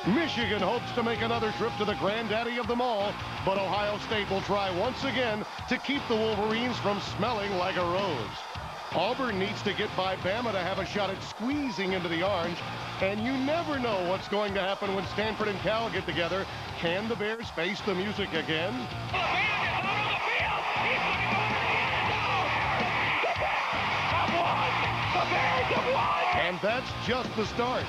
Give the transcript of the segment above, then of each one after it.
Michigan hopes to make another trip to the granddaddy of them all, but Ohio State will try once again to keep the Wolverines from smelling like a rose. Auburn needs to get by Bama to have a shot at squeezing into the orange, and you never know what's going to happen when Stanford and Cal get together. Can the Bears face the music again? And that's just the start.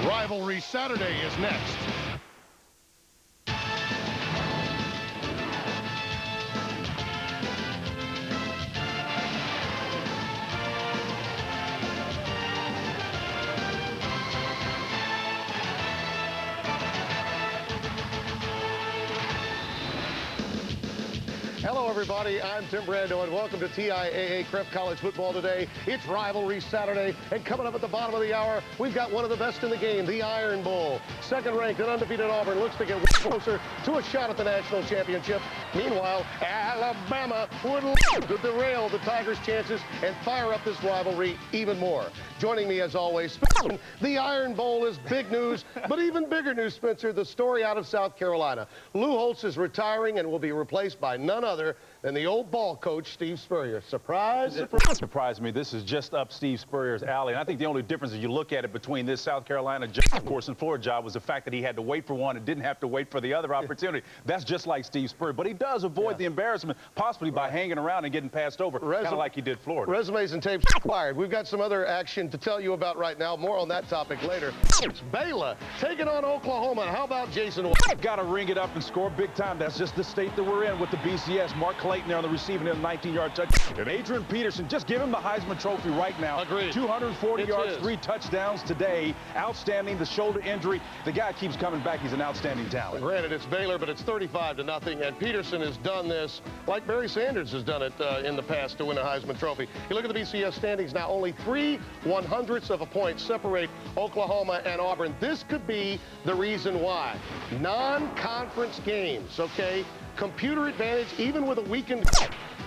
Rivalry Saturday is next. Hello, everybody. I'm Tim Brando, and welcome to TIAA Crep College Football today. It's Rivalry Saturday, and coming up at the bottom of the hour, we've got one of the best in the game, the Iron Bowl. Second-ranked and undefeated Auburn looks to get closer to a shot at the national championship. Meanwhile, Alabama would love to derail the Tigers' chances and fire up this rivalry even more. Joining me, as always, the Iron Bowl is big news, but even bigger news, Spencer, the story out of South Carolina. Lou Holtz is retiring and will be replaced by none other than the old ball coach, Steve Spurrier. Surprise, surprise. Surprised me. This is just up Steve Spurrier's alley. And I think the only difference, as you look at it, between this South Carolina job, of course, and Florida job, was the fact that he had to wait for one and didn't have to wait for the other opportunity. That's just like Steve Spurrier. But he does avoid the embarrassment, possibly by hanging around and getting passed over, kind of like he did Florida. Resumes and tapes acquired. We've got some other action to tell you about right now. More on that topic later. It's Baylor taking on Oklahoma. How about Jason White? Got to ring it up and score big time. That's just the state that we're in with the BCS. Mark Clayton there on the receiving end, 19-yard touchdown. And Adrian Peterson, just give him the Heisman Trophy right now. Agreed. 240 yards, 3 touchdowns today. Outstanding. The shoulder injury. The guy keeps coming back. He's an outstanding talent. Granted, it's Baylor, but it's 35-0, and Peterson has done this like Barry Sanders has done it in the past to win a Heisman Trophy. You look at the BCS standings now, only 3/100ths of a point separate Oklahoma and Auburn. This could be the reason why. Non-conference games, okay? Computer advantage, even with a weakened.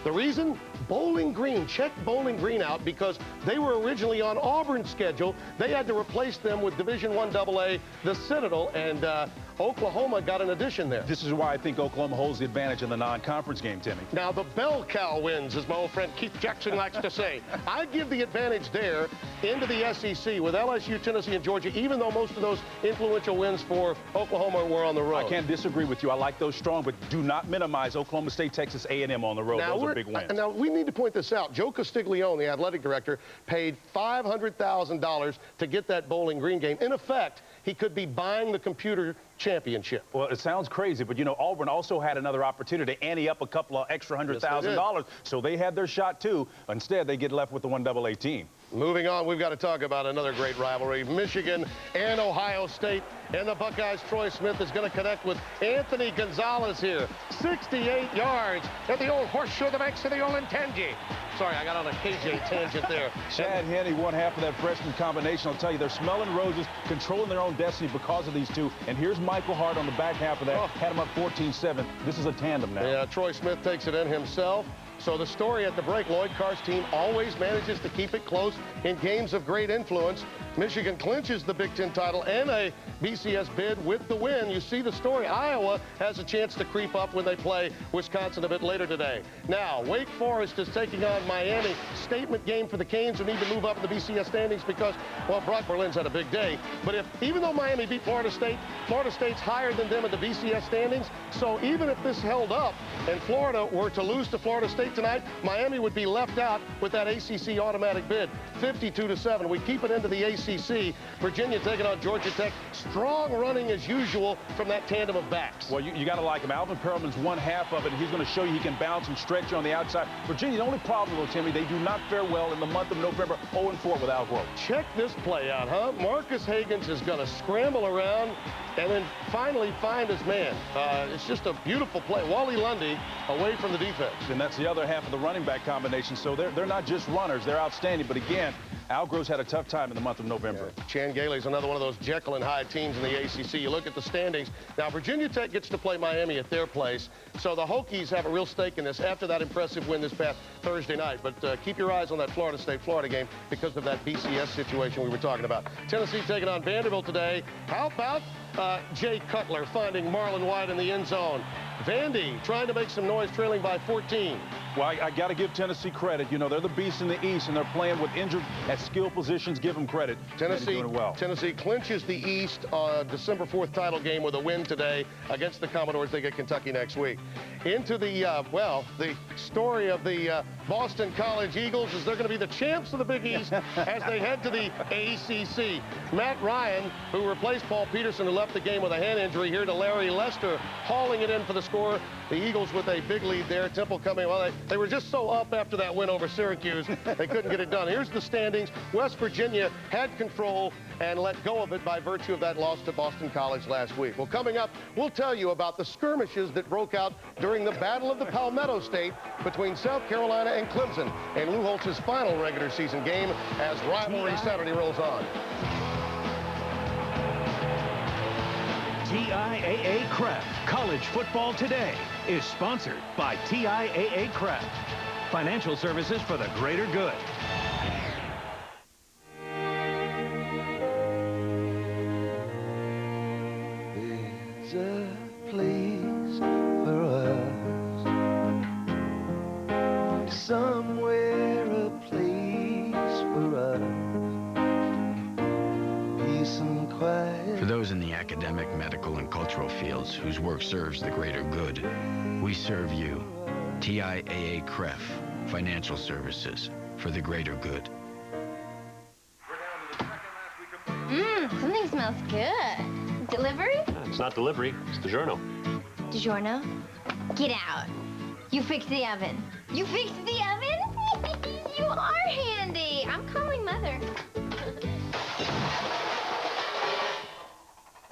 The reason? Bowling Green. Check Bowling Green out because they were originally on Auburn's schedule. They had to replace them with Division I AA, the Citadel, and Oklahoma got an addition there. This is why I think Oklahoma holds the advantage in the non-conference game, Timmy. Now, the bell cow wins, as my old friend Keith Jackson likes to say. I give the advantage there into the SEC with LSU, Tennessee, and Georgia, even though most of those influential wins for Oklahoma were on the road. I can't disagree with you. I like those strong, but do not minimize Oklahoma State, Texas A&M on the road. Now, those are big wins. Now, we need to point this out. Joe Castiglione, the athletic director, paid $500,000 to get that Bowling Green game. In effect, he could be buying the computer championship. Well, it sounds crazy, but, you know, Auburn also had another opportunity to ante up a couple of extra $100,000. So they had their shot, too. Instead, they get left with the 1AA team. Moving on, we've got to talk about another great rivalry. Michigan and Ohio State. And the Buckeyes' Troy Smith is going to connect with Anthony Gonzalez here. 68 yards at the old horseshoe, the banks of the old Intenji. Sorry, I got on a KJ tangent there. Chad Henne won half of that freshman combination. I'll tell you, they're smelling roses, controlling their own destiny because of these two. And here's Michael Hart on the back half of that. Had him up 14-7. This is a tandem now. Yeah, Troy Smith takes it in himself. So the story at the break, Lloyd Carr's team always manages to keep it close in games of great influence. Michigan clinches the Big Ten title and a BCS bid with the win. You see the story. Iowa has a chance to creep up when they play Wisconsin a bit later today. Now, Wake Forest is taking on Miami. Statement game for the Canes who need to move up in the BCS standings because, well, Brock Berlin's had a big day. But even though Miami beat Florida State's higher than them in the BCS standings. So even if this held up and Florida were to lose to Florida State tonight, Miami would be left out with that ACC automatic bid. 52-7. We keep it into the ACC. Virginia taking on Georgia Tech. Strong running as usual from that tandem of backs. Well, you got to like him. Alvin Perelman's one half of it, and he's going to show you he can bounce and stretch you on the outside. Virginia, the only problem, though, Timmy, they do not fare well in the month of November. 0-4 with Al Groh. Check this play out, huh? Marcus Hagans is going to scramble around and then finally find his man. It's just a beautiful play. Wally Lundy away from the defense. And that's the other half of the running back combination. So they're not just runners. They're outstanding. But again, Algro's had a tough time in the month of November. Yeah. Chan Gailey's another one of those Jekyll and Hyde teams in the ACC. You look at the standings. Now, Virginia Tech gets to play Miami at their place, so the Hokies have a real stake in this after that impressive win this past Thursday night. But keep your eyes on that Florida State-Florida game because of that BCS situation we were talking about. Tennessee taking on Vanderbilt today. How about Jay Cutler finding Marlon White in the end zone? Vandy trying to make some noise, trailing by 14. Well, I got to give Tennessee credit. You know, they're the beast in the East, and they're playing with injured at skill positions. Give them credit. Tennessee doing well. Tennessee clinches the East December 4th title game with a win today against the Commodores. They get Kentucky next week. Into the, the story of the Boston College Eagles is they're going to be the champs of the Big East as they head to the ACC. Matt Ryan, who replaced Paul Peterson, who left the game with a hand injury, here to Larry Lester, hauling it in for the score. The Eagles with a big lead there. Temple coming, well, they were just so up after that win over Syracuse, they couldn't get it done. Here's the standings. West Virginia had control and let go of it by virtue of that loss to Boston College last week. Well, coming up, we'll tell you about the skirmishes that broke out during the Battle of the Palmetto State between South Carolina and Clemson in Lou Holtz's final regular season game as Rivalry Saturday rolls on. TIAA Craft College Football Today is sponsored by TIAA Craft. Financial services for the greater good. There's a place for us, somewhere a place for us, peace and quiet. For those in the academic, medical, and cultural fields whose work serves the greater good, we serve you. TIAA CREF, financial services for the greater good. Something smells good. Delivery? It's not delivery, it's DiGiorno. DiGiorno? Get out. You fixed the oven. You fixed the oven? You are handy. I'm calling Mother.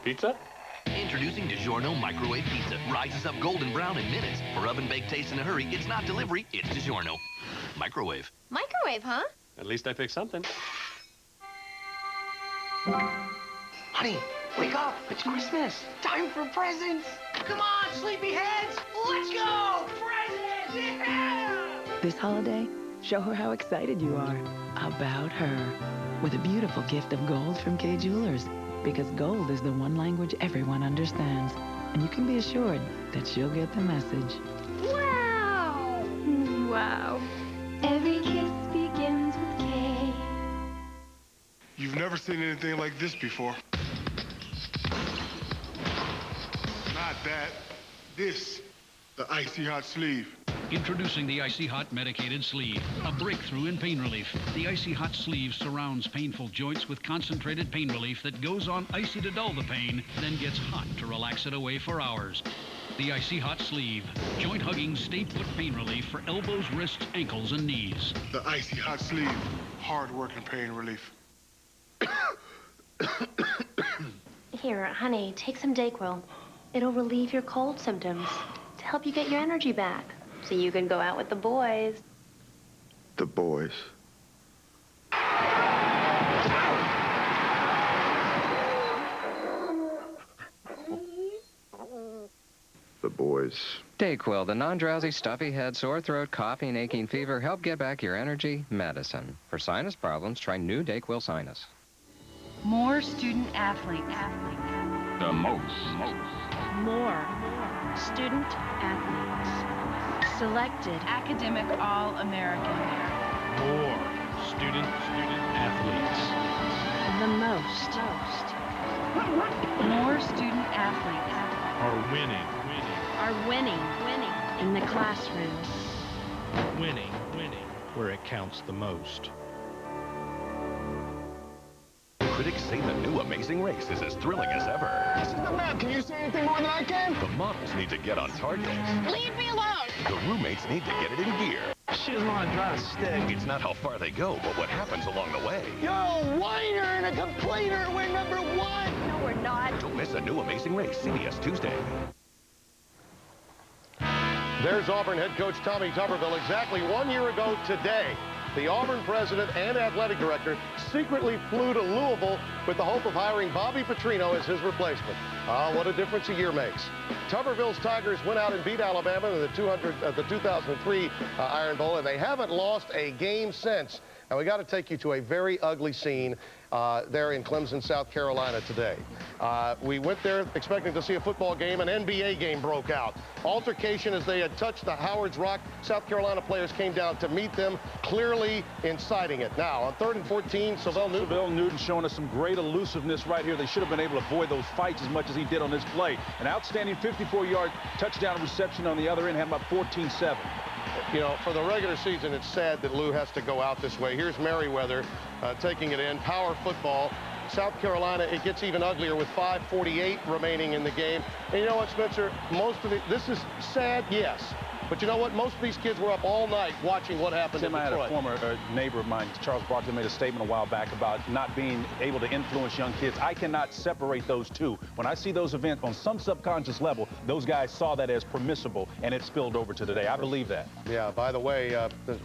Pizza? Introducing DiGiorno Microwave Pizza. Rises up golden brown in minutes. For oven-baked taste in a hurry, it's not delivery, it's DiGiorno. Microwave. Microwave, huh? At least I picked something. Honey, wake up. It's Christmas. Time for presents. Come on, sleepyheads. Let's go. Presents, yeah! This holiday, show her how excited you are about her with a beautiful gift of gold from Kay Jewelers. Because gold is the one language everyone understands. And you can be assured that she'll get the message. Wow. Wow. Every kiss begins with K. You've never seen anything like this before. Not that. This. The Icy Hot Sleeve. Introducing the Icy Hot Medicated Sleeve, a breakthrough in pain relief. The Icy Hot Sleeve surrounds painful joints with concentrated pain relief that goes on icy to dull the pain, then gets hot to relax it away for hours. The Icy Hot Sleeve, joint-hugging, stay-put pain relief for elbows, wrists, ankles, and knees. The Icy Hot Sleeve, hard-working pain relief. Here, honey, take some Dayquil. It'll relieve your cold symptoms to help you get your energy back so you can go out with the boys. The boys. The boys. Dayquil, the non-drowsy, stuffy head, sore throat, coughing, and aching fever, help get back your energy medicine. For sinus problems, try new Dayquil Sinus. More student athletes. The most. More student athletes. Selected academic All-American. More student athletes. The most. More student athletes. Are winning. Are winning. In the classroom. Winning. Where it counts the most. Critics say the new Amazing Race is as thrilling as ever. This is the map. Can you see anything more than I can? The models need to get on target. Leave me alone. The roommates need to get it in gear. She doesn't want to drive a stick. It's not how far they go, but what happens along the way. You're a whiner and a complainer. We're number one. No, we're not. Don't miss a new Amazing Race, CBS Tuesday. There's Auburn head coach Tommy Tuberville exactly 1 year ago today. the Auburn president and athletic director secretly flew to Louisville with the hope of hiring Bobby Petrino as his replacement. What a difference a year makes. Tuberville's Tigers went out and beat Alabama in the 2003 Iron Bowl, and they haven't lost a game since. And we got to take you to a very ugly scene there in Clemson, South Carolina today. We went there expecting to see a football game. An NBA game broke out. Altercation as they had touched the Howard's Rock. South Carolina players came down to meet them, clearly inciting it. Now, on 3rd and 14, Savell Newton showing us some great elusiveness right here. They should have been able to avoid those fights as much as he did on this play. An outstanding 54-yard touchdown reception on the other end, had about 14-7. You know, for the regular season, it's sad that Lou has to go out this way. Here's Merriweather taking it in. Power football. South Carolina, it gets even uglier with 5:48 remaining in the game. And you know what, Spencer? This is sad, yes. But you know what? Most of these kids were up all night watching what happened in Detroit. I had a former neighbor of mine, Charles Barkley, made a statement a while back about not being able to influence young kids. I cannot separate those two. When I see those events on some subconscious level, those guys saw that as permissible, and it spilled over to today. I believe that. Yeah, by the way,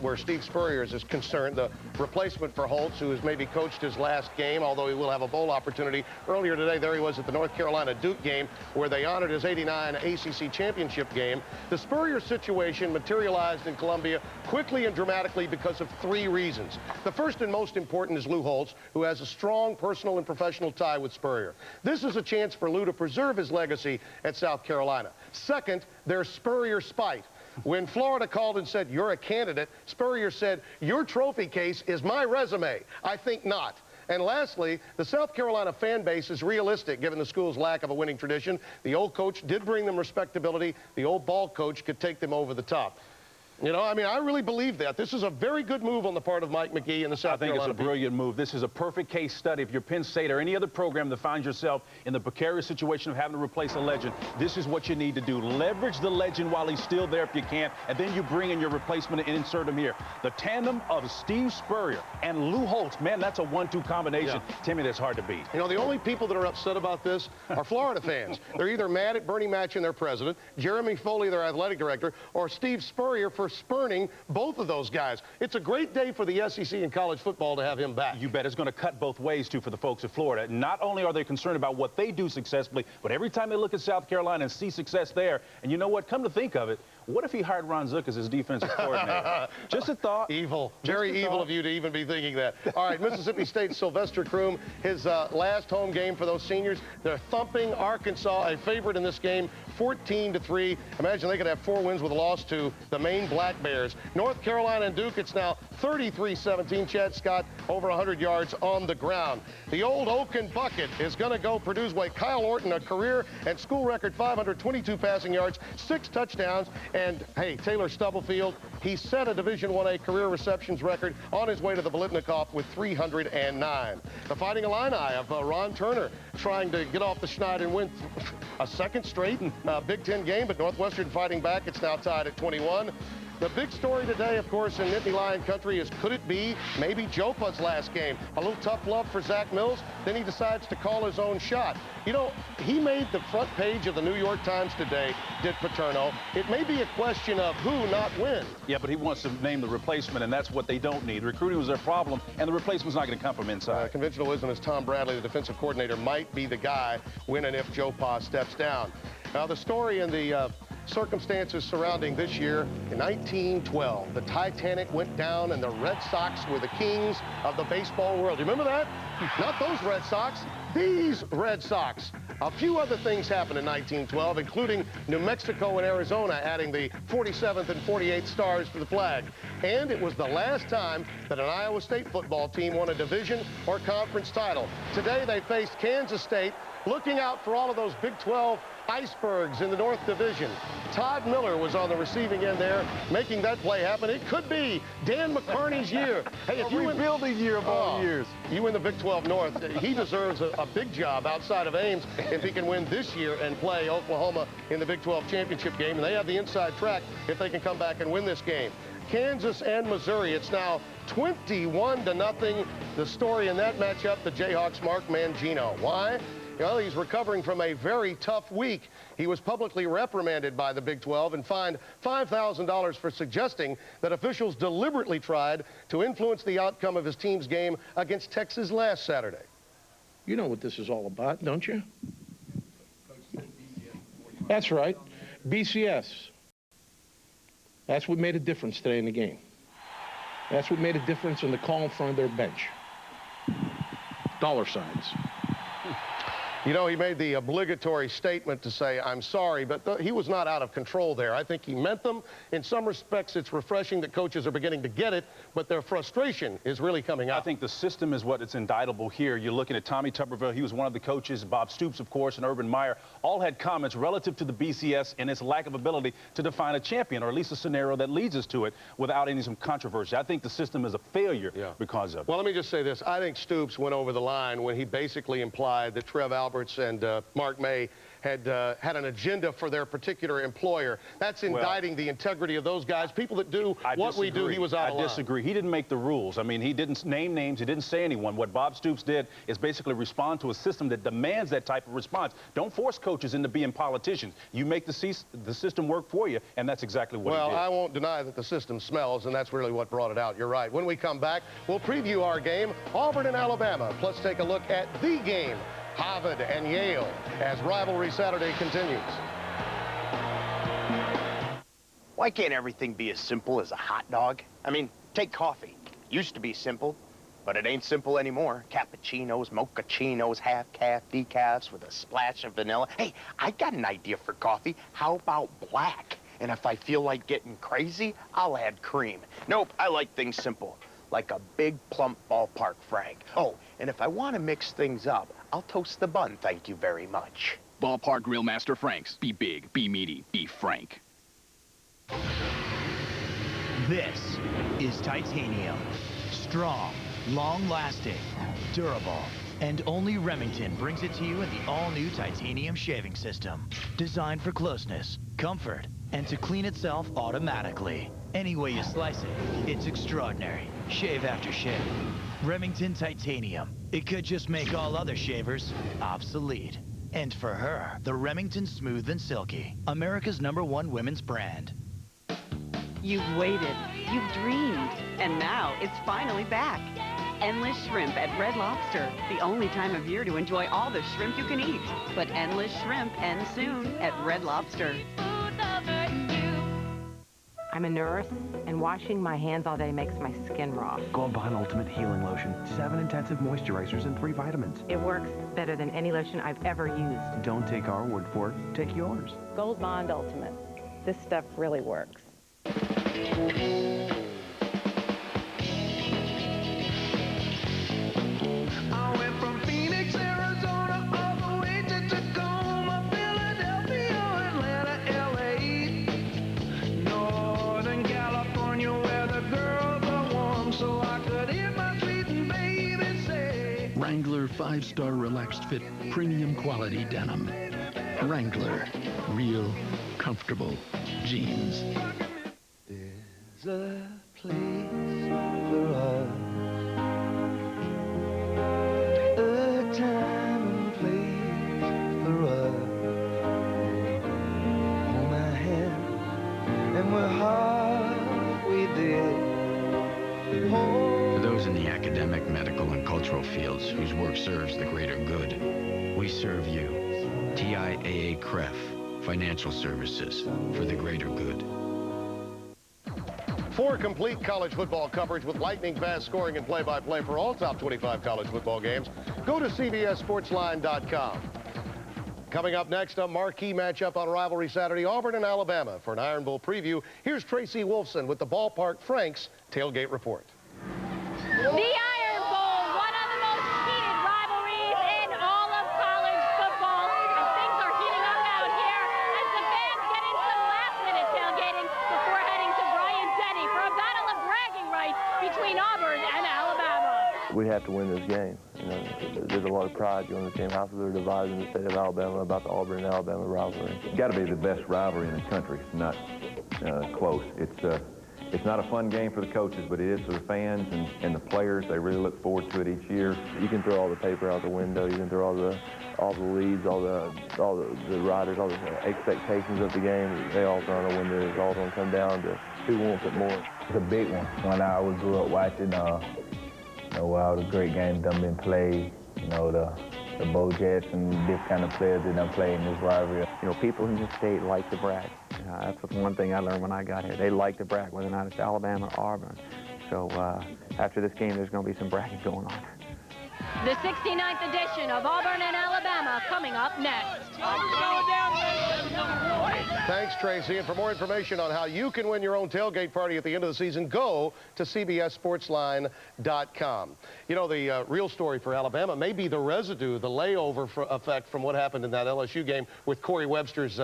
where Steve Spurrier is concerned, the replacement for Holtz, who has maybe coached his last game, although he will have a bowl opportunity. Earlier today, there he was at the North Carolina-Duke game, where they honored his '89 ACC championship game. The Spurrier situation materialized in Columbia quickly and dramatically because of 3 reasons. The first and most important is Lou Holtz, who has a strong personal and professional tie with Spurrier. This is a chance for Lou to preserve his legacy at South Carolina. Second, there's Spurrier spite. When Florida called and said, "You're a candidate," Spurrier said, "Your trophy case is my resume." I think not. And lastly, the South Carolina fan base is realistic, given the school's lack of a winning tradition. The old coach did bring them respectability. The old ball coach could take them over the top. You know, I mean, I really believe that. This is a very good move on the part of Mike McGee and the South Carolina. I think it's a brilliant move. This is a perfect case study. If you're Penn State or any other program that finds yourself in the precarious situation of having to replace a legend, this is what you need to do. Leverage the legend while he's still there if you can, and then you bring in your replacement and insert him here. The tandem of Steve Spurrier and Lou Holtz, man, that's a 1-2 combination. Yeah. Timmy, that's hard to beat. You know, the only people that are upset about this are Florida fans. They're either mad at Bernie Matchin, their president, Jeremy Foley, their athletic director, or Steve Spurrier for spurning both of those guys. It's a great day for the SEC in college football to have him back. You bet. It's going to cut both ways, too, for the folks of Florida. Not only are they concerned about what they do successfully, but every time they look at South Carolina and see success there, and you know what? Come to think of it, what if he hired Ron Zook as his defensive coordinator? Just a thought. Evil. Very evil of you to even be thinking that. All right, Mississippi State's Sylvester Croom, his last home game for those seniors. They're thumping Arkansas, a favorite in this game, 14-3. Imagine they could have 4 wins with a loss to the Maine Black Bears. North Carolina and Duke, it's now 33-17. Chad Scott over 100 yards on the ground. The old Oaken Bucket is going to go Purdue's way. Kyle Orton, a career and school record 522 passing yards, 6 touchdowns. And, hey, Taylor Stubblefield, he set a Division I-A career receptions record on his way to the Biletnikoff with 309. The Fighting Illini of Ron Turner trying to get off the schneid and win a second straight Big Ten game, but Northwestern fighting back. It's now tied at 21. The big story today, of course, in Nittany Lion country is, could it be maybe Jopa's last game? A little tough love for Zach Mills. Then he decides to call his own shot. You know, he made the front page of the New York Times today, did Paterno. It may be a question of who, not when. Yeah, but he wants to name the replacement, and that's what they don't need. Recruiting was their problem, and the replacement's not going to come from inside. Conventional wisdom is Tom Bradley, the defensive coordinator, might be the guy when and if Jopa steps down. Now, the story in the circumstances surrounding this year, in 1912, the Titanic went down and the Red Sox were the kings of the baseball world. You remember that? Not those Red Sox, these Red Sox. A few other things happened in 1912, including New Mexico and Arizona adding the 47th and 48th stars to the flag. And it was the last time that an Iowa State football team won a division or conference title. Today they faced Kansas State, looking out for all of those Big 12 icebergs in the North Division. Todd Miller was on the receiving end there, making that play happen. It could be Dan McCarney's year. Hey, if you rebuilding year of all years. You win the Big 12 North. He deserves a big job outside of Ames if he can win this year and play Oklahoma in the Big 12 championship game. And they have the inside track if they can come back and win this game. Kansas and Missouri, it's now 21-0. The story in that matchup, the Jayhawks' Mark Mangino. Why? Well, he's recovering from a very tough week. He was publicly reprimanded by the Big 12 and fined $5,000 for suggesting that officials deliberately tried to influence the outcome of his team's game against Texas last Saturday. You know what this is all about, don't you? That's right, BCS. That's what made a difference today in the game. That's what made a difference in the call in front of their bench. Dollar signs. You know, he made the obligatory statement to say, I'm sorry, but he was not out of control there. I think he meant them. In some respects, it's refreshing that coaches are beginning to get it, but their frustration is really coming out. I think the system is what is indictable here. You're looking at Tommy Tuberville. He was one of the coaches. Bob Stoops, of course, and Urban Meyer all had comments relative to the BCS and its lack of ability to define a champion, or at least a scenario that leads us to it without any some controversy. I think the system is a failure because of it. Well, let me just say this. I think Stoops went over the line when he basically implied that Trev Alberts and Mark May had an agenda for their particular employer. That's indicting the integrity of those guys. People that do what we do, he was out of line. I disagree. He didn't make the rules. I mean, he didn't name names. He didn't say anyone. What Bob Stoops did is basically respond to a system that demands that type of response. Don't force coaches into being politicians. You make the system work for you, and that's exactly what he did. Well, I won't deny that the system smells, and that's really what brought it out. You're right. When we come back, we'll preview our game, Auburn and Alabama, plus take a look at the game, Harvard and Yale, as Rivalry Saturday continues. Why can't everything be as simple as a hot dog? I mean, take coffee. Used to be simple, but it ain't simple anymore. Cappuccinos, mochachinos, half-calf decafs with a splash of vanilla. Hey, I got an idea for coffee. How about black? And if I feel like getting crazy, I'll add cream. Nope, I like things simple, like a big, plump ballpark Frank. Oh, and if I want to mix things up, I'll toast the bun, thank you very much. Ballpark Grill Master Franks. Be big, be meaty, be frank. This is titanium. Strong, long-lasting, durable, and only Remington brings it to you in the all-new titanium shaving system. Designed for closeness, comfort, and to clean itself automatically. Any way you slice it, it's extraordinary. Shave after shave. Remington Titanium. It could just make all other shavers obsolete. And for her, the Remington Smooth and Silky, America's #1 women's brand. You've waited, you've dreamed, and now it's finally back. Endless Shrimp at Red Lobster. The only time of year to enjoy all the shrimp you can eat. But Endless Shrimp ends soon at Red Lobster. I'm a nurse, and washing my hands all day makes my skin raw. Gold Bond Ultimate Healing Lotion. 7 intensive moisturizers and 3 vitamins. It works better than any lotion I've ever used. Don't take our word for it. Take yours. Gold Bond Ultimate. This stuff really works. I went from Phoenix, Arizona, all the way to Tacoma, Philadelphia, Atlanta, LA. Northern California, where the girls are warm, so I could hear my sweet baby say. Wrangler 5-star relaxed fit premium quality denim. Wrangler, real comfortable jeans. There's a place for us, a time and place for us. Hold my hand, and we're halfway there. For those in the academic, medical, and cultural fields whose work serves the greater good, we serve you. TIAA CREF, financial services for the greater good. For complete college football coverage with lightning-fast scoring and play-by-play for all top 25 college football games, go to CBSSportsline.com. Coming up next, a marquee matchup on Rivalry Saturday, Auburn and Alabama. For an Iron Bowl preview, here's Tracy Wolfson with the Ballpark Franks Tailgate Report. The Iron Bowl, one of the most heated rivalries in all of college football. And things are heating up out here as the fans get in some last-minute tailgating before heading to Bryant Denny for a battle of bragging rights between Auburn and Alabama. We have to win this game. You know, there's a lot of pride going to the team. Houses are divided in the state of Alabama about the Auburn and Alabama rivalry. It's got to be the best rivalry in the country. It's not close. It's not a fun game for the coaches, but it is for the fans and the players. They really look forward to it each year. You can throw all the paper out the window. You can throw all the leads, all the riders, all the expectations of the game. They all throw out the window. It's all going to come down to who wants it more. It's a big one. When I grew up watching, all the great games that have been played, the Bo Jets and this kind of players that done played in this rivalry. People in this state like to brag. That's one thing I learned when I got here. They like to brag, whether or not it's Alabama or Auburn. So after this game, there's going to be some bragging going on. The 69th edition of Auburn and Alabama coming up next. Thanks, Tracy. And for more information on how you can win your own tailgate party at the end of the season, go to cbssportsline.com. The real story for Alabama may be the residue, the layover effect from what happened in that LSU game with Corey Webster's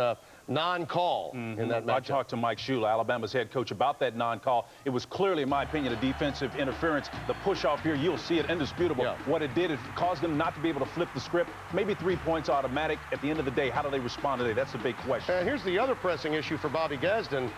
non-call in that match. I talked to Mike Shula, Alabama's head coach, about that non-call. It was clearly, in my opinion, a defensive interference. The push-off here, you'll see it, indisputable. Yeah. What it did, it caused them not to be able to flip the script. Maybe 3 points automatic. At the end of the day, how do they respond today? That's a big question. And here's the other pressing issue for Bobby Gadsden.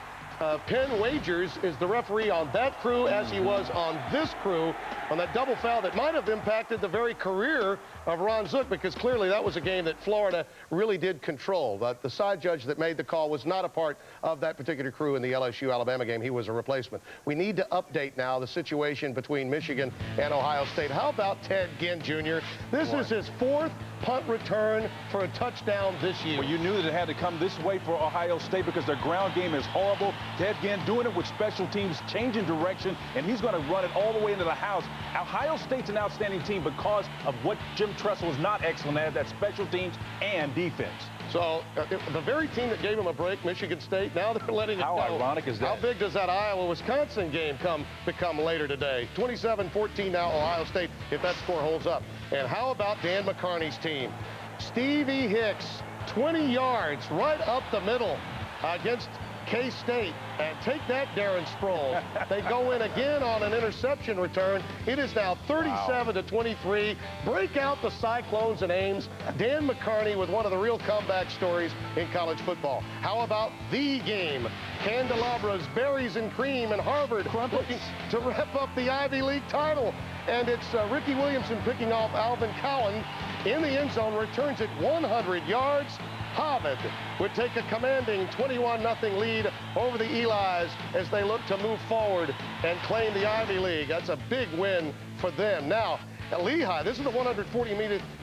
Penn Wagers is the referee on that crew as he was on this crew on that double foul that might have impacted the very career of Ron Zook, because clearly that was a game that Florida really did control. But the side judge that made the call was not a part of that particular crew in the LSU-Alabama game. He was a replacement. We need to update now the situation between Michigan and Ohio State. How about Ted Ginn Jr.? This is his 4th punt return for a touchdown this year. Well, you knew that it had to come this way for Ohio State because their ground game is horrible. Ted Ginn doing it with special teams, changing direction, and he's going to run it all the way into the house. Ohio State's an outstanding team because of what Jim Tressel is not excellent at, that special teams and defense. So the very team that gave him a break, Michigan State, now they're letting it go. How ironic is that? How big does that Iowa-Wisconsin game become later today? 27-14 now, Ohio State, if that score holds up. And how about Dan McCarney's team? Stevie Hicks, 20 yards right up the middle against K-State. And take that, Darren Sproles. They go in again on an interception return. It is now 37-23. Break out the Cyclones and Ames. Dan McCarney with one of the real comeback stories in college football. How about the game? Candelabras, berries and cream, and Harvard looking to wrap up the Ivy League title. And it's Ricky Williamson picking off Alvin Cowan in the end zone, returns it 100 yards. Harvard would take a commanding 21-0 lead over the Elis as they look to move forward and claim the Ivy League. That's a big win for them. Now, at Lehigh, this is the 140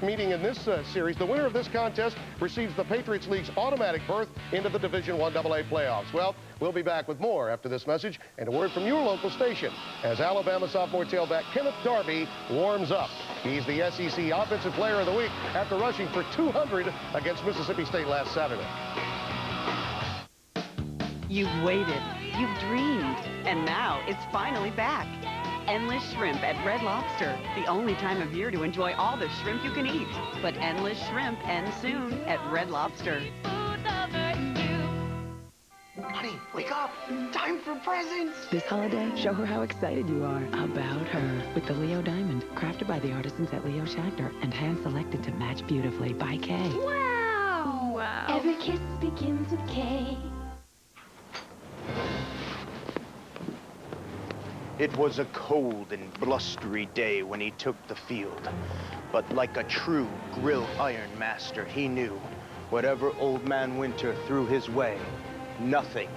meeting in this series. The winner of this contest receives the Patriots League's automatic berth into the Division I AA playoffs. Well, we'll be back with more after this message and a word from your local station as Alabama sophomore tailback Kenneth Darby warms up. He's the SEC Offensive Player of the Week after rushing for 200 against Mississippi State last Saturday. You've waited, you've dreamed, and now it's finally back. Endless Shrimp at Red Lobster. The only time of year to enjoy all the shrimp you can eat. But Endless Shrimp ends soon at Red Lobster. Honey, wake up. Time for presents. This holiday, show her how excited you are about her with the Leo Diamond, crafted by the artisans at Leo Schachter and hand-selected to match beautifully by Kay. Wow! Wow. Every kiss begins with K. It was a cold and blustery day when he took the field. But like a true grill iron master, he knew whatever Old Man Winter threw his way, nothing,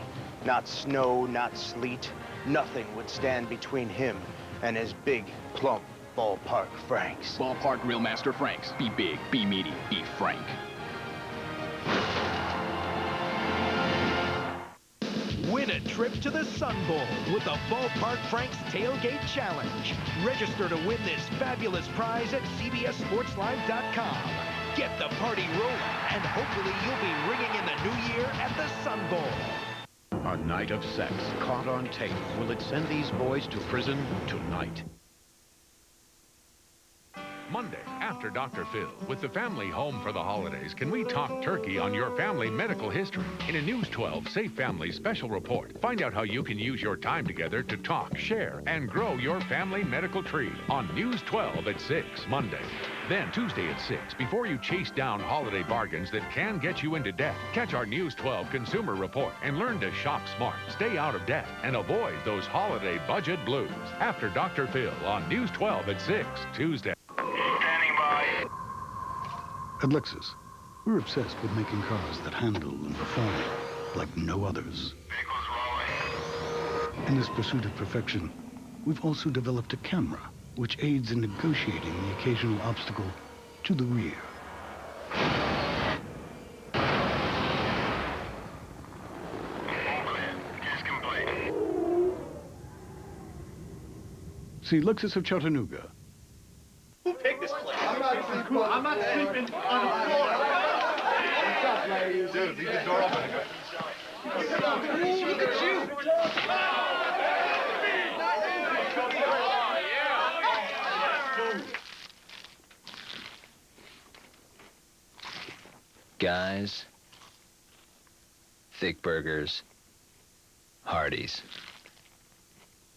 not snow, not sleet, nothing would stand between him and his big, plump Ballpark Franks. Ballpark Grill Master Franks. Be big, be meaty, be frank. Win a trip to the Sun Bowl with the Ballpark Franks Tailgate Challenge. Register to win this fabulous prize at cbssportsline.com. Get the party rolling, and hopefully you'll be ringing in the new year at the Sun Bowl. A night of sex caught on tape. Will it send these boys to prison tonight? Monday, After Dr. Phil, with the family home for the holidays, can we talk turkey on your family medical history? In a News 12 Safe Family special report, find out how you can use your time together to talk, share, and grow your family medical tree on News 12 at 6, Monday. Then Tuesday at 6, before you chase down holiday bargains that can get you into debt, catch our News 12 Consumer Report and learn to shop smart, stay out of debt, and avoid those holiday budget blues. After Dr. Phil on News 12 at 6, Tuesday. At Lexus, we're obsessed with making cars that handle and perform like no others. In this pursuit of perfection, we've also developed a camera which aids in negotiating the occasional obstacle to the rear. See Lexus of Chattanooga. Who picked this place? I'm not sleeping on the floor. What's up, ladies? Dude, leave the door open. Look at you. Guys, thick burgers, Hardee's.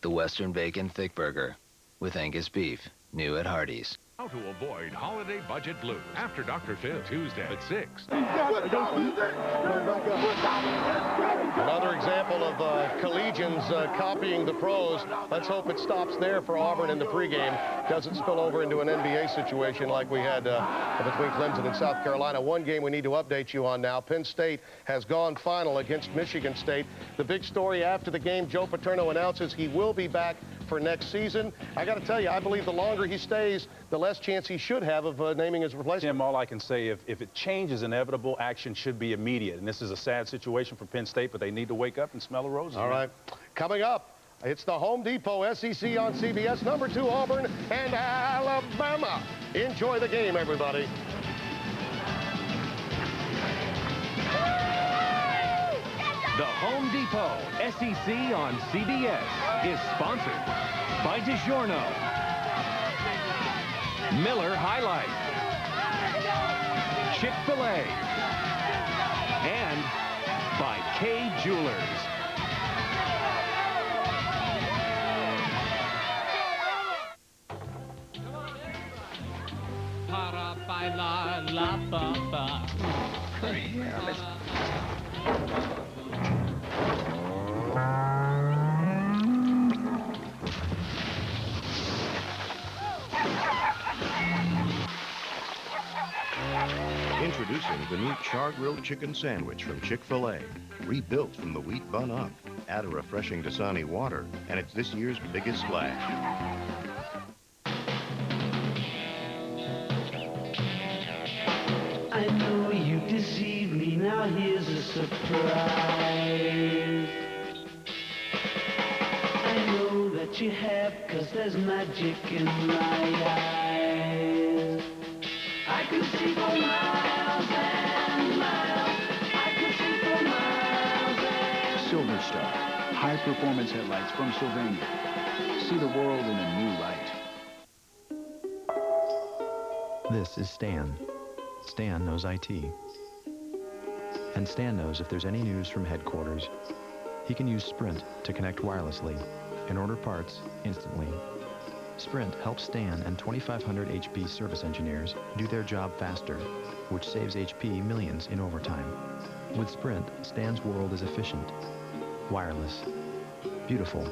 The Western Bacon Thick Burger with Angus beef, new at Hardee's. How to avoid holiday budget blues. After Dr. Phil, Tuesday at 6. Another example of collegians copying the pros. Let's hope it stops there for Auburn in the pregame. Doesn't spill over into an NBA situation like we had between Clemson and South Carolina. One game we need to update you on now. Penn State has gone final against Michigan State. The big story after the game, Joe Paterno announces he will be back for next season. I got to tell you, I believe the longer he stays, the less chance he should have of naming his replacement. Tim, all I can say, if it changes inevitable, action should be immediate. And this is a sad situation for Penn State, but they need to wake up and smell the roses. All right. Coming up, it's the Home Depot SEC on CBS. Number 2, Auburn and Alabama. Enjoy the game, everybody. The Home Depot SEC on CBS is sponsored by DiGiorno, Miller High Life, Chick-fil-A, and by Kay Jewelers. Introducing the new char-grilled chicken sandwich from Chick-fil-A. Rebuilt from the wheat bun up. Add a refreshing Dasani water, and it's this year's biggest splash. I know you deceived me, now here's a surprise. I know that you have, 'cause there's magic in my eyes. I could see for miles and miles. I could see for miles and Silver Star, high-performance headlights from Sylvania. See the world in a new light. This is Stan. Stan knows IT. And Stan knows if there's any news from headquarters, he can use Sprint to connect wirelessly and order parts instantly. Sprint helps Stan and 2,500 HP service engineers do their job faster, which saves HP millions in overtime. With Sprint, Stan's world is efficient, wireless, beautiful.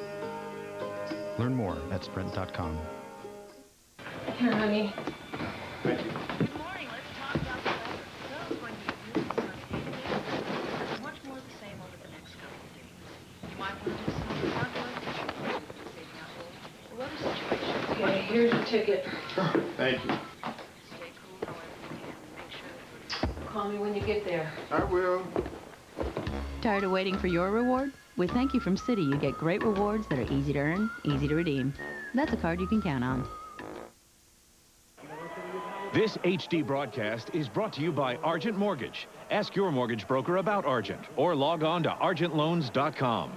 Learn more at sprint.com. Here, honey. Thank you. Okay, here's your ticket. Thank you. Call me when you get there. I will. Tired of waiting for your reward? With Thank You from Citi, you get great rewards that are easy to earn, easy to redeem. That's a card you can count on. This HD broadcast is brought to you by Argent Mortgage. Ask your mortgage broker about Argent or log on to argentloans.com.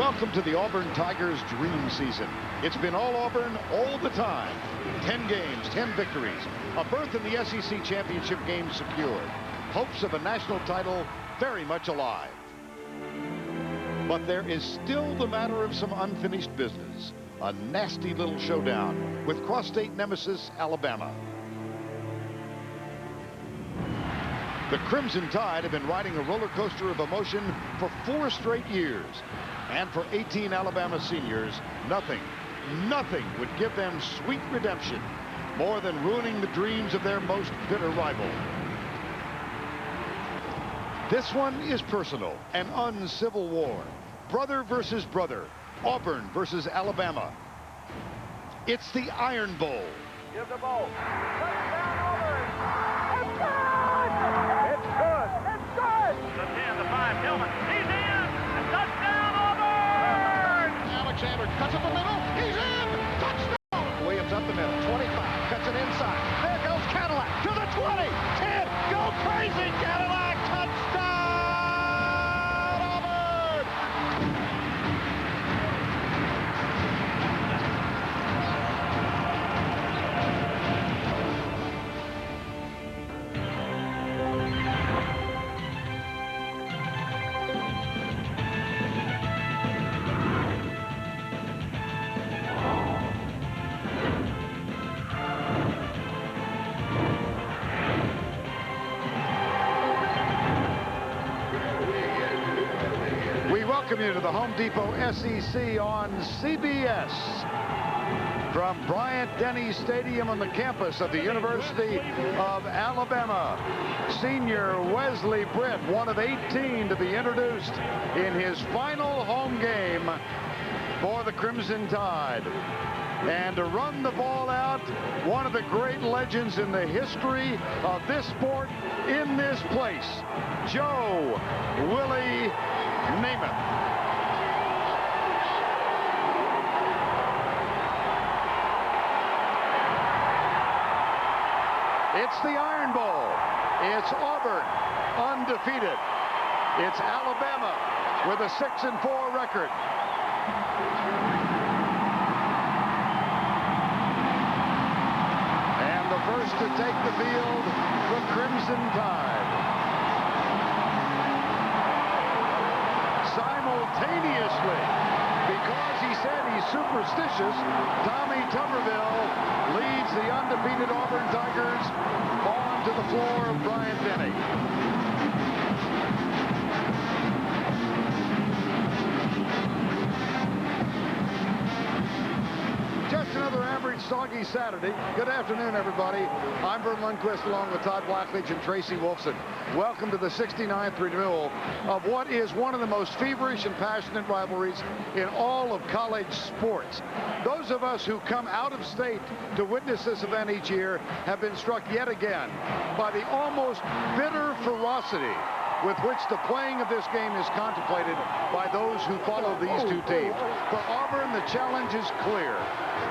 Welcome to the Auburn Tigers' dream season. It's been all Auburn all the time. 10 games, 10 victories, a berth in the SEC championship game secured. Hopes of a national title very much alive. But there is still the matter of some unfinished business. A nasty little showdown with cross-state nemesis Alabama. The Crimson Tide have been riding a roller coaster of emotion for 4 straight years. And for 18 Alabama seniors, nothing would give them sweet redemption more than ruining the dreams of their most bitter rival. This one is personal, an uncivil war. Brother versus brother, Auburn versus Alabama. It's the Iron Bowl. Give the ball. Touchdown, Auburn. It's good. It's good. The 10, the 5, Tillman. He's in. Touchdown, Auburn. Alexander cuts up the middle. He's in. Touchdown. Williams up the middle. 25. Cuts it inside. There goes Cadillac to the 20. 10. Go crazy, Cadillac. Touchdown, Auburn. Welcome you to the Home Depot SEC on CBS from Bryant-Denny Stadium on the campus of the University of Alabama. Senior Wesley Britt, one of 18 to be introduced in his final home game for the Crimson Tide. And to run the ball out, one of the great legends in the history of this sport in this place, Joe Willie Namath. It's the Iron Bowl. It's Auburn, undefeated. It's Alabama with a 6-4 record. And the first to take the field, the Crimson Tide. Simultaneously, because he said he's superstitious, Tommy Tuberville leads the undefeated Auburn Tigers onto the floor of Bryant-Denny. Just another average soggy Saturday. Good afternoon, everybody. I'm Vern Lundquist along with Todd Blackledge and Tracy Wolfson. Welcome to the 69th renewal of what is one of the most feverish and passionate rivalries in all of college sports. Those of us who come out of state to witness this event each year have been struck yet again by the almost bitter ferocity with which the playing of this game is contemplated by those who follow these two teams. For Auburn, the challenge is clear.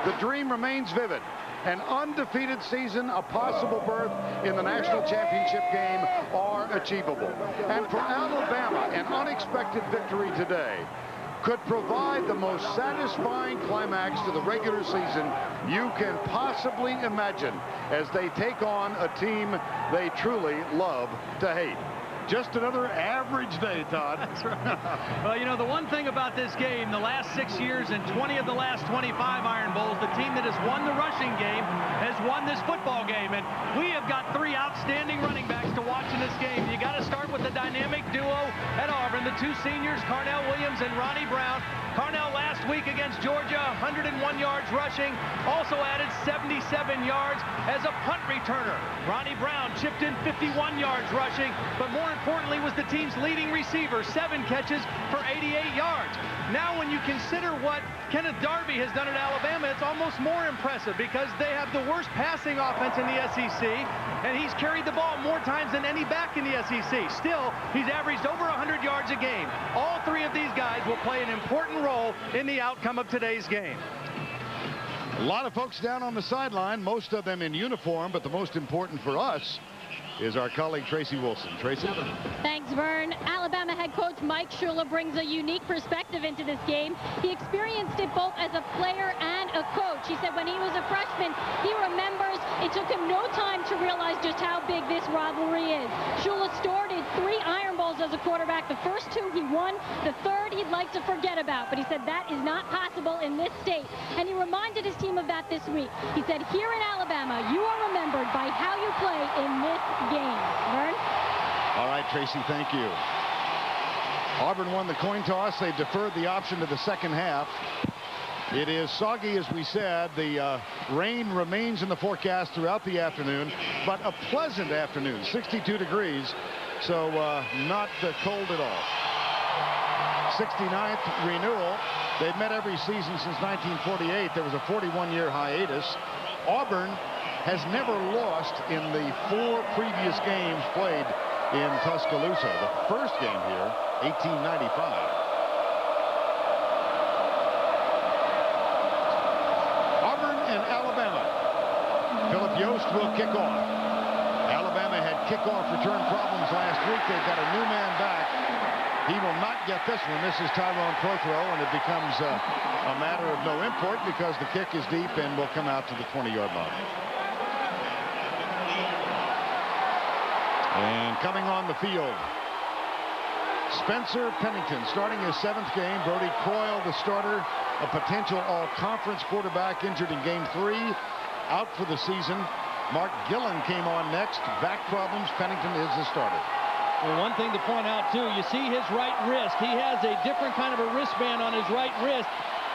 The dream remains vivid. An undefeated season, a possible berth in the national championship game are achievable. And for Alabama, an unexpected victory today could provide the most satisfying climax to the regular season you can possibly imagine as they take on a team they truly love to hate. Just another average day, Todd. That's right. Well, you know, the one thing about this game, the last 6 years and 20 of the last 25 Iron Bowls, the team that has won the rushing game has won this football game. And we have got 3 outstanding running backs to watch in this game. You got to start with the dynamic duo at Auburn, the 2 seniors, Carnell Williams and Ronnie Brown. Carnell last week against Georgia, 101 yards rushing, also added 77 yards as a punt returner. Ronnie Brown chipped in 51 yards rushing, but more importantly was the team's leading receiver, 7 catches for 88 yards. Now when you consider what Kenneth Darby has done at Alabama, it's almost more impressive because they have the worst passing offense in the SEC, and he's carried the ball more times than any back in the SEC. Still, he's averaged over 100 yards a game. All 3 of these guys will play an important role in the outcome of today's game. A lot of folks down on the sideline, most of them in uniform, but the most important for us, is our colleague Tracy Wolfson. Tracy? Thanks, Vern. Alabama head coach Mike Shula brings a unique perspective into this game. He experienced it both as a player and a coach. He said when he was a freshman, he remembers it took him no time to realize just how big this rivalry is. Shula started 3 Iron Bowls as a quarterback. The first 2 he won. The third he'd like to forget about. But he said that is not possible in this state. And he reminded his team of that this week. He said, here in Alabama, you are remembered by how you play in this game. Vern? All right, Tracy, thank you. Auburn won the coin toss. They deferred the option to the second half. It is soggy, as we said. The rain remains in the forecast throughout the afternoon, but a pleasant afternoon, 62 degrees, so not cold at all. 69th renewal. They've met every season since 1948. There was a 41-year hiatus. Auburn has never lost in the 4 previous games played in Tuscaloosa. The first game here, 1895. And Alabama. Philip Yost will kick off. Alabama had kickoff return problems last week. They've got a new man back. He will not get this one. This is Tyrone Prothro, and it becomes a matter of no import because the kick is deep and will come out to the 20-yard line. And coming on the field, Spencer Pennington starting his 7th game. Brody Croyle, the starter, a potential all-conference quarterback, injured in game 3, out for the season. Mark Gillen came on next. Back problems. Pennington is the starter. Well, one thing to point out, too, you see his right wrist. He has a different kind of a wristband on his right wrist.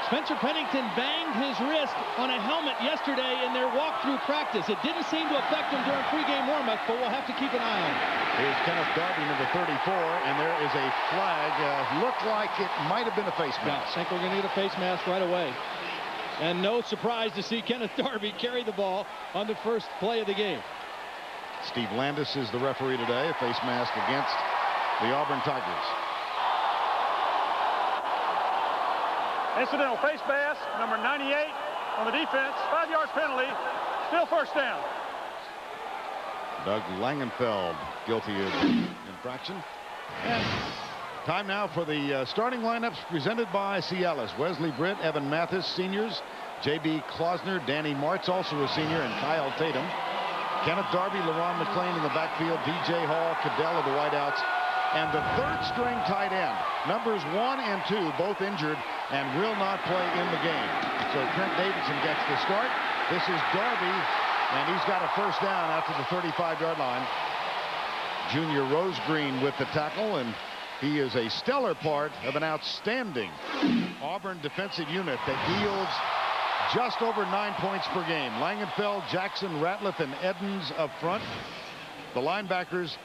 Spencer Pennington banged his wrist on a helmet yesterday in their walkthrough practice. It didn't seem to affect him during pregame warm-up, but we'll have to keep an eye on it. Here's Kenneth Darby, number 34, and there is a flag. Looked like it might have been a face mask. Yeah, I think we're going to get a face mask right away. And no surprise to see Kenneth Darby carry the ball on the first play of the game. Steve Landis is the referee today. A face mask against the Auburn Tigers. Incidental face mask, number 98 on the defense. 5 yards penalty. Still first down. Doug Langenfeld guilty of infraction. And time now for the starting lineups presented by Cialis. Wesley Britt, Evan Mathis, seniors. J.B. Klausner, Danny Martz, also a senior, and Kyle Tatum. Kenneth Darby, LaRon McClain in the backfield. D.J. Hall, Cadell of the wideouts. And the 3rd string tight end, numbers 1 and 2, both injured and will not play in the game. So Trent Davidson gets the start. This is Darby, and he's got a first down out to the 35-yard line. Junior Rosegreen with the tackle, and he is a stellar part of an outstanding Auburn defensive unit that yields just over 9 points per game. Langenfeld, Jackson, Ratliff, and Edens up front. The linebackers,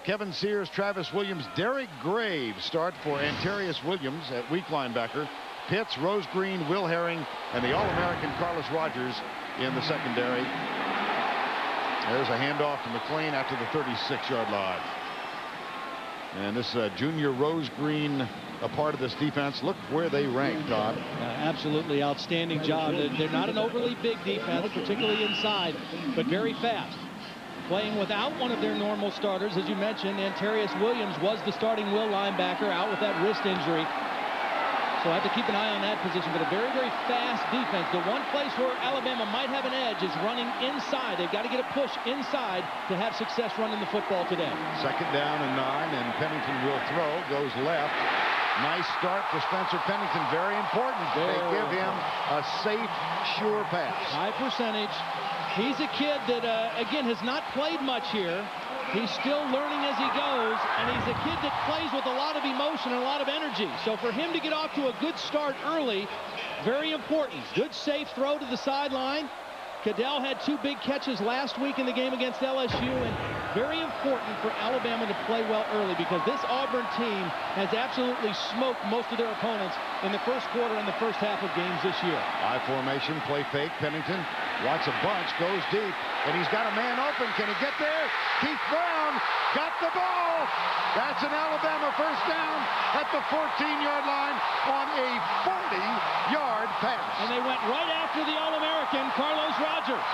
Kevin Sears, Travis Williams, Derek Graves start for Antarius Williams at weak linebacker. Pitts, Rosegreen, Will Herring, and the All-American Carlos Rogers in the secondary. There's a handoff to McClain after the 36-yard line. And this Junior Rosegreen, a part of this defense. Look where they rank, Todd. Absolutely outstanding job. They're not an overly big defense, particularly inside, but very fast. Playing without one of their normal starters, as you mentioned, Antarius Williams was the starting will linebacker, out with that wrist injury. So I have to keep an eye on that position, but a very, very fast defense. The one place where Alabama might have an edge is running inside. They've got to get a push inside to have success running the football today. 2nd down and 9, and Pennington will throw, goes left. Nice start for Spencer Pennington, very important. They give him a safe, sure pass. High percentage. He's a kid that, again, has not played much here. He's still learning as he goes, and he's a kid that plays with a lot of emotion and a lot of energy. So for him to get off to a good start early, very important. Good safe throw to the sideline. Cadell had 2 big catches last week in the game against LSU, and very important for Alabama to play well early because this Auburn team has absolutely smoked most of their opponents in the first quarter and the first half of games this year. High formation, play fake. Pennington Wants a bunch, goes deep, and he's got a man open. Can he get there? Keith Brown got the ball. That's an Alabama first down at the 14-yard line on a 40-yard pass. And they went right after the All-American, Carlos Rogers.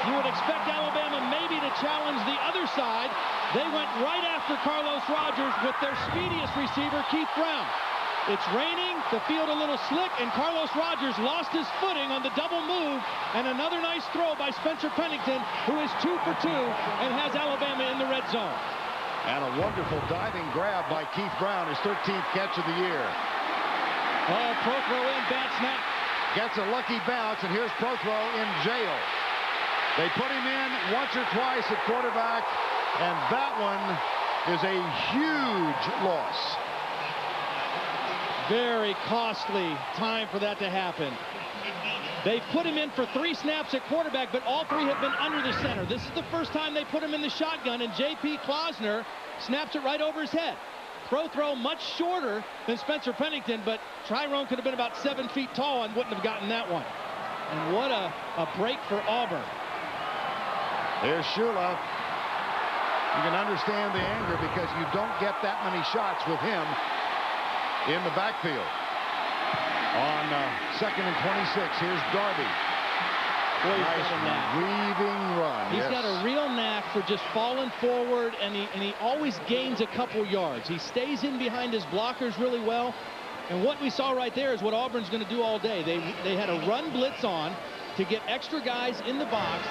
You would expect Alabama maybe to challenge the other side. They went right after Carlos Rogers with their speediest receiver, Keith Brown. It's raining, the field a little slick, and Carlos Rogers lost his footing on the double move, and another nice throw by Spencer Pennington, who is 2 for 2 and has Alabama in the red zone. And a wonderful diving grab by Keith Brown, his 13th catch of the year. Oh, Prothro in, bad snap. Gets a lucky bounce, and here's Prothro in jail. They put him in once or twice at quarterback, and that one is a huge loss. Very costly time for that to happen. They've put him in for 3 snaps at quarterback, but all 3 have been under the center. This is the first time they put him in the shotgun, and J.P. Klausner snaps it right over his head. Prothro much shorter than Spencer Pennington, but Tyrone could have been about 7 feet tall and wouldn't have gotten that one. And what a break for Auburn. There's Shula. You can understand the anger because you don't get that many shots with him in the backfield. On 2nd and 26, here's Darby. Boy, he's nice got a knack. weaving run. He's yes. got a real knack for just falling forward, and he always gains a couple yards. He stays in behind his blockers really well. And what we saw right there is what Auburn's going to do all day. They had a run blitz on to get extra guys in the box.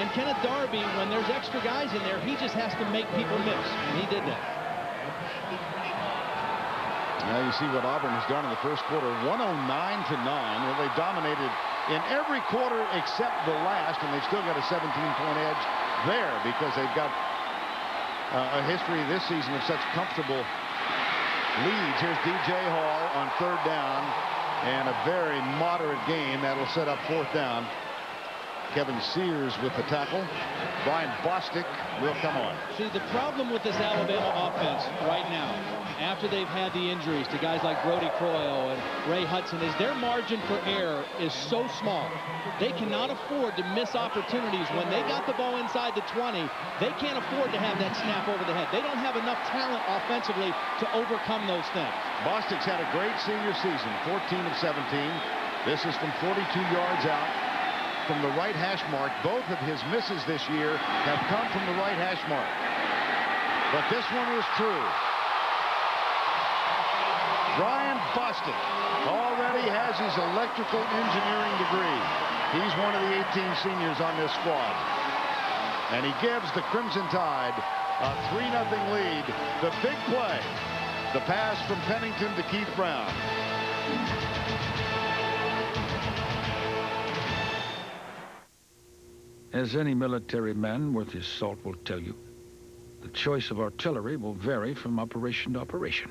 And Kenneth Darby, when there's extra guys in there, he just has to make people miss. And he did that. Now you see what Auburn has done in the first quarter, 109-9. Well, they dominated in every quarter except the last, and they've still got a 17-point edge there because they've got a history this season of such comfortable leads. Here's DJ Hall on 3rd down, and a very moderate gain that'll set up 4th down. Kevin Sears with the tackle. Brian Bostic will come on. See, the problem with this Alabama offense right now, after they've had the injuries to guys like Brody Croyle and Ray Hudson, is their margin for error is so small. They cannot afford to miss opportunities. When they got the ball inside the 20, they can't afford to have that snap over the head. They don't have enough talent offensively to overcome those things. Bostic's had a great senior season, 14 of 17. This is from 42 yards out from the right hash mark. Both of his misses this year have come from the right hash mark. But this one was true. Brian Bostic already has his electrical engineering degree. He's one of the 18 seniors on this squad. And he gives the Crimson Tide a 3-0 lead. The big play, the pass from Pennington to Keith Brown. As any military man worth his salt will tell you, the choice of artillery will vary from operation to operation.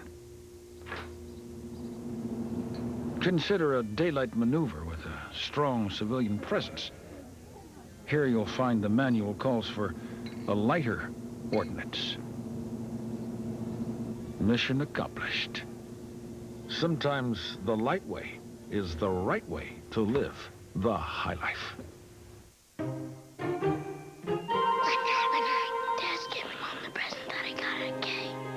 Consider a daylight maneuver with a strong civilian presence. Here you'll find the manual calls for a lighter ordnance. Mission accomplished. Sometimes the light way is the right way to live the high life.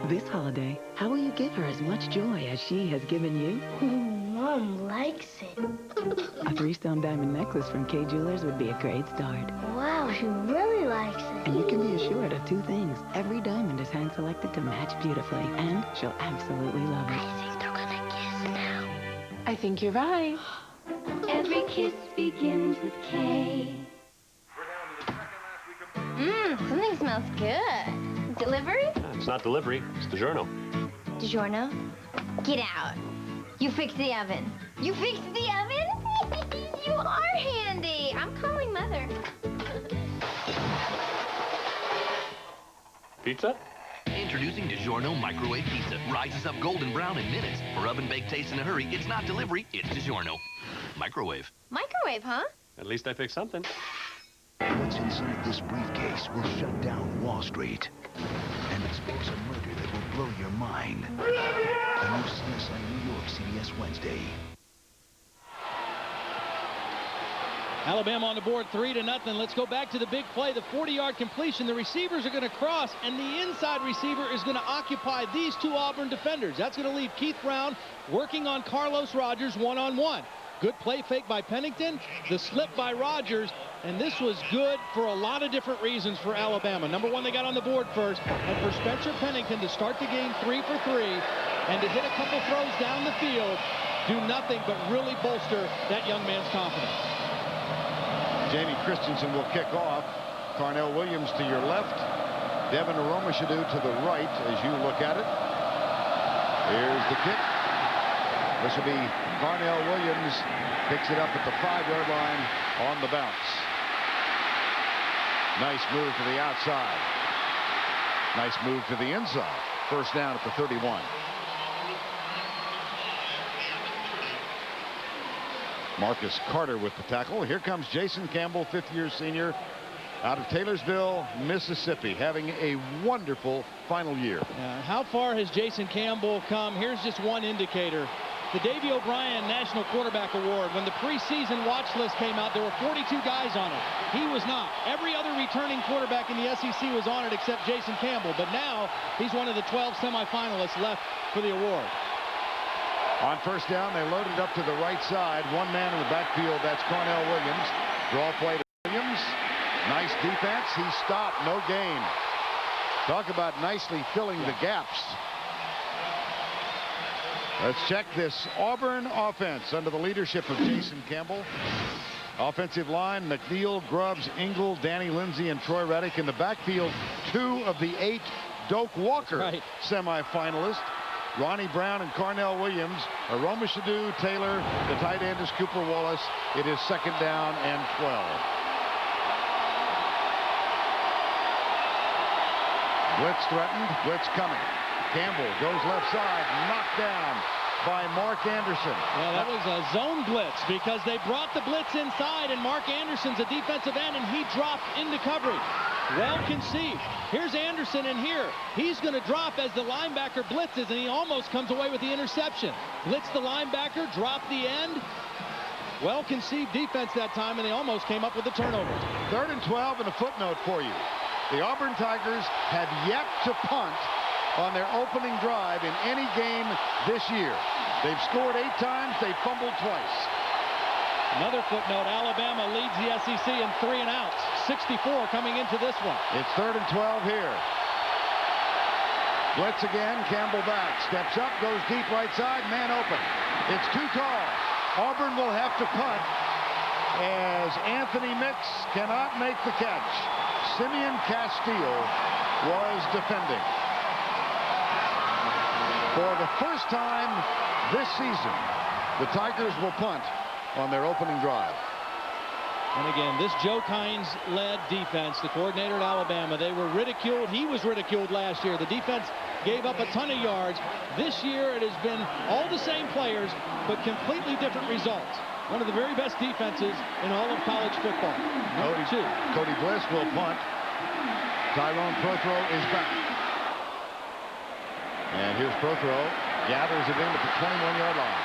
This holiday, how will you give her as much joy as she has given you? Mom likes it. A 3-stone diamond necklace from Kay Jewelers would be a great start. Wow, she really likes it. And you can be assured of 2 things. Every diamond is hand-selected to match beautifully, and she'll absolutely love it. I think they're gonna kiss now. I think you're right. Every kiss begins with K. Something smells good. Delivery? It's not delivery, it's DiGiorno. DiGiorno? Get out. You fixed the oven. You fixed the oven? You are handy. I'm calling Mother. Pizza? Introducing DiGiorno Microwave Pizza. Rises up golden brown in minutes. For oven-baked taste in a hurry, it's not delivery, it's DiGiorno. Microwave. Microwave, huh? At least I fixed something. What's inside this briefcase will shut down Wall Street and expose a murder that will blow your mind. A new CSI New York, CBS Wednesday. Alabama on the board 3-0. Let's go back to the big play, the 40-yard completion. The receivers are going to cross, and the inside receiver is going to occupy these two Auburn defenders. That's going to leave Keith Brown working on Carlos Rogers one-on-one. Good play fake by Pennington, the slip by Rogers, and this was good for a lot of different reasons for Alabama. Number one, they got on the board first, and for Spencer Pennington to start the game 3 for 3 and to hit a couple throws down the field, do nothing but really bolster that young man's confidence. Jamie Christensen will kick off. Carnell Williams to your left. Devin Aromashadu to the right as you look at it. Here's the kick. This will be Carnell Williams. Picks it up at the 5-yard line on the bounce. Nice move to the outside. Nice move to the inside. First down at the 31. Marcus Carter with the tackle. Here comes Jason Campbell, 5th-year senior out of Taylorsville, Mississippi, having a wonderful final year. How far has Jason Campbell come? Here's just one indicator. The Davey O'Brien National Quarterback Award, when the preseason watch list came out, there were 42 guys on it. He was not. Every other returning quarterback in the SEC was on it except Jason Campbell, but now he's one of the 12 semifinalists left for the award. On first down, they loaded up to the right side. One man in the backfield, that's Carnell Williams. Draw play to Williams. Nice defense. He stopped, no gain. Talk about nicely filling the gaps. Let's check this Auburn offense under the leadership of Jason Campbell. Offensive line, McNeil, Grubbs, Ingle, Danny Lindsay, and Troy Reddick. In the backfield, 2 of the 8 Doak Walker semifinalists. Ronnie Brown and Carnell Williams. Aromashadu, Taylor. The tight end is Cooper Wallace. It is 2nd down and 12. Blitz threatened. Blitz coming. Campbell goes left side. Knocked down by Mark Anderson. Well, that was a zone blitz because they brought the blitz inside, and Mark Anderson's a defensive end, and he dropped into coverage. Well conceived. Here's Anderson, and here he's going to drop as the linebacker blitzes, and he almost comes away with the interception. Blitz the linebacker, drop the end. Well conceived defense that time, and they almost came up with the turnover. 3rd and 12, and a footnote for you. The Auburn Tigers have yet to punt on their opening drive in any game this year. They've scored 8 times. They've fumbled twice. Another footnote, Alabama leads the SEC in 3 and outs. 64 coming into this one. It's 3rd and 12 here. Blitz again. Campbell back. Steps up. Goes deep right side. Man open. It's too tall. Auburn will have to punt as Anthony Mix cannot make the catch. Simeon Castile was defending. For the first time this season, the Tigers will punt on their opening drive. And again, this Joe Kynes-led defense, the coordinator at Alabama, they were ridiculed. He was ridiculed last year. The defense gave up a ton of yards. This year, it has been all the same players, but completely different results. One of the very best defenses in all of college football. Cody Bliss will punt. Tyrone Prothro is back. And here's Prothro. Gathers it in at the 21-yard line.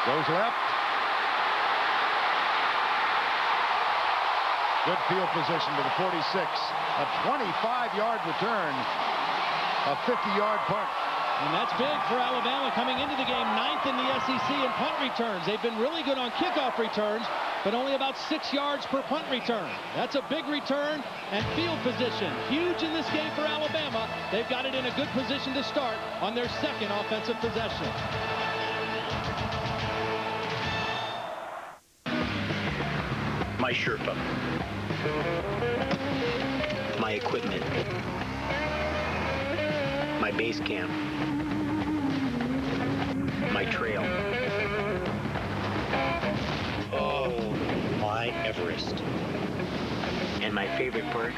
Goes left. Good field position to the 46. A 25-yard return. A 50-yard punt. And that's big for Alabama coming into the game, 9th in the SEC in punt returns. They've been really good on kickoff returns, but only about 6 yards per punt return. That's a big return, and field position huge in this game for Alabama. They've got it in a good position to start on their 2nd offensive possession. My Sherpa. My equipment. My base camp. My trail. Oh, my Everest. And my favorite part,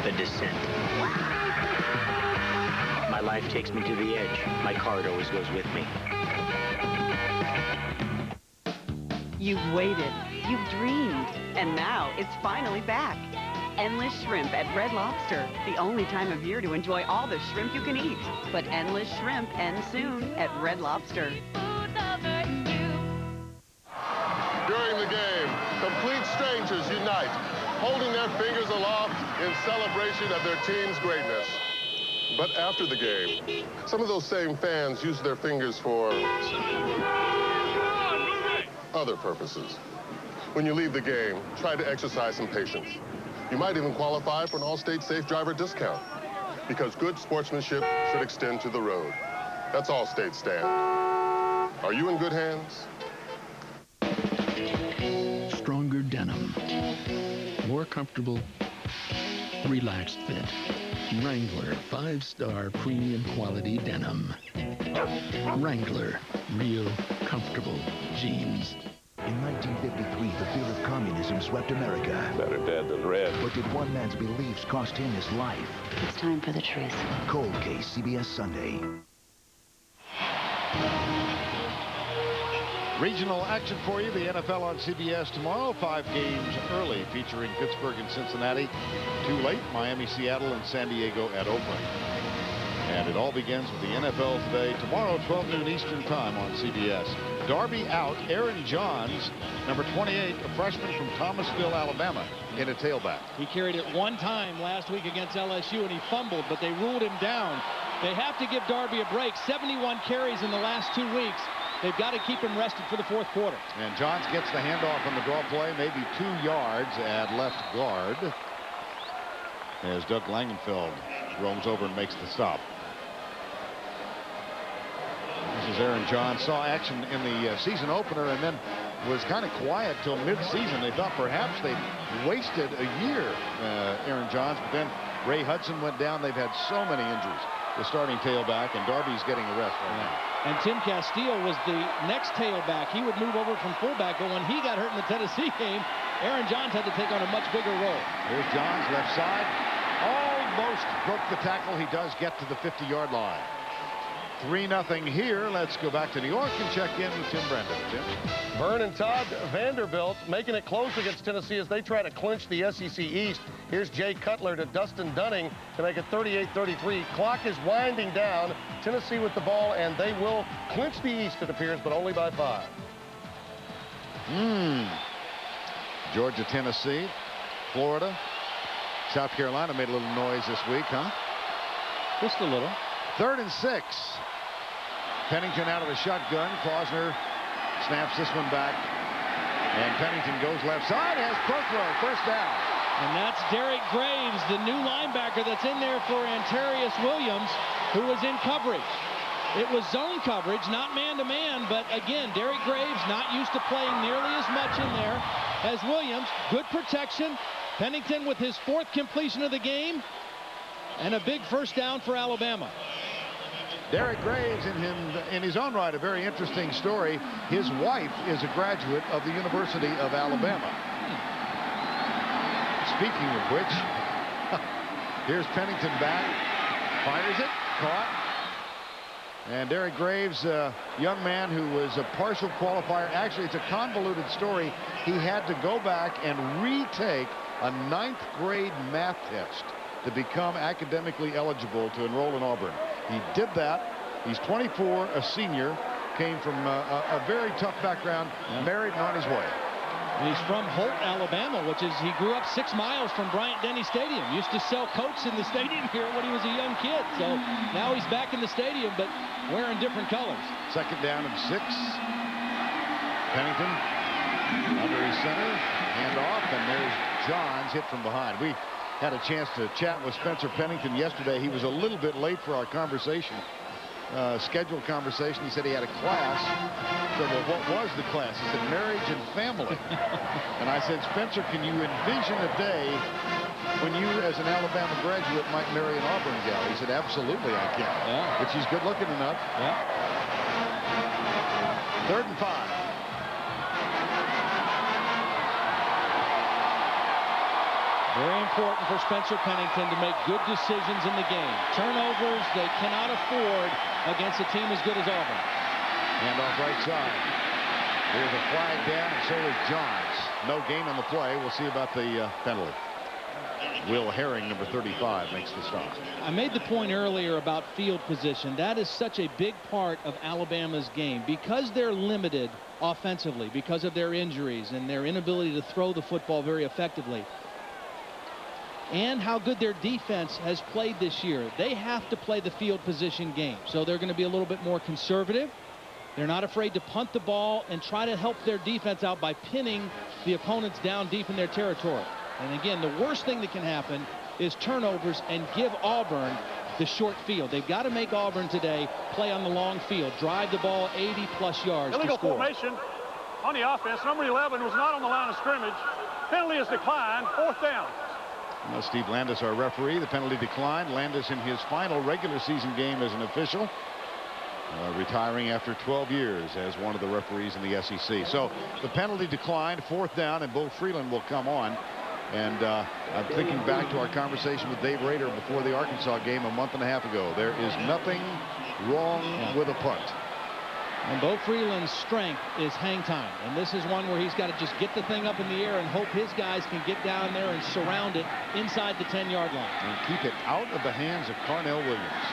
the descent. My life takes me to the edge. My card always goes with me. You've waited, you've dreamed, and now it's finally back. Endless Shrimp at Red Lobster. The only time of year to enjoy all the shrimp you can eat. But Endless Shrimp ends soon at Red Lobster. strangers unite, holding their fingers aloft in celebration of their team's greatness. But after the game, some of those same fans use their fingers for other purposes. When you leave the game, try to exercise some patience. You might even qualify for an Allstate Safe Driver discount, because good sportsmanship should extend to the road. That's Allstate Stand. Are you in good hands? Stronger denim. More comfortable, relaxed fit. Wrangler 5-star premium quality denim. Wrangler, real comfortable jeans. In 1953, the fear of communism swept America. Better dead than red. But did one man's beliefs cost him his life? It's time for the truth. Cold Case, CBS Sunday. Regional action for you. The NFL on CBS tomorrow. 5 games early, featuring Pittsburgh and Cincinnati. 2 late, Miami, Seattle, and San Diego at Oakland. And it all begins with the NFL today. Tomorrow, 12 noon Eastern time on CBS. Darby out. Aaron Johns, number 28, a freshman from Thomasville, Alabama, in a tailback. He carried it one time last week against LSU, and he fumbled, but they ruled him down. They have to give Darby a break. 71 carries in the last 2 weeks. They've got to keep him rested for the 4th quarter. And Johns gets the handoff on the draw play, maybe 2 yards at left guard, as Doug Langenfeld roams over and makes the stop. This is Aaron Johns. Saw action in the season opener and then was kind of quiet till mid-season. They thought perhaps they wasted a year, Aaron Johns, but then Ray Hudson went down. They've had so many injuries. The starting tailback, and Darby's getting a rest right now. And Tim Castile was the next tailback. He would move over from fullback, but when he got hurt in the Tennessee game, Aaron Johns had to take on a much bigger role. Here's Johns, left side. Almost broke the tackle. He does get to the 50-yard line. 3-0 here. Let's go back to New York and check in with Tim Brendan. Tim? Vern and Todd Vanderbilt making it close against Tennessee as they try to clinch the SEC East. Here's Jay Cutler to Dustin Dunning to make it 38-33. Clock is winding down. Tennessee with the ball, and they will clinch the East, it appears, but only by 5. Georgia, Tennessee, Florida, South Carolina made a little noise this week, huh? Just a little. 3rd and 6. Pennington out of the shotgun. Klausner snaps this one back. And Pennington goes left side. Has Prothro. First down. And that's Derek Graves, the new linebacker that's in there for Antarius Williams, who was in coverage. It was zone coverage, not man-to-man, but again, Derek Graves not used to playing nearly as much in there as Williams. Good protection. Pennington with his 4th completion of the game, and a big first down for Alabama. Derek Graves, in his own right, a very interesting story. His wife is a graduate of the University of Alabama. Speaking of which, here's Pennington back, fires it, caught. And Derek Graves, a young man who was a partial qualifier. Actually, it's a convoluted story. He had to go back and retake a 9th grade math test to become academically eligible to enroll in Auburn. He did that. He's 24, a senior, came from a very tough background, married and on his way. And he's from Holt, Alabama, which is, he grew up 6 miles from Bryant-Denny Stadium. Used to sell coats in the stadium here when he was a young kid. So now he's back in the stadium, but wearing different colors. 2nd down and 6. Pennington under his center, hand off, and there's Johns hit from behind. We had a chance to chat with Spencer Pennington yesterday. He was a little bit late for our conversation, scheduled conversation. He said he had a class. So, well, what was the class? He said marriage and family. And I said, Spencer, can you envision a day when you, as an Alabama graduate, might marry an Auburn gal? He said, absolutely I can. Yeah. But she's good looking enough. Yeah. 3rd and 5. Very important for Spencer Pennington to make good decisions in the game. Turnovers they cannot afford against a team as good as Auburn. Hand off right side. There's a flag down, and so is Johns. No gain on the play. We'll see about the penalty. Will Herring, number 35, makes the stop. I made the point earlier about field position. That is such a big part of Alabama's game. Because they're limited offensively because of their injuries and their inability to throw the football very effectively, and how good their defense has played this year, they have to play the field position game. So they're going to be a little bit more conservative. They're not afraid to punt the ball and try to help their defense out by pinning the opponents down deep in their territory. And again, the worst thing that can happen is turnovers and give Auburn the short field. They've got to make Auburn today play on the long field, drive the ball 80-plus yards Illegal to score. formation on the offense. Number 11 was not on the line of scrimmage. Penalty is declined. 4th down. Well, Steve Landis, our referee. The penalty declined. Landis in his final regular season game as an official, retiring after 12 years as one of the referees in the SEC. So the penalty declined. 4th down, and Bo Freeland will come on. And I'm thinking back to our conversation with Dave Rader before the Arkansas game a month and a half ago. There is nothing wrong with a punt. And Bo Freeland's strength is hang time. And this is one where he's got to just get the thing up in the air and hope his guys can get down there and surround it inside the 10-yard line. And keep it out of the hands of Carnell Williams.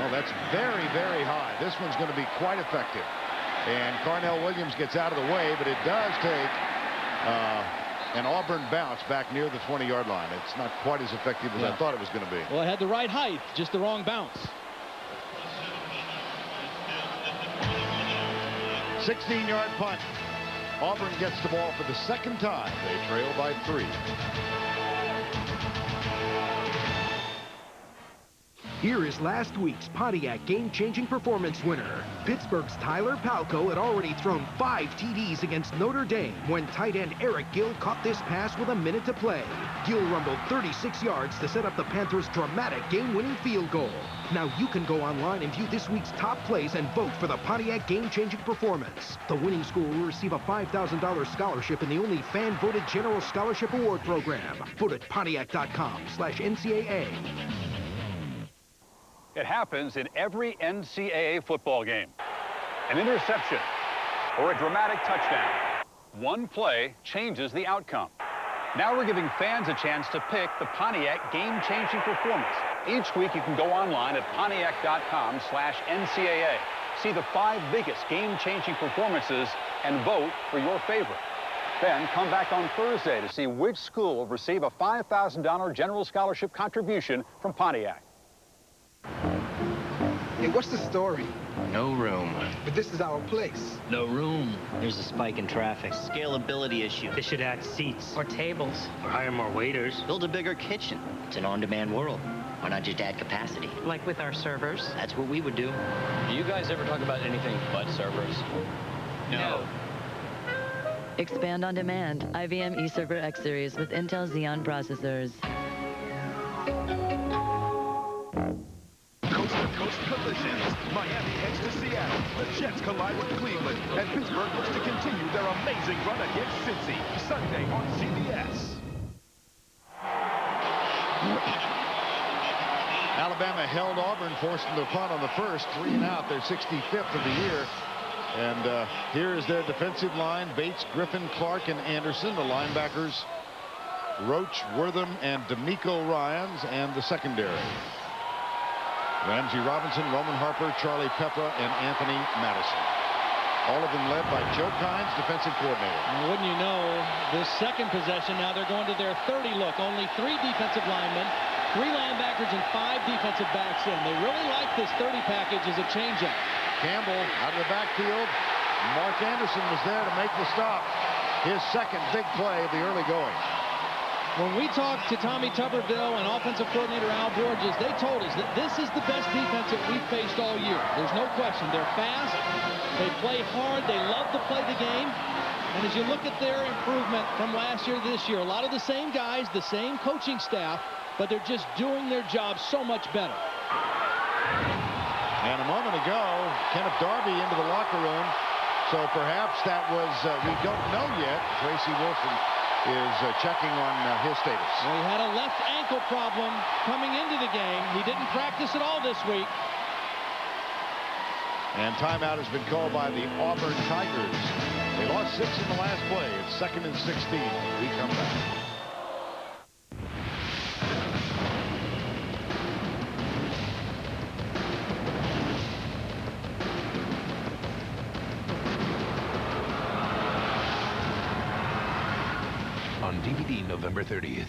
Oh, that's very, very high. This one's going to be quite effective. And Carnell Williams gets out of the way, but it does take an Auburn bounce back near the 20-yard line. It's not quite as effective as I thought it was going to be. Well, it had the right height, just the wrong bounce. 16-yard punt. Auburn gets the ball for the second time. They trail by 3. Here is last week's Pontiac game-changing performance winner. Pittsburgh's Tyler Palko had already thrown 5 TDs against Notre Dame when tight end Eric Gill caught this pass with a minute to play. Gill rumbled 36 yards to set up the Panthers' dramatic game-winning field goal. Now you can go online and view this week's top plays and vote for the Pontiac game-changing performance. The winning school will receive a $5,000 scholarship in the only fan-voted General Scholarship Award program. Vote at Pontiac.com/NCAA. It happens in every NCAA football game. An interception or a dramatic touchdown. One play changes the outcome. Now we're giving fans a chance to pick the Pontiac game-changing performance. Each week you can go online at Pontiac.com/NCAA. See the 5 biggest game-changing performances and vote for your favorite. Then come back on Thursday to see which school will receive a $5,000 General Scholarship contribution from Pontiac. Hey, what's the story? No room. But this is our place. No room. There's a spike in traffic. Scalability issue. They should add seats. Or tables. Or hire more waiters. Build a bigger kitchen. It's an on-demand world. Why not just add capacity? Like with our servers? That's what we would do. Do you guys ever talk about anything but servers? No. Expand on demand. IBM eServer X Series with Intel Xeon processors. Coast-to-coast collisions. Miami heads to Seattle. The Jets collide with Cleveland. And Pittsburgh looks to continue their amazing run against Cincy. Sunday on CBS. Alabama held Auburn, forced them to punt on the first. 3 and out. They're 65th of the year. And here is their defensive line. Bates, Griffin, Clark, and Anderson. The linebackers, Roach, Wortham, and D'Amico Ryans, and the secondary. Ramsey Robinson, Roman Harper, Charlie Peppa, and Anthony Madison. All of them led by Joe Kynes, defensive coordinator. And wouldn't you know, this second possession, now they're going to their 30 look. Only 3 defensive linemen, 3 linebackers, and 5 defensive backs in. They really like this 30 package as a changeup. Campbell out of the backfield. Mark Anderson was there to make the stop. His second big play of the early going. When we talked to Tommy Tuberville and offensive coordinator Al Borges, they told us that this is the best defense that we've faced all year. There's no question. They're fast. They play hard. They love to play the game. And as you look at their improvement from last year to this year, a lot of the same guys, the same coaching staff, but they're just doing their job so much better. And a moment ago, Kenneth Darby into the locker room. So perhaps that was, we don't know yet. Tracy Wilson is checking on his status. Well, he had a left ankle problem coming into the game. He didn't practice at all this week. And timeout has been called by the Auburn Tigers. They lost 6 in the last play. It's 2nd and 16. We come back. November 30th.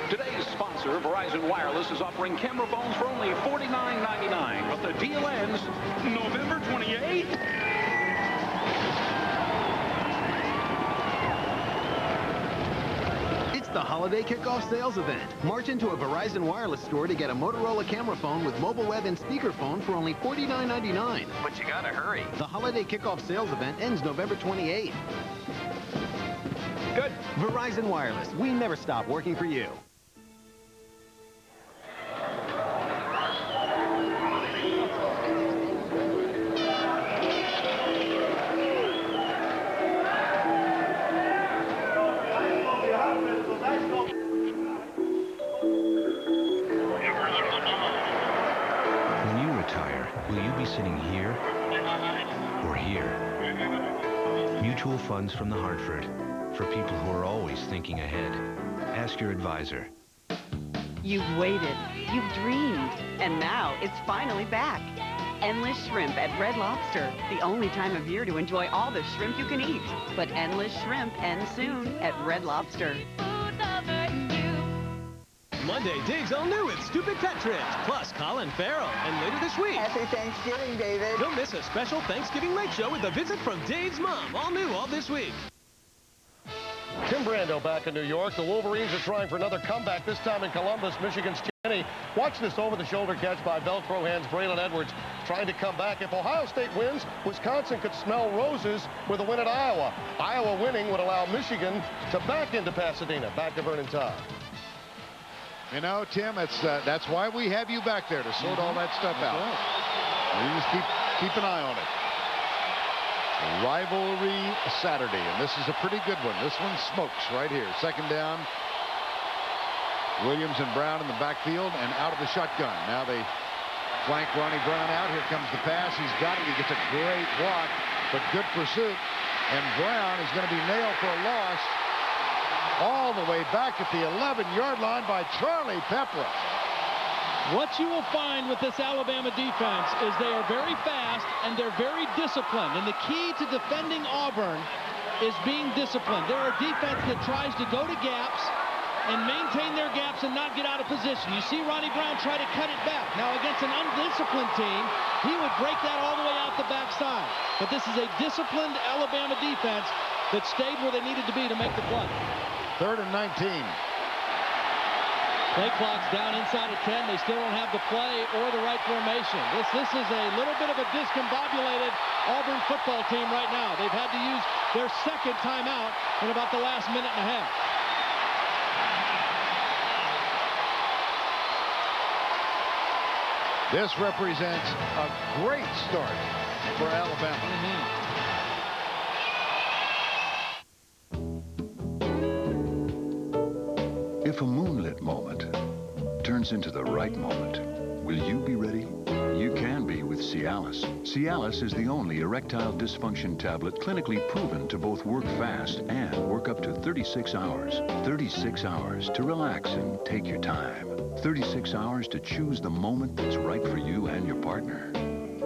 Today's sponsor, Verizon Wireless, is offering camera phones for only $49.99, but the deal ends November 28th. It's the holiday kickoff sales event. March into a Verizon Wireless store to get a Motorola camera phone with mobile web and speakerphone for only $49.99. But you gotta hurry. The holiday kickoff sales event ends November 28th. Good. Verizon Wireless. We never stop working for you. When you retire, will you be sitting here or here? Mutual funds from the Hartford. For people who are always thinking ahead. Ask your advisor. You've waited, you've dreamed, and now it's finally back. Endless Shrimp at Red Lobster. The only time of year to enjoy all the shrimp you can eat. But Endless Shrimp ends soon at Red Lobster. Monday, Dave's all new with Stupid Pet Trips, plus Colin Farrell. And later this week... Happy Thanksgiving, David. Don't miss a special Thanksgiving late show with a visit from Dave's mom. All new all this week. Tim Brando back in New York. The Wolverines are trying for another comeback, this time in Columbus, Michigan's Cheney. Watch this over-the-shoulder catch by Velcro hands Braylon Edwards trying to come back. If Ohio State wins, Wisconsin could smell roses with a win at Iowa. Iowa winning would allow Michigan to back into Pasadena. Back to Vernon Todd. You know, Tim, that's why we have you back there to sort all that stuff out. You just keep an eye on it. Rivalry Saturday, and this is a pretty good one. This one smokes right here. Second down. Williams and Brown in the backfield and out of the shotgun. Now they flank Ronnie Brown out. Here comes the pass. He's got it. He gets a great block, but good pursuit. And Brown is going to be nailed for a loss all the way back at the 11-yard line by Charlie Pepper. What you will find with this Alabama defense is they are very fast and they're very disciplined. And the key to defending Auburn is being disciplined. They're a defense that tries to go to gaps and maintain their gaps and not get out of position. You see Ronnie Brown try to cut it back. Now against an undisciplined team, he would break that all the way out the backside. But this is a disciplined Alabama defense that stayed where they needed to be to make the play. 3rd and 19. Play clock's down inside of 10. They still don't have the play or the right formation. This is a little bit of a discombobulated Auburn football team right now. They've had to use their second timeout in about the last minute and a half. This represents a great start for Alabama. If a moonlit moment turns into the right moment, will you be ready? You can be with Cialis. Cialis is the only erectile dysfunction tablet clinically proven to both work fast and work up to 36 hours. 36 hours to relax and take your time. 36 hours to choose the moment that's right for you and your partner.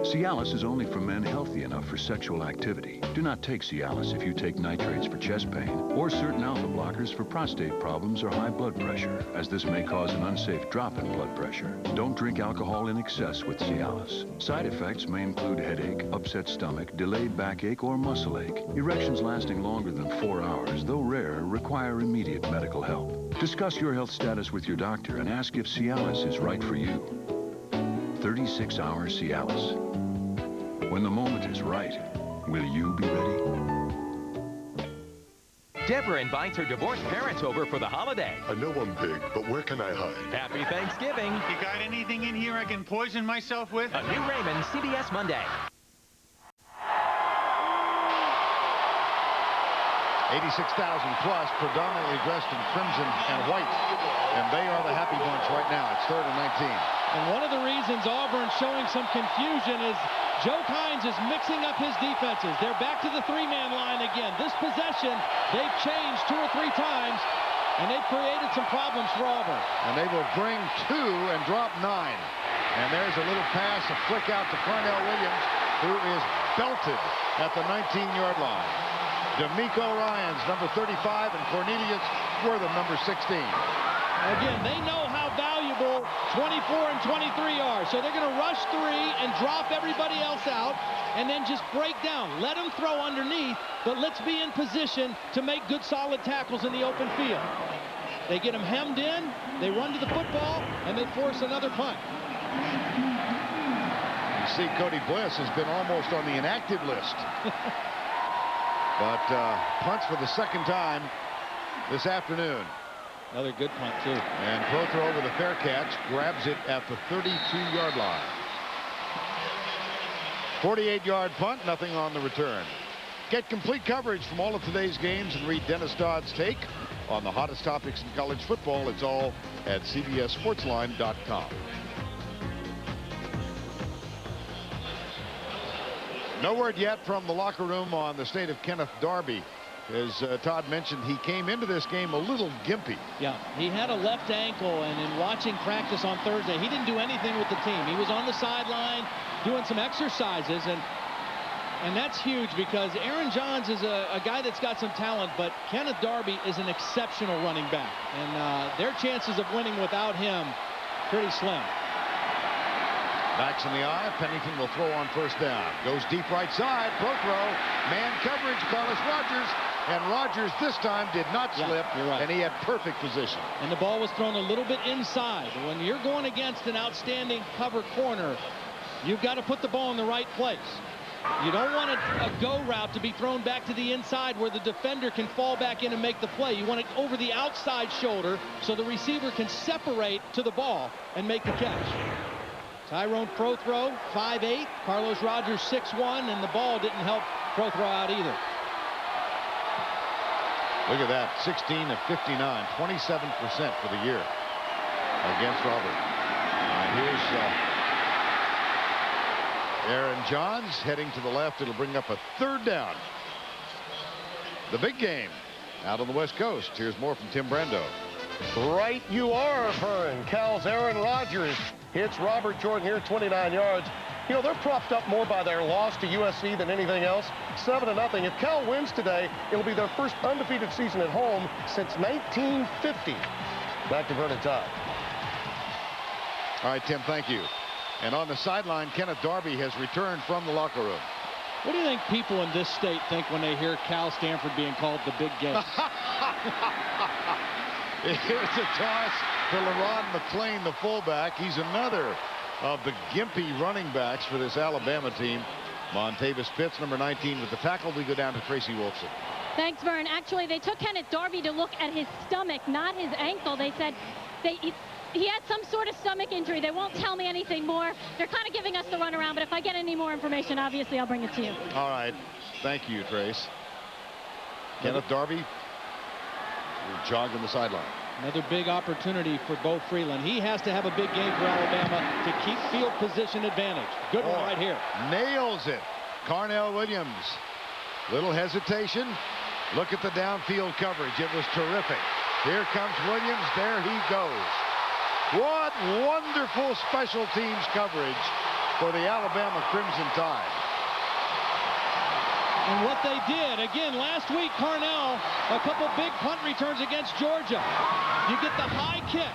Cialis is only for men healthy enough for sexual activity. Do not take Cialis if you take nitrates for chest pain or certain alpha blockers for prostate problems or high blood pressure, as this may cause an unsafe drop in blood pressure. Don't drink alcohol in excess with Cialis. Side effects may include headache, upset stomach, delayed backache, or muscle ache. Erections lasting longer than 4 hours, though rare, require immediate medical help. Discuss your health status with your doctor and ask if Cialis is right for you. 36-hour Cialis. When the moment is right, will you be ready? Deborah invites her divorced parents over for the holiday. I know I'm big, but where can I hide? Happy Thanksgiving. You got anything in here I can poison myself with? A new Raymond, CBS Monday. 86,000 plus, predominantly dressed in crimson and white. And they are the happy bunch right now. It's 3rd and 19. And one of the reasons Auburn's showing some confusion is Joe Hines is mixing up his defenses. They're back to the three-man line again. This possession, they've changed 2 or 3 times, and they've created some problems for Auburn. And they will bring 2 and drop 9. And there's a little pass, a flick out to Carnell Williams, who is belted at the 19-yard line. D'Amico Ryans, number 35, and Cornelius Wortham, number 16. Again, they know how valuable 24 and 23 are. So they're going to rush 3 and drop everybody else out and then just break down. Let them throw underneath, but let's be in position to make good solid tackles in the open field. They get them hemmed in, they run to the football, and they force another punt. You see Cody Bliss has been almost on the inactive list. But punts for the second time this afternoon. Another good punt, too. And Prothro with a fair catch grabs it at the 32-yard line. 48-yard punt, nothing on the return. Get complete coverage from all of today's games and read Dennis Dodd's take on the hottest topics in college football. It's all at CBSSportsline.com. No word yet from the locker room on the state of Kenneth Darby. As Todd mentioned, he came into this game a little gimpy. Yeah, he had a left ankle, and in watching practice on Thursday, he didn't do anything with the team. He was on the sideline doing some exercises, and that's huge because Aaron Johns is a guy that's got some talent, but Kenneth Darby is an exceptional running back, and their chances of winning without him pretty slim. Backs in the eye. Pennington will throw on first down. Goes deep right side. Prothro. Man coverage. Carlos Rogers. And Rogers this time did not slip. You're right. And he had perfect position. And the ball was thrown a little bit inside. When you're going against an outstanding cover corner, you've got to put the ball in the right place. You don't want a go route to be thrown back to the inside where the defender can fall back in and make the play. You want it over the outside shoulder so the receiver can separate to the ball and make the catch. Tyrone Prothro, 5'8", Carlos Rogers, 6'1", and the ball didn't help Prothro out either. Look at that, 16 of 59, 27% for the year against Auburn. Here's Aaron Johns heading to the left. It'll bring up a third down. The big game out on the West Coast. Here's more from Tim Brando. Right you are, Vern. Cal's Aaron Rodgers hits Robert Jordan here, 29 yards. You know, they're propped up more by their loss to USC than anything else. 7-0. If Cal wins today, it'll be their first undefeated season at home since 1950. Back to Vernon Todd. All right, Tim, thank you. And on the sideline, Kenneth Darby has returned from the locker room. What do you think people in this state think when they hear Cal Stanford being called the big game? Here's a toss to LeRon McClain, the fullback. He's another of the gimpy running backs for this Alabama team. Montavis Pitts, number 19, with the tackle. We go down to Tracy Wolfson. Thanks, Vern. Actually, they took Kenneth Darby to look at his stomach, not his ankle. They said he had some sort of stomach injury. They won't tell me anything more. They're kind of giving us the runaround, but if I get any more information, obviously I'll bring it to you. All right. Thank you, Trace. Kenneth Darby jogging the sideline. Another big opportunity for Bo Freeland. He has to have a big game for Alabama to keep field position advantage. Good one right here. Nails it. Carnell Williams. Little hesitation. Look at the downfield coverage. It was terrific. Here comes Williams. There he goes. What wonderful special teams coverage for the Alabama Crimson Tide. And what they did, again, last week, Carnell, a couple big punt returns against Georgia. You get the high kick.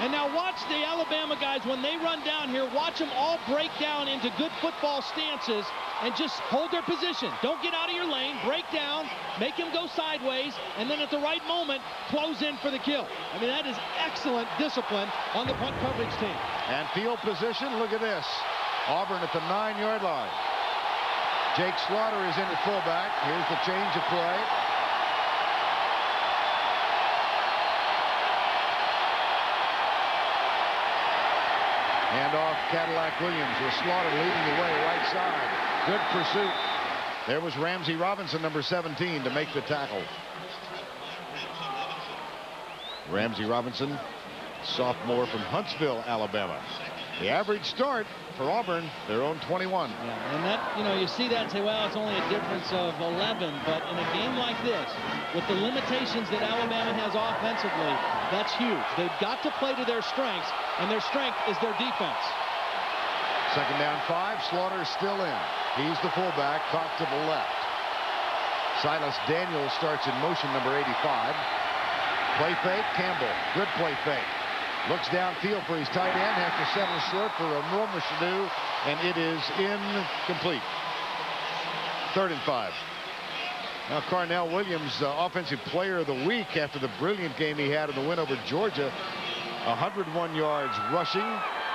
And now watch the Alabama guys, when they run down here, watch them all break down into good football stances and just hold their position. Don't get out of your lane, break down, make him go sideways, and then at the right moment, close in for the kill. I mean, that is excellent discipline on the punt coverage team. And field position, look at this. Auburn at the 9-yard line. Jake Slaughter is in at fullback. Here's the change of play. Handoff Cadillac Williams with Slaughter leading the way right side. Good pursuit. There was Ramsey Robinson, number 17, to make the tackle. Ramsey Robinson, sophomore from Huntsville, Alabama. The average start for Auburn, their own 21. Yeah, and that, you know, you see that and say, well, it's only a difference of 11. But in a game like this, with the limitations that Alabama has offensively, that's huge. They've got to play to their strengths, and their strength is their defense. Second down 5. Slaughter's still in. He's the fullback, caught to the left. Silas Daniels starts in motion, number 85. Play fake, Campbell. Good play fake. Looks downfield for his tight end. Has to settle short for a Romer Shadu, and it is incomplete. 3rd and 5. Now Carnell Williams, Offensive Player of the Week after the brilliant game he had in the win over Georgia. 101 yards rushing,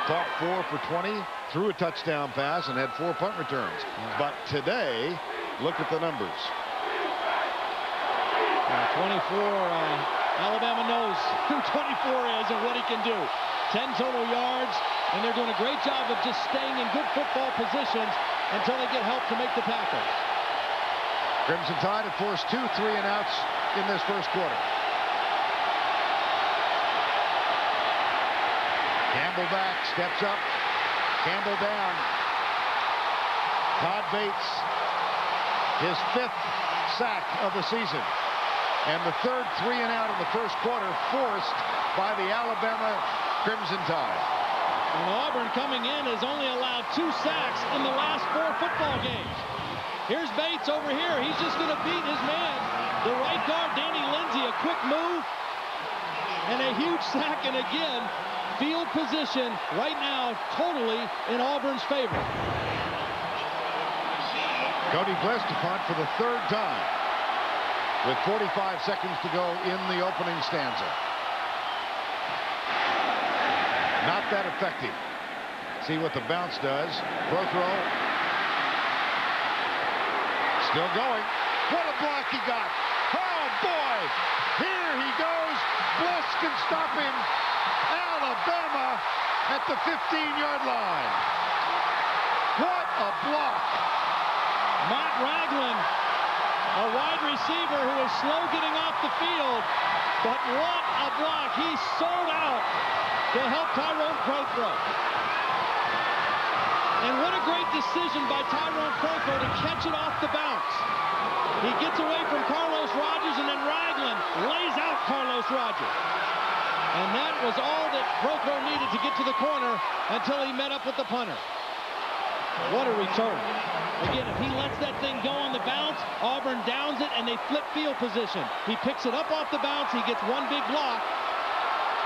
caught 4 for 20, threw a touchdown pass, and had 4 punt returns. But today, look at the numbers. 24. Alabama knows who 24 is and what he can do. 10 total yards, and they're doing a great job of just staying in good football positions until they get help to make the tackles. Crimson Tide have forced 2 3-and-outs in this first quarter. Campbell back, steps up. Campbell down. Todd Bates, his 5th sack of the season. And the 3rd 3-and-out in the first quarter forced by the Alabama Crimson Tide. And Auburn coming in has only allowed 2 sacks in the last 4 football games. Here's Bates over here. He's just going to beat his man. The right guard, Danny Lindsay, a quick move and a huge sack. And again, field position right now totally in Auburn's favor. Cody Bliss to punt for the 3rd time, with 45 seconds to go in the opening stanza. Not that effective. See what the bounce does. Prothrow. Still going. What a block he got. Oh, boy. Here he goes. Bliss can stop him. Alabama at the 15-yard line. What a block. Matt Ragland, a wide receiver who is slow getting off the field, but what a block. He sold out to help Tyrone Prothrow. And what a great decision by Tyrone Prothrow to catch it off the bounce. He gets away from Carlos Rogers, and then Ragland lays out Carlos Rogers. And that was all that Prothrow needed to get to the corner until he met up with the punter. What a return. Again, if he lets that thing go on the bounce, Auburn downs it, and they flip field position. He picks it up off the bounce. He gets one big block,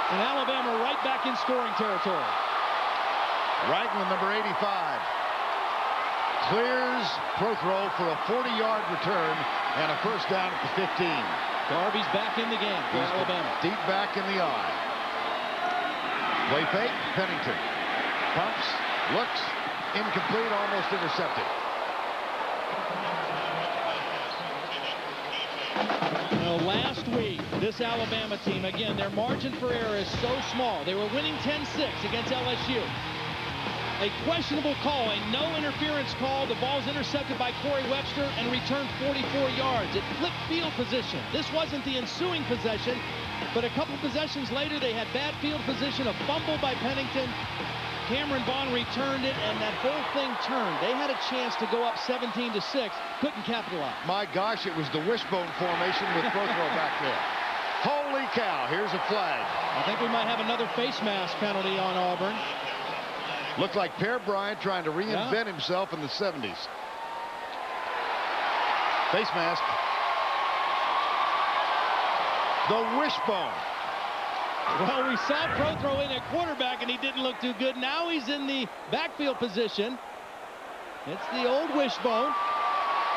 and Alabama right back in scoring territory. Ragland, number 85, clears Prothrow for a 40-yard return and a first down at the 15. Darby's back in the game for Alabama. Deep back in the eye. Play fake, Pennington. Pumps, looks, incomplete, almost intercepted. Now, last week, this Alabama team, again, their margin for error is so small. They were winning 10-6 against LSU. A questionable call, a no interference call. The ball's intercepted by Corey Webster and returned 44 yards. It flipped field position. This wasn't the ensuing possession, but a couple possessions later, they had bad field position, a fumble by Pennington. Cameron Bond returned it, and that whole thing turned. They had a chance to go up 17-6, couldn't capitalize. My gosh, it was the wishbone formation with Prothrow back there. Holy cow, here's a flag. I think we might have another face mask penalty on Auburn. Looked like Pear Bryant trying to reinvent himself in the 70s. Face mask. The wishbone. Well, we saw Prothrow in at quarterback, and he didn't look too good. Now he's in the backfield position. It's the old wishbone.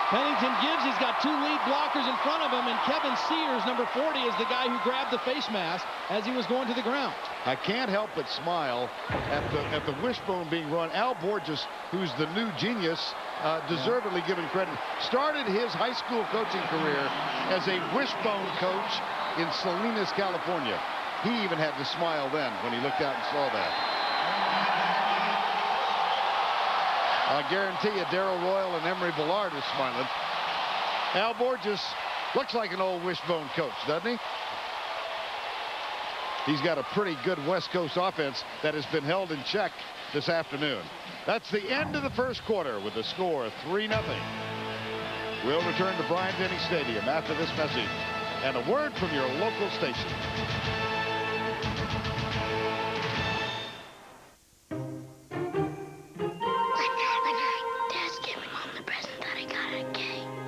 Pennington gives. He's got 2 lead blockers in front of him, and Kevin Sears, number 40, is the guy who grabbed the face mask as he was going to the ground. I can't help but smile at the wishbone being run. Al Borges, who's the new genius, deservedly given credit, started his high school coaching career as a wishbone coach in Salinas, California. He even had to smile then when he looked out and saw that. I guarantee you Darrell Royal and Emery Ballard was smiling. Al Borges looks like an old wishbone coach, doesn't he? He's got a pretty good West Coast offense that has been held in check this afternoon. That's the end of the first quarter with the score of 3-0. We'll return to Bryant-Denny Stadium after this message and a word from your local station.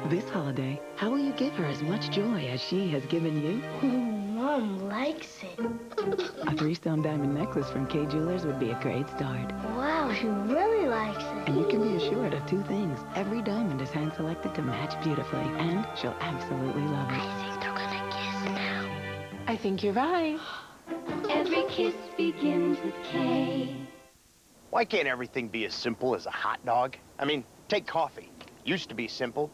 This holiday, how will you give her as much joy as she has given you? Mom likes it. A 3-stone diamond necklace from K Jewelers would be a great start. Wow, she really likes it. And you can be assured of 2 things. Every diamond is hand-selected to match beautifully, and she'll absolutely love it. I think they're gonna kiss now. I think you're right. Every kiss begins with K. Why can't everything be as simple as a hot dog? I mean, take coffee. Used to be simple,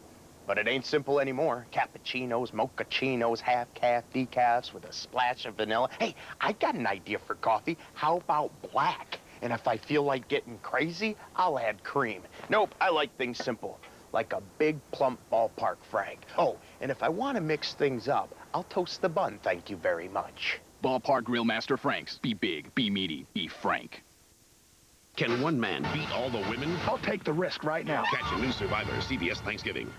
but it ain't simple anymore. Cappuccinos, mochachinos, half-calf decafs with a splash of vanilla. Hey, I got an idea for coffee. How about black? And if I feel like getting crazy, I'll add cream. Nope, I like things simple, like a big, plump ballpark Frank. Oh, and if I want to mix things up, I'll toast the bun, thank you very much. Ballpark Grill Master Franks. Be big, be meaty, be frank. Can one man beat all the women? I'll take the risk right now. Catch a new Survivor, CBS Thanksgiving.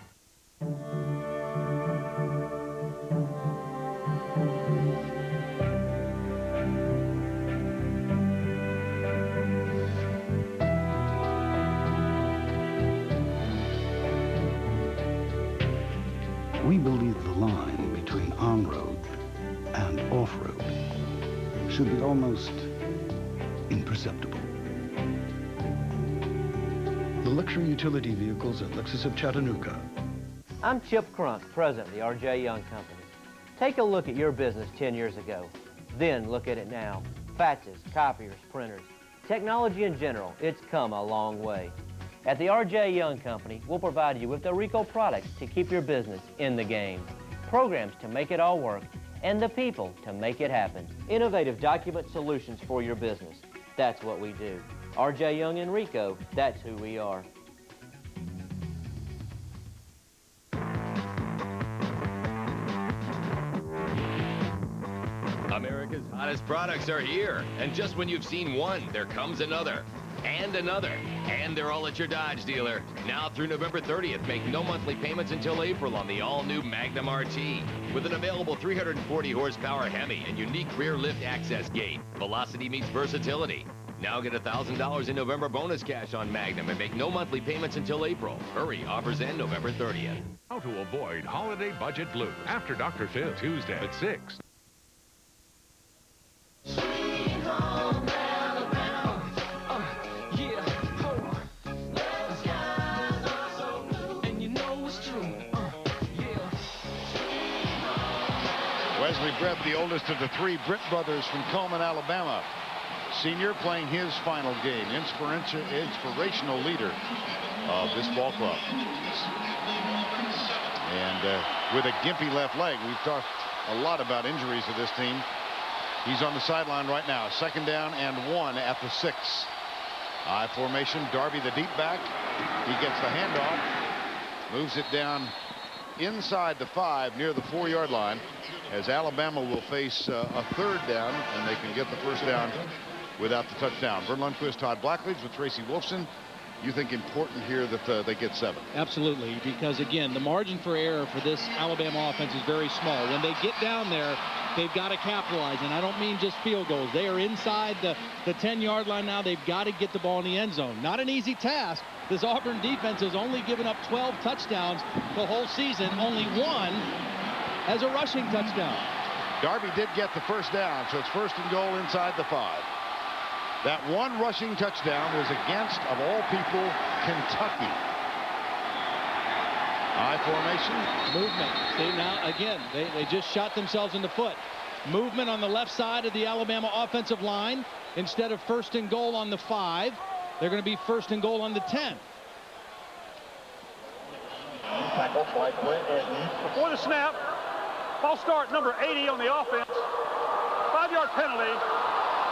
We believe the line between on-road and off-road should be almost imperceptible. The luxury utility vehicles at Lexus of Chattanooga. I'm Chip Crunk, president of the R.J. Young Company. Take a look at your business 10 years ago. Then look at it now. Faxes, copiers, printers. Technology in general, it's come a long way. At the R.J. Young Company, we'll provide you with the Rico products to keep your business in the game. Programs to make it all work, and the people to make it happen. Innovative document solutions for your business. That's what we do. R.J. Young and Rico, that's who we are. America's hottest products are here. And just when you've seen one, there comes another. And another. And they're all at your Dodge dealer. Now through November 30th, make no monthly payments until April on the all-new Magnum RT. With an available 340 horsepower Hemi and unique rear lift access gate. Velocity meets versatility. Now get $1,000 in November bonus cash on Magnum and make no monthly payments until April. Hurry, offers end November 30th. How to avoid holiday budget blues after Dr. Phil, Tuesday at 6. Wesley Brett, the oldest of the 3 Britt brothers from Coleman, Alabama. Senior playing his final game. Inspirational leader of this ball club. And with a gimpy left leg, we've talked a lot about injuries to this team. He's on the sideline right now. 2nd down and 1 at the 6. I formation. Darby, the deep back. He gets the handoff. Moves it down inside the 5 near the 4-yard line, as Alabama will face a 3rd down, and they can get the 1st down without the touchdown. Vern Lundquist, Todd Blackledge with Tracy Wolfson. You think important here that they get 7? Absolutely, because again, the margin for error for this Alabama offense is very small. When they get down there, they've got to capitalize, and I don't mean just field goals. They are inside the 10-yard line now. They've got to get the ball in the end zone. Not an easy task. This Auburn defense has only given up 12 touchdowns the whole season. Only 1 as a rushing touchdown. Darby did get the 1st down, so it's 1st and goal inside the 5. That 1 rushing touchdown was against, of all people, Kentucky. I formation. Movement. See, now, again, they just shot themselves in the foot. Movement on the left side of the Alabama offensive line. Instead of 1st and goal on the 5, they're going to be 1st and goal on the 10. Before the snap, false start number 80 on the offense. 5-yard penalty.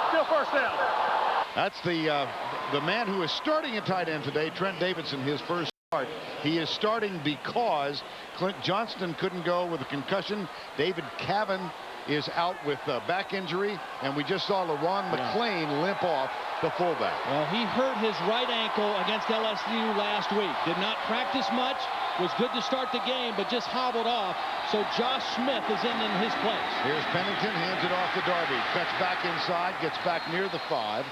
Still 1st down. That's the man who is starting at tight end today, Trent Davidson, his first start. He is starting because Clint Johnston couldn't go with a concussion. David Cavan is out with a back injury, and we just saw LaRon McClain limp off, the fullback. Well, he hurt his right ankle against LSU last week. Did not practice much. Was good to start the game, but just hobbled off. So Josh Smith is in his place. Here's Pennington, hands it off to Darby. Cuts back inside, gets back near the 5.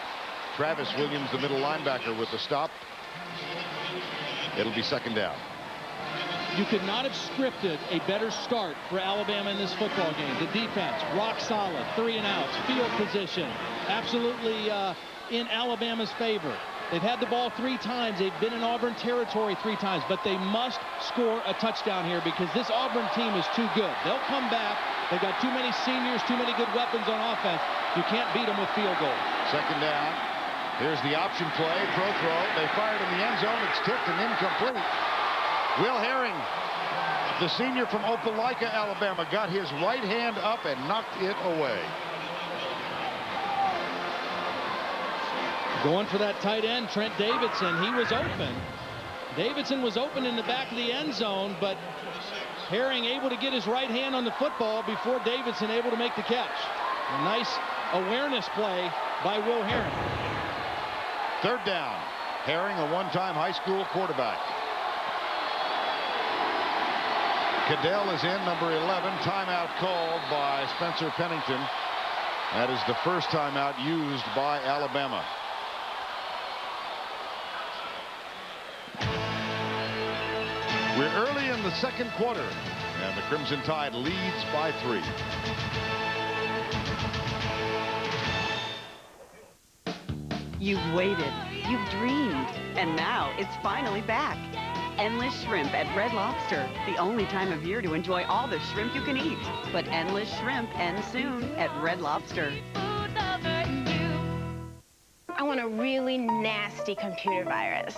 Travis Williams, the middle linebacker, with the stop. It'll be 2nd down. You could not have scripted a better start for Alabama in this football game. The defense, rock solid, 3 and outs, field position, absolutely in Alabama's favor. They've had the ball 3 times. They've been in Auburn territory 3 times, but they must score a touchdown here because this Auburn team is too good. They'll come back. They've got too many seniors, too many good weapons on offense. You can't beat them with field goals. Second down. Here's the option play, pro throw. They fired in the end zone. It's tipped and incomplete. Will Herring, the senior from Opelika, Alabama, got his right hand up and knocked it away. Going for that tight end, Trent Davidson. He was open. Davidson was open in the back of the end zone, but Herring able to get his right hand on the football before Davidson able to make the catch. A nice awareness play by Will Herring. Third down. Herring, a one-time high school quarterback. Cadell is in, number 11. Timeout called by Spencer Pennington. That is the first timeout used by Alabama. We're early in the second quarter, and the Crimson Tide leads by 3. You've waited, you've dreamed, and now it's finally back. Endless Shrimp at Red Lobster, the only time of year to enjoy all the shrimp you can eat. But Endless Shrimp ends soon at Red Lobster. I want a really nasty computer virus.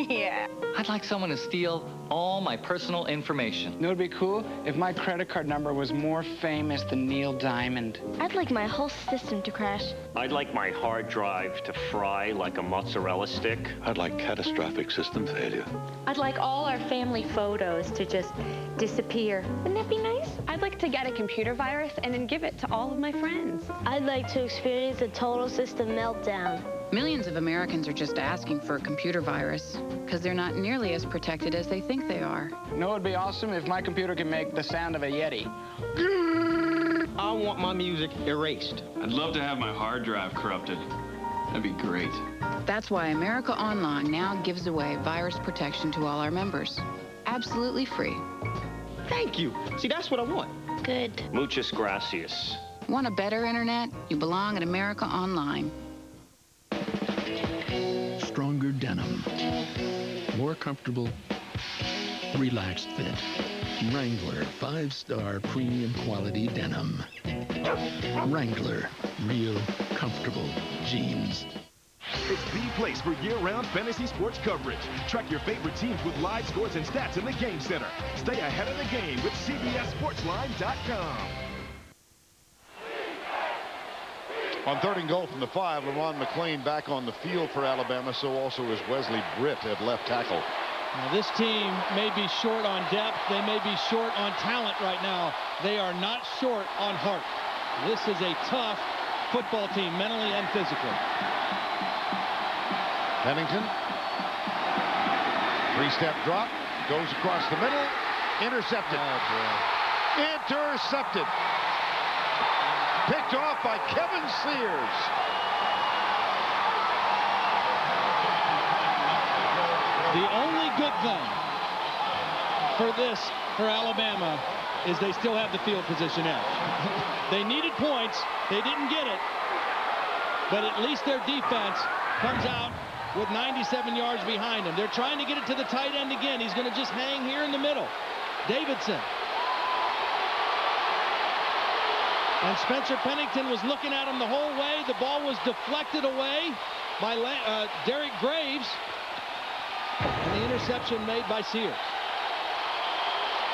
Yeah. I'd like someone to steal all my personal information. You know what would be cool? If my credit card number was more famous than Neil Diamond. I'd like my whole system to crash. I'd like my hard drive to fry like a mozzarella stick. I'd like catastrophic system failure. I'd like all our family photos to just disappear. Wouldn't that be nice? I'd like to get a computer virus and then give it to all of my friends. I'd like to experience a total system meltdown. Millions of Americans are just asking for a computer virus because they're not nearly as protected as they think they are. You know what would be awesome? If my computer could make the sound of a Yeti. I want my music erased. I'd love to have my hard drive corrupted. That'd be great. That's why America Online now gives away virus protection to all our members. Absolutely free. Thank you. See, that's what I want. Good. Muchas gracias. Want a better internet? You belong at America Online. Stronger denim. More comfortable, relaxed fit. Wrangler 5-star premium quality denim. Wrangler, real comfortable jeans. It's the place for year-round fantasy sports coverage. Track your favorite teams with live scores and stats in the Game Center. Stay ahead of the game with CBSSportsline.com. On 3rd and goal from the 5, LeRon McClain back on the field for Alabama, so also is Wesley Britt at left tackle. Now, this team may be short on depth. They may be short on talent right now. They are not short on heart. This is a tough football team, mentally and physically. Pennington. 3-step drop. Goes across the middle. Intercepted. Intercepted. Picked off by Kevin Sears. The only good thing for Alabama is they still have the field position edge. They needed points. They didn't get it. But at least their defense comes out with 97 yards behind them. They're trying to get it to the tight end again. He's going to just hang here in the middle. Davidson. And Spencer Pennington was looking at him the whole way. The ball was deflected away by Derek Graves. And the interception made by Sears.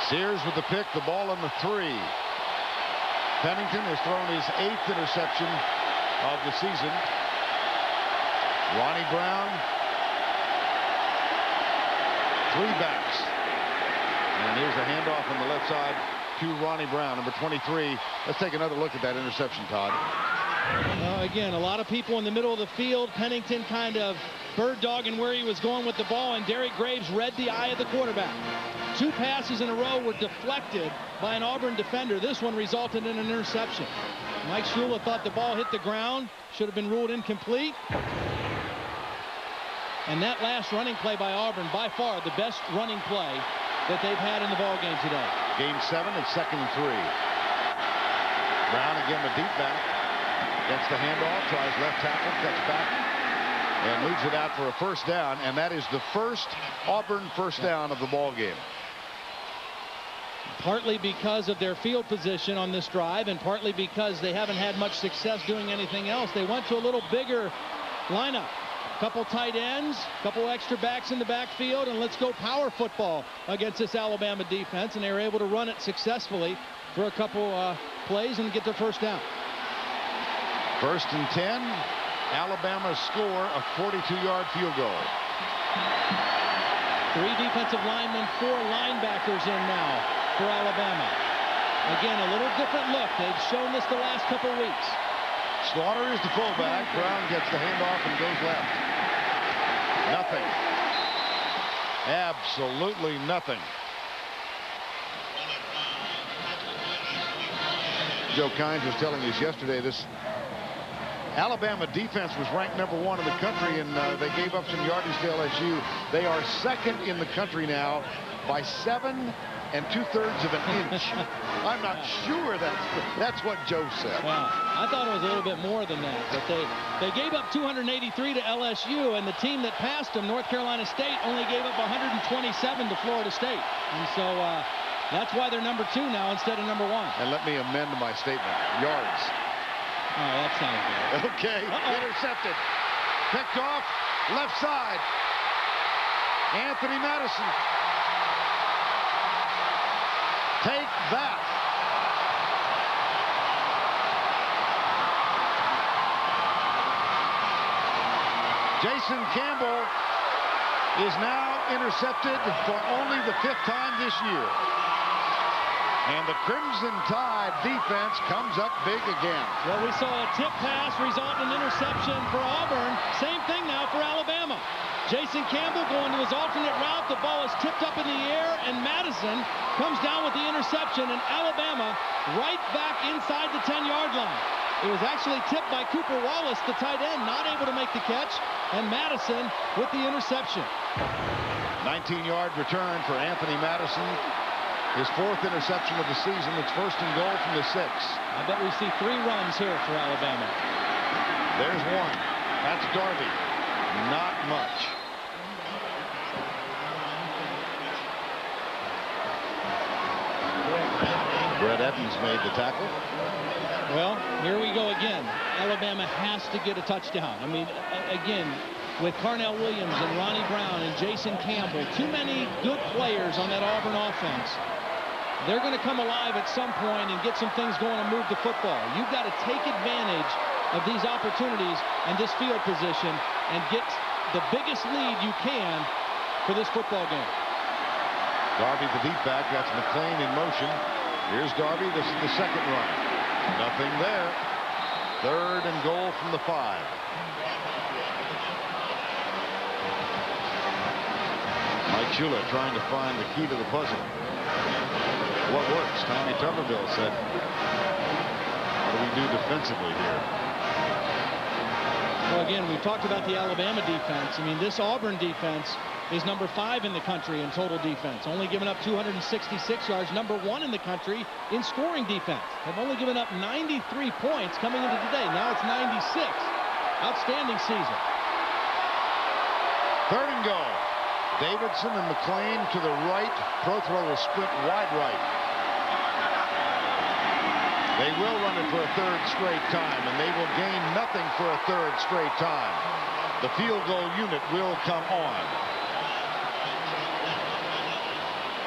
Sears with the pick, the ball on the 3. Pennington has thrown his 8th interception of the season. Ronnie Brown. 3 backs. And here's the handoff on the left side to Ronnie Brown, number 23. Let's take another look at that interception, Todd. Again, a lot of people in the middle of the field. Pennington kind of bird-dogging where he was going with the ball, and Derek Graves read the eye of the quarterback. 2 passes in a row were deflected by an Auburn defender. This one resulted in an interception. Mike Shula thought the ball hit the ground, should have been ruled incomplete. And that last running play by Auburn, by far the best running play that they've had in the ball game today. Game 7, it's 2nd and 3. Brown again, the deep back. Gets the handoff, tries left tackle, cuts back, and leads it out for a first down. And that is the first Auburn first down of the ball game. Partly because of their field position on this drive, and partly because they haven't had much success doing anything else. They went to a little bigger lineup. Couple tight ends, couple extra backs in the backfield, and let's go power football against this Alabama defense. And they were able to run it successfully for a couple plays and get their first down. 1st and 10. Alabama score a 42-yard field goal. 3 defensive linemen, 4 linebackers in now for Alabama. Again, a little different look. They've shown this the last couple weeks. Slaughter is the fullback. Brown gets the handoff and goes left. Nothing. Absolutely nothing. Joe Kynes was telling us yesterday this Alabama defense was ranked #1 in the country, and they gave up some yardage to LSU. They are 2nd in the country now by 7 2/3 of an inch. I'm not sure that's what Joe said. Well, I thought it was a little bit more than that, but they gave up 283 to LSU, and the team that passed them, North Carolina State, only gave up 127 to Florida State. And so that's why they're #2 now instead of #1. And let me amend my statement. Yards. Oh, that sounds good. Okay, intercepted. Picked off, left side. Anthony Madison. Take that. Jason Campbell is now intercepted for only the 5th time this year. And the Crimson Tide defense comes up big again. Well, we saw a tip pass result in an interception for Auburn. Same thing now for Alabama. Jason Campbell going to his alternate route. The ball is tipped up in the air, and Madison comes down with the interception, and Alabama right back inside the 10-yard line. It was actually tipped by Cooper Wallace, the tight end, not able to make the catch, and Madison with the interception. 19-yard return for Anthony Madison. His 4th interception of the season. It's 1st and goal from the 6. I bet we see 3 runs here for Alabama. There's 1. That's Darby. Not much. Brett Evans made the tackle. Well, here we go again. Alabama has to get a touchdown. I mean, again, with Carnell Williams and Ronnie Brown and Jason Campbell, too many good players on that Auburn offense. They're going to come alive at some point and get some things going and move the football. You've got to take advantage of these opportunities and this field position and get the biggest lead you can for this football game. Darby, the deep back. That's McClain in motion. Here's Darby. This is the 2nd run. Nothing there. 3rd and goal from the 5. Mike Shula trying to find the key to the puzzle. What works? Tommy Tuberville said, what do we do defensively here? Well, again, we've talked about the Alabama defense. I mean, this Auburn defense is #5 in the country in total defense. Only given up 266 yards. #1 in the country in scoring defense. Have only given up 93 points coming into today. Now it's 96. Outstanding season. 3rd and goal. Davidson and McClain to the right. Prothro will split wide right. They will run it for a 3rd straight time, and they will gain nothing for a 3rd straight time. The field goal unit will come on.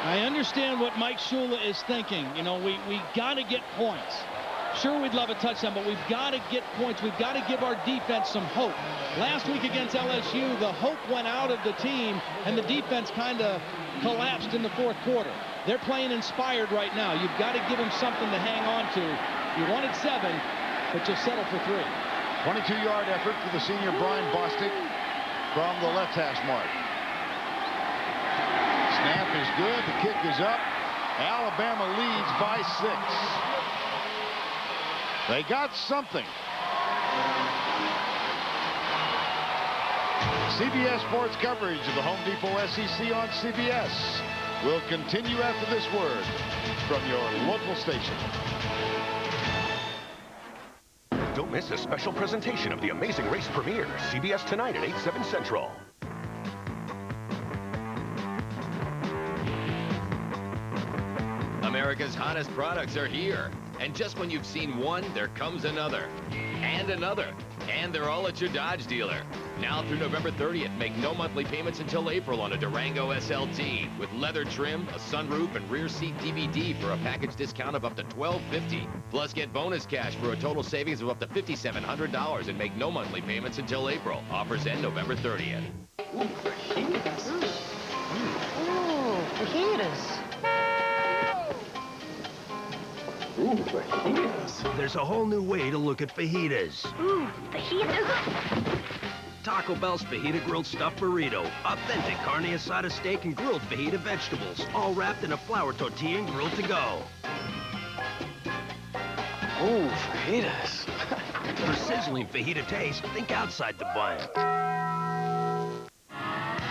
I understand what Mike Shula is thinking. You know, we got to get points. Sure, we'd love a touchdown, but we've got to get points. We've got to give our defense some hope. Last week against LSU, the hope went out of the team, and the defense kind of collapsed in the 4th quarter. They're playing inspired right now. You've got to give them something to hang on to. You wanted 7, but you'll settle for 3. 22-yard effort for the senior Brian Bostic from the left hash mark. Snap is good. The kick is up. Alabama leads by 6. They got something. CBS Sports coverage of the Home Depot SEC on CBS. will continue after this word from your local station. Don't miss a special presentation of The Amazing Race premiere. CBS tonight at 8/7 Central. America's hottest products are here. And just when you've seen one, there comes another. And another. And they're all at your Dodge dealer. Now through November 30th, make no monthly payments until April on a Durango SLT with leather trim, a sunroof, and rear seat DVD for a package discount of up to $1,250. Plus get bonus cash for a total savings of up to $5,700 and make no monthly payments until April. Offers end November 30th. Ooh, fajitas. Ooh, fajitas. Ooh, fajitas. There's a whole new way to look at fajitas. Ooh, fajitas. Taco Bell's Fajita Grilled Stuffed Burrito. Authentic carne asada steak and grilled fajita vegetables. All wrapped in a flour tortilla and grilled to go. Ooh, fajitas. For sizzling fajita taste, think outside the bun.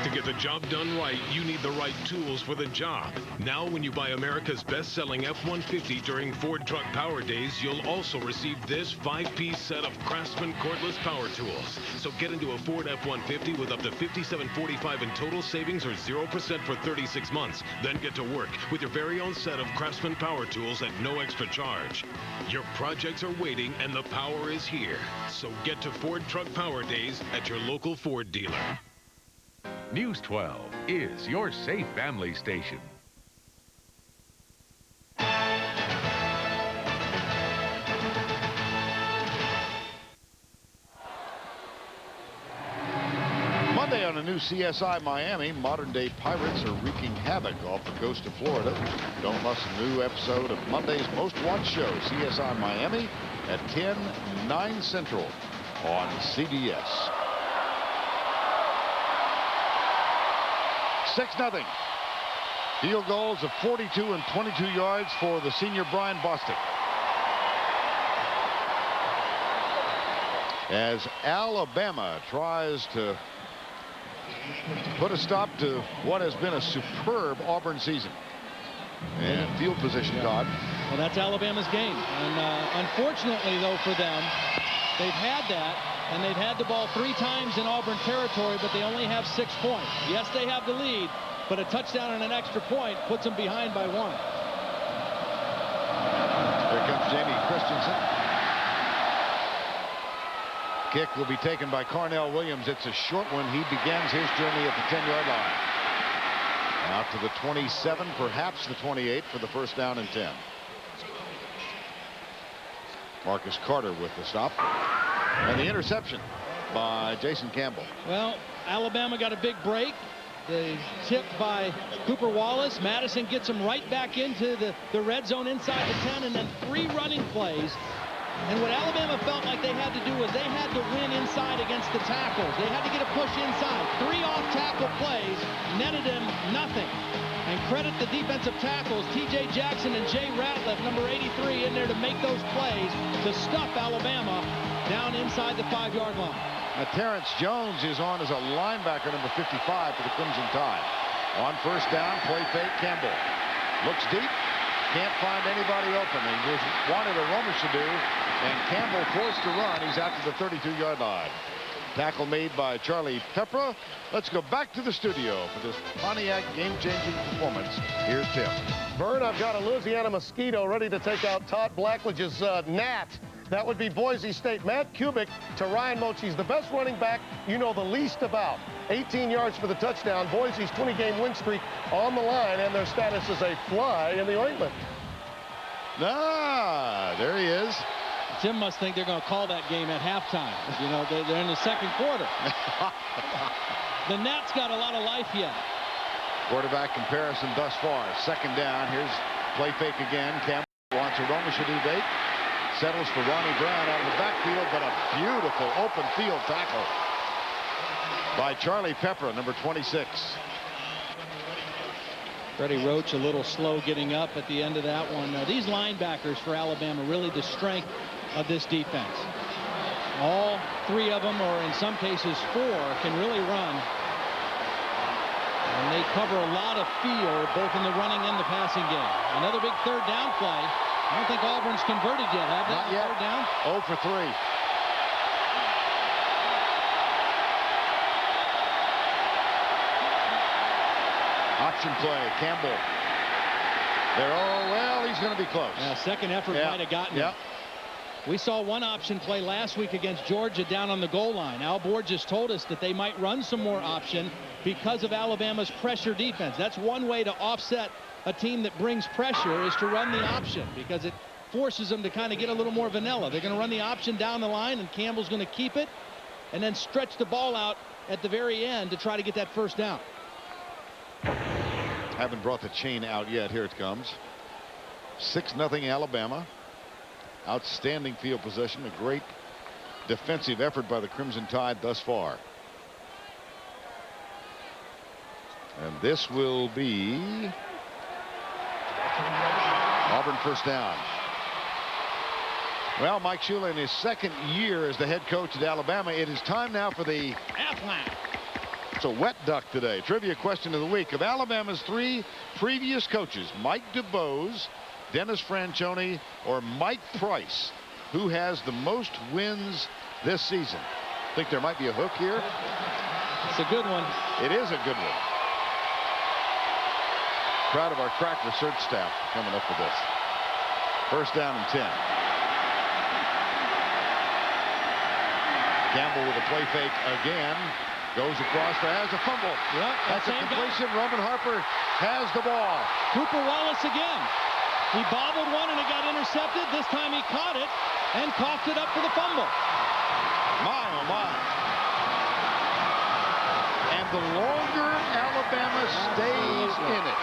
To get the job done right, you need the right tools for the job. Now, when you buy America's best-selling F-150 during Ford Truck Power Days, you'll also receive this 5-piece set of Craftsman cordless power tools. So get into a Ford F-150 with up to $5,745 in total savings or 0% for 36 months. Then get to work with your very own set of Craftsman power tools at no extra charge. Your projects are waiting and the power is here. So get to Ford Truck Power Days at your local Ford dealer. News 12 is your safe family station. Monday on a new CSI Miami, modern-day pirates are wreaking havoc off the coast of Florida. Don't miss a new episode of Monday's most watched show, CSI Miami, at 10/9 Central on CBS. 6-0. Field goals of 42 and 22 yards for the senior Brian Bostic. As Alabama tries to put a stop to what has been a superb Auburn season. And field position, Todd. Well, that's Alabama's game. And unfortunately, though, for them, they've had that. And they've had the ball 3 times in Auburn territory, but they only have 6 points. Yes, they have the lead, but a touchdown and an extra point puts them behind by 1. Here comes Jamie Christensen. Kick will be taken by Carnell Williams. It's a short one. He begins his journey at the 10-yard line. Out to the 27, perhaps the 28 for the first down and 10. Marcus Carter with the stop. And the interception by Jason Campbell. Well, Alabama got a big break. The tip by Cooper Wallace. Madison gets him right back into the red zone inside the 10, and then 3 running plays. And what Alabama felt like they had to do was they had to win inside against the tackles. They had to get a push inside. 3 off-tackle plays netted him nothing. And credit the defensive tackles, T.J. Jackson and Jay Ratliff, number 83, in there to make those plays to stuff Alabama down inside the 5-yard line. Now, Terrence Jones is on as a linebacker, number 55 for the Crimson Tide. On first down, play fake, Campbell. Looks deep, can't find anybody open. He just wanted a Romish to do, and Campbell forced to run. He's out to the 32-yard line. Tackle made by Charlie Pepra. Let's go back to the studio for this Pontiac game-changing performance. Here's Tim. Vern, I've got a Louisiana Mosquito ready to take out Todd Blackledge's Gnat. That would be Boise State. Matt Kubik to Ryan Mochi's the best running back you know the least about. 18 yards for the touchdown. Boise's 20-game win streak on the line, and their status is a fly in the ointment. Ah, there he is. Tim must think they're going to call that game at halftime. You know, they're in the second quarter. The Nats got a lot of life yet. Quarterback comparison thus far. Second down. Here's play fake again. Campbell wants a Romish bait. Settles for Ronnie Brown out of the backfield, but a beautiful open field tackle by Charlie Pepra, number 26. Freddie Roach a little slow getting up at the end of that one. These linebackers for Alabama really the strength of this defense. All 3 of them, or in some cases 4, can really run. And they cover a lot of field, both in the running and the passing game. Another big third down play. I don't think Auburn's converted yet, have they? Not yet. Third down? 0 for 3. Option play, Campbell. Well, he's going to be close. Yeah, second effort might have gotten him. We saw one option play last week against Georgia down on the goal line. Al Borges told us that they might run some more option because of Alabama's pressure defense. That's one way to offset a team that brings pressure, is to run the option, because it forces them to kind of get a little more vanilla. They're going to run the option down the line, and Campbell's going to keep it and then stretch the ball out at the very end to try to get that first down. Haven't brought the chain out yet. Here it comes. 6-0 Alabama. Outstanding field possession. A great defensive effort by the Crimson Tide thus far. And this will be Auburn first down. Well, Mike Shula in his second year as the head coach at Alabama. It is time now for the It's a wet duck today. Trivia question of the week. Of Alabama's 3 previous coaches, Mike DuBose, Dennis Franchione, or Mike Price, who has the most wins this season? Think there might be a hook here? It's a good one. It is a good one. Proud of our crack research staff coming up with this. First down and 10. Campbell with a play fake again. Goes across, has a fumble. Yep, that's a completion. Roman Harper has the ball. Cooper Wallace again. He bobbled one and it got intercepted. This time he caught it and coughed it up for the fumble. My, oh my. And the longer Alabama stays in it.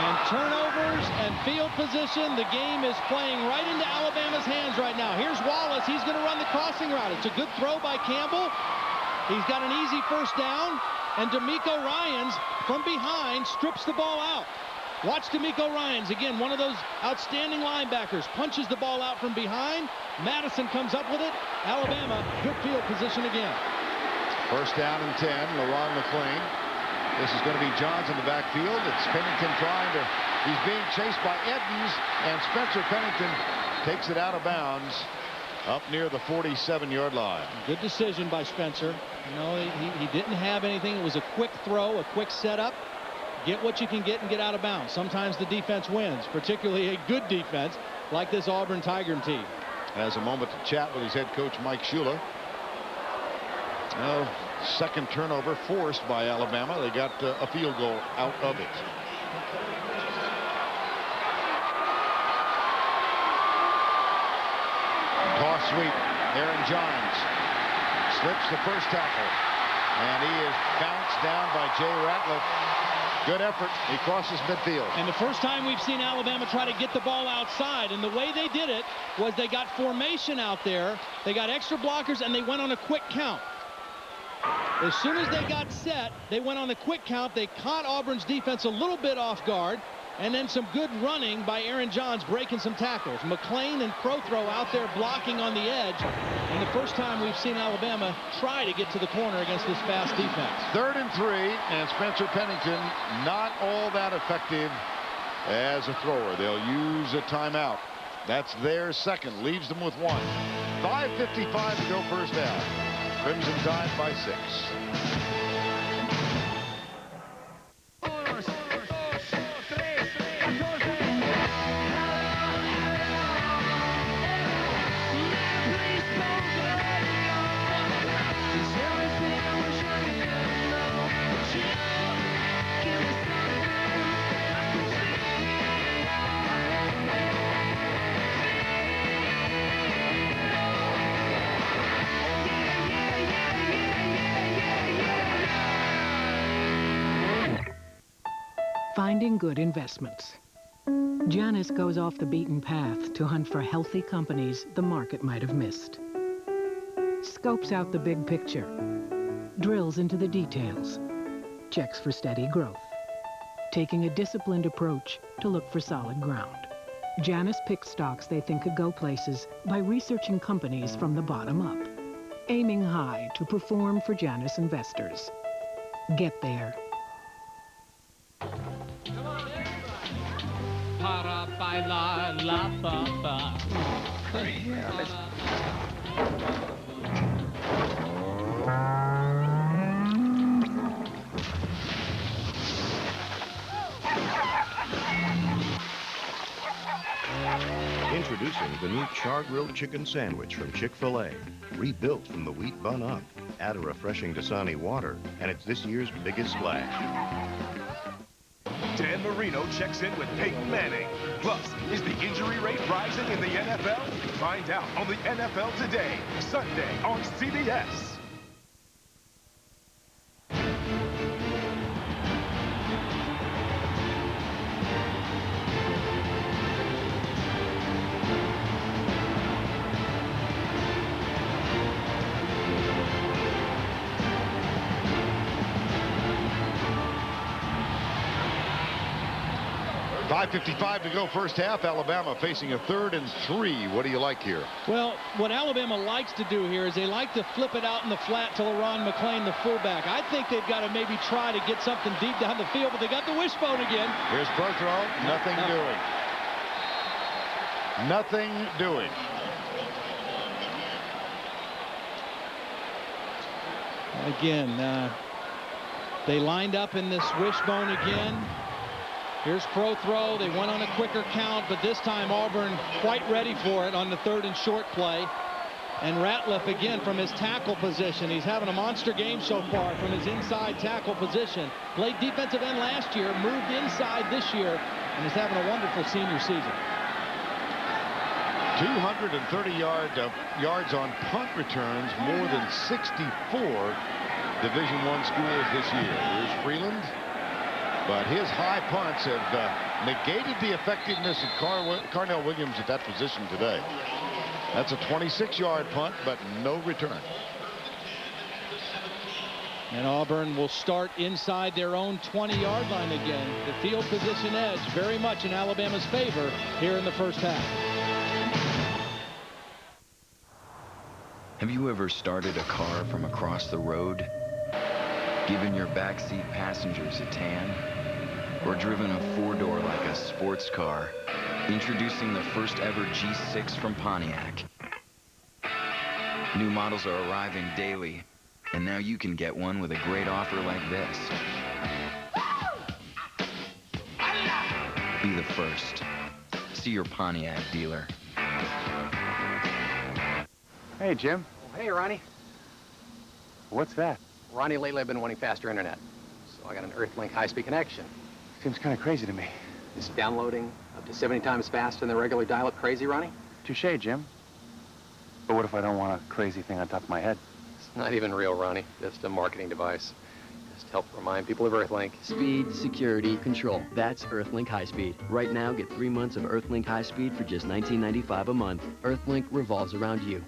And turnovers and field position, the game is playing right into Alabama's hands right now. Here's Wallace. He's going to run the crossing route. It's a good throw by Campbell. He's got an easy first down. And D'Amico Ryans from behind strips the ball out. Watch D'Amico Ryans, again, one of those outstanding linebackers, punches the ball out from behind. Madison comes up with it. Alabama, good field position again. First down and 10, LaRon McClain. This is going to be Johns in the backfield. It's Pennington he's being chased by Edmonds, and Spencer Pennington takes it out of bounds up near the 47-yard line. Good decision by Spencer. You know, he didn't have anything. It was a quick throw, a quick setup. Get what you can get and get out of bounds. Sometimes the defense wins, particularly a good defense like this Auburn Tiger team. Has a moment to chat with his head coach, Mike Shula. Well, second turnover forced by Alabama. They got a field goal out of it. Toss sweep. Aaron Johns slips the first tackle. And he is bounced down by Jay Ratliff. Good effort. He crosses midfield. And the first time we've seen Alabama try to get the ball outside. And the way they did it was they got formation out there. They got extra blockers, and they went on a quick count. As soon as they got set, they went on a quick count. They caught Auburn's defense a little bit off guard. And then some good running by Aaron Johns, breaking some tackles. McClain and Prothro out there blocking on the edge. And the first time we've seen Alabama try to get to the corner against this fast defense. 3rd and 3, and Spencer Pennington not all that effective as a thrower. They'll use a timeout. That's their second. Leaves them with 1. 5:55 to go first down. Crimson Tide by 6. Finding good investments. Janice goes off the beaten path to hunt for healthy companies the market might have missed. Scopes out the big picture, drills into the details, checks for steady growth, taking a disciplined approach to look for solid ground. Janice picks stocks they think could go places by researching companies from the bottom up, aiming high to perform for Janice investors. get there. Introducing the new char-grilled chicken sandwich from Chick-fil-A. Rebuilt from the wheat bun up. Add a refreshing Dasani water, and it's this year's biggest splash. Dan Marino checks in with Peyton Manning. Plus, is the injury rate rising in the NFL? Find out on the NFL Today, Sunday on CBS. .5:55 to go first half. Alabama facing a 3rd and 3. What do you like here? Well, what Alabama likes to do here is they like to flip it out in the flat to LaRon McClain, the fullback. I think they've got to maybe try to get something deep down the field, but they got the wishbone again. Here's pro throw. Nothing doing. Nothing doing. Again, they lined up in this wishbone again. Here's pro throw. They went on a quicker count, but this time Auburn quite ready for it on the 3rd and short play. And Ratliff again from his tackle position. He's having a monster game so far from his inside tackle position. Played defensive end last year, moved inside this year, and is having a wonderful senior season. 230 yards on punt returns, more than 64 Division I schools this year. Here's Freeland. But his high punts have negated the effectiveness of Carnell Williams at that position today. That's a 26-yard punt, but no return. And Auburn will start inside their own 20-yard line again. The field position edge very much in Alabama's favor here in the first half. Have you ever started a car from across the road? Given your backseat passengers a tan? Or driven a 4-door like a sports car? Introducing the first ever G6 from Pontiac. New models are arriving daily, and now you can get one with a great offer like this. Be the first. See your Pontiac dealer. Hey, Jim. Hey, Ronnie. What's that? Ronnie, lately I've been wanting faster internet. So I got an Earthlink high-speed connection. Seems kind of crazy to me. Is downloading up to 70 times faster than the regular dial-up crazy, Ronnie? Touché, Jim. But what if I don't want a crazy thing on top of my head? It's not even real, Ronnie. Just a marketing device. Just help remind people of Earthlink. Speed, security, control. That's Earthlink High Speed. Right now, get 3 months of Earthlink High Speed for just $19.95 a month. Earthlink revolves around you.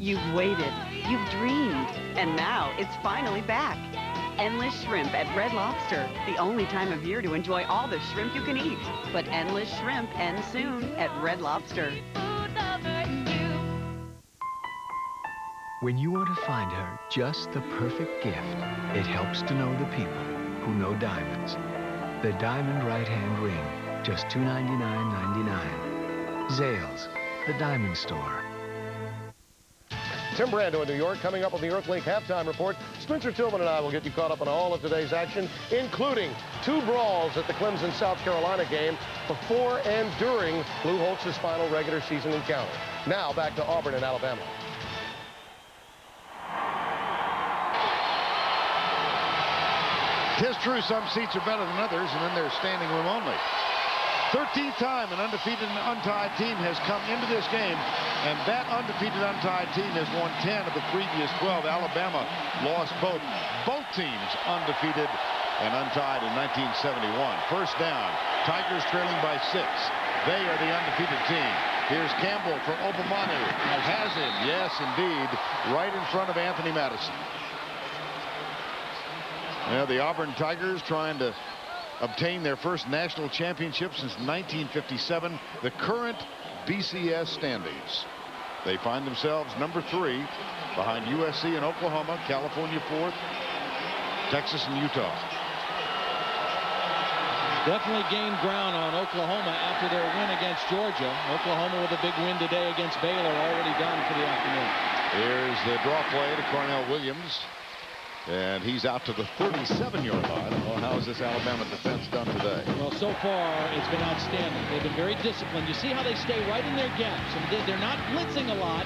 You've waited, you've dreamed, and now it's finally back. Endless shrimp at Red Lobster. The only time of year to enjoy all the shrimp you can eat. But endless shrimp ends soon at Red Lobster. When you want to find her just the perfect gift, it helps to know the people who know diamonds. The Diamond Right Hand Ring, just $299.99. Zales, the diamond store. Tim Brando in New York. Coming up on the Earthlink halftime report, Spencer Tillman and I will get you caught up on all of today's action, including 2 brawls at the Clemson-South Carolina game before and during Lou Holtz's final regular season encounter. Now back to Auburn and Alabama. Tis true some seats are better than others, and then there's standing room only. 13th time an undefeated and untied team has come into this game, and that undefeated untied team has won 10 of the previous 12. Alabama lost both teams undefeated and untied in 1971. First down, Tigers trailing by 6. They are the undefeated team. Here's Campbell for Obamanu. Has him, yes indeed, right in front of Anthony Madison. Now the Auburn Tigers trying to obtain their first national championship since 1957, the current BCS standings. They find themselves number 3 behind USC and Oklahoma, California 4th, Texas and Utah. Definitely gained ground on Oklahoma after their win against Georgia. Oklahoma with a big win today against Baylor, already done for the afternoon. Here's the draw play to Cornell Williams. And he's out to the 37-yard line. Well, how has this Alabama defense done today? Well, so far, it's been outstanding. They've been very disciplined. You see how they stay right in their gaps. I mean, they're not blitzing a lot,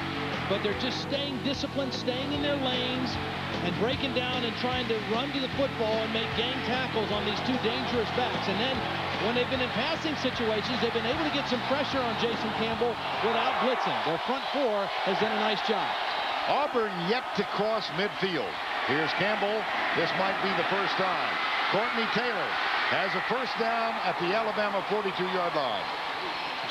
but they're just staying disciplined, staying in their lanes, and breaking down and trying to run to the football and make gang tackles on these two dangerous backs. And then when they've been in passing situations, they've been able to get some pressure on Jason Campbell without blitzing. Their front four has done a nice job. Auburn yet to cross midfield. Here's Campbell. This might be the first time. Courtney Taylor has a first down at the Alabama 42-yard line.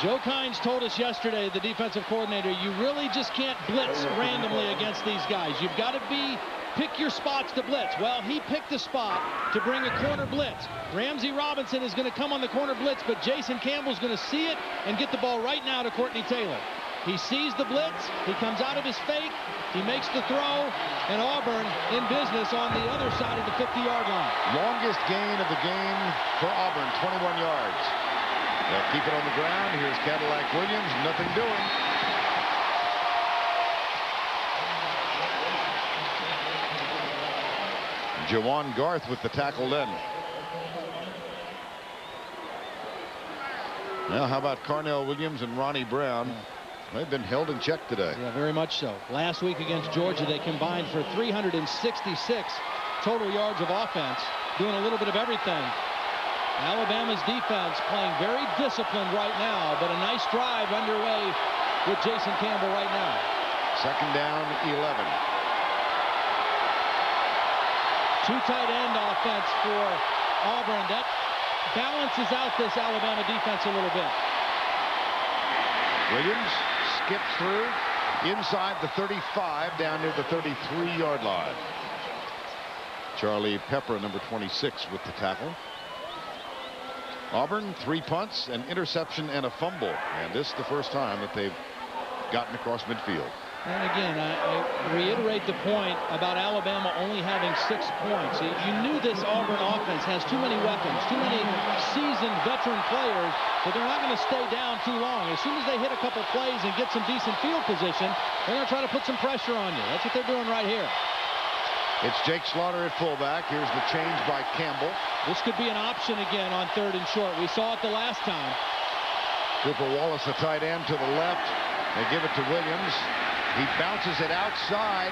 Joe Kynes told us yesterday, the defensive coordinator, you really just can't blitz randomly against these guys. You've got to pick your spots to blitz. Well, he picked a spot to bring a corner blitz. Ramsey Robinson is going to come on the corner blitz, but Jason Campbell's going to see it and get the ball right now to Courtney Taylor. He sees the blitz, he comes out of his fake, he makes the throw, and Auburn in business on the other side of the 50-yard line. Longest gain of the game for Auburn, 21 yards. They'll keep it on the ground. Here's Cadillac Williams, nothing doing. Jawan Garth with the tackle then. Now, how about Carnell Williams and Ronnie Brown? They've been held in check today. Yeah, very much so. Last week against Georgia, they combined for 366 total yards of offense, doing a little bit of everything. Alabama's defense playing very disciplined right now, but a nice drive underway with Jason Campbell right now. Second down, 11. Two tight end offense for Auburn. That balances out this Alabama defense a little bit. Williams skips through inside the 35 down near the 33-yard line. Charlie Pepper, number 26, with the tackle. Auburn, 3 punts, an interception, and a fumble. And this is the first time that they've gotten across midfield. And again, I reiterate the point about Alabama only having 6 points. You knew this Auburn offense has too many weapons, too many seasoned veteran players, so they're not going to stay down too long. As soon as they hit a couple plays and get some decent field position, they're going to try to put some pressure on you. That's what they're doing right here. It's Jake Slaughter at fullback. Here's the change by Campbell. This could be an option again on 3rd and short. We saw it the last time. Cooper Wallace, the tight end, to the left. They give it to Williams. He bounces it outside,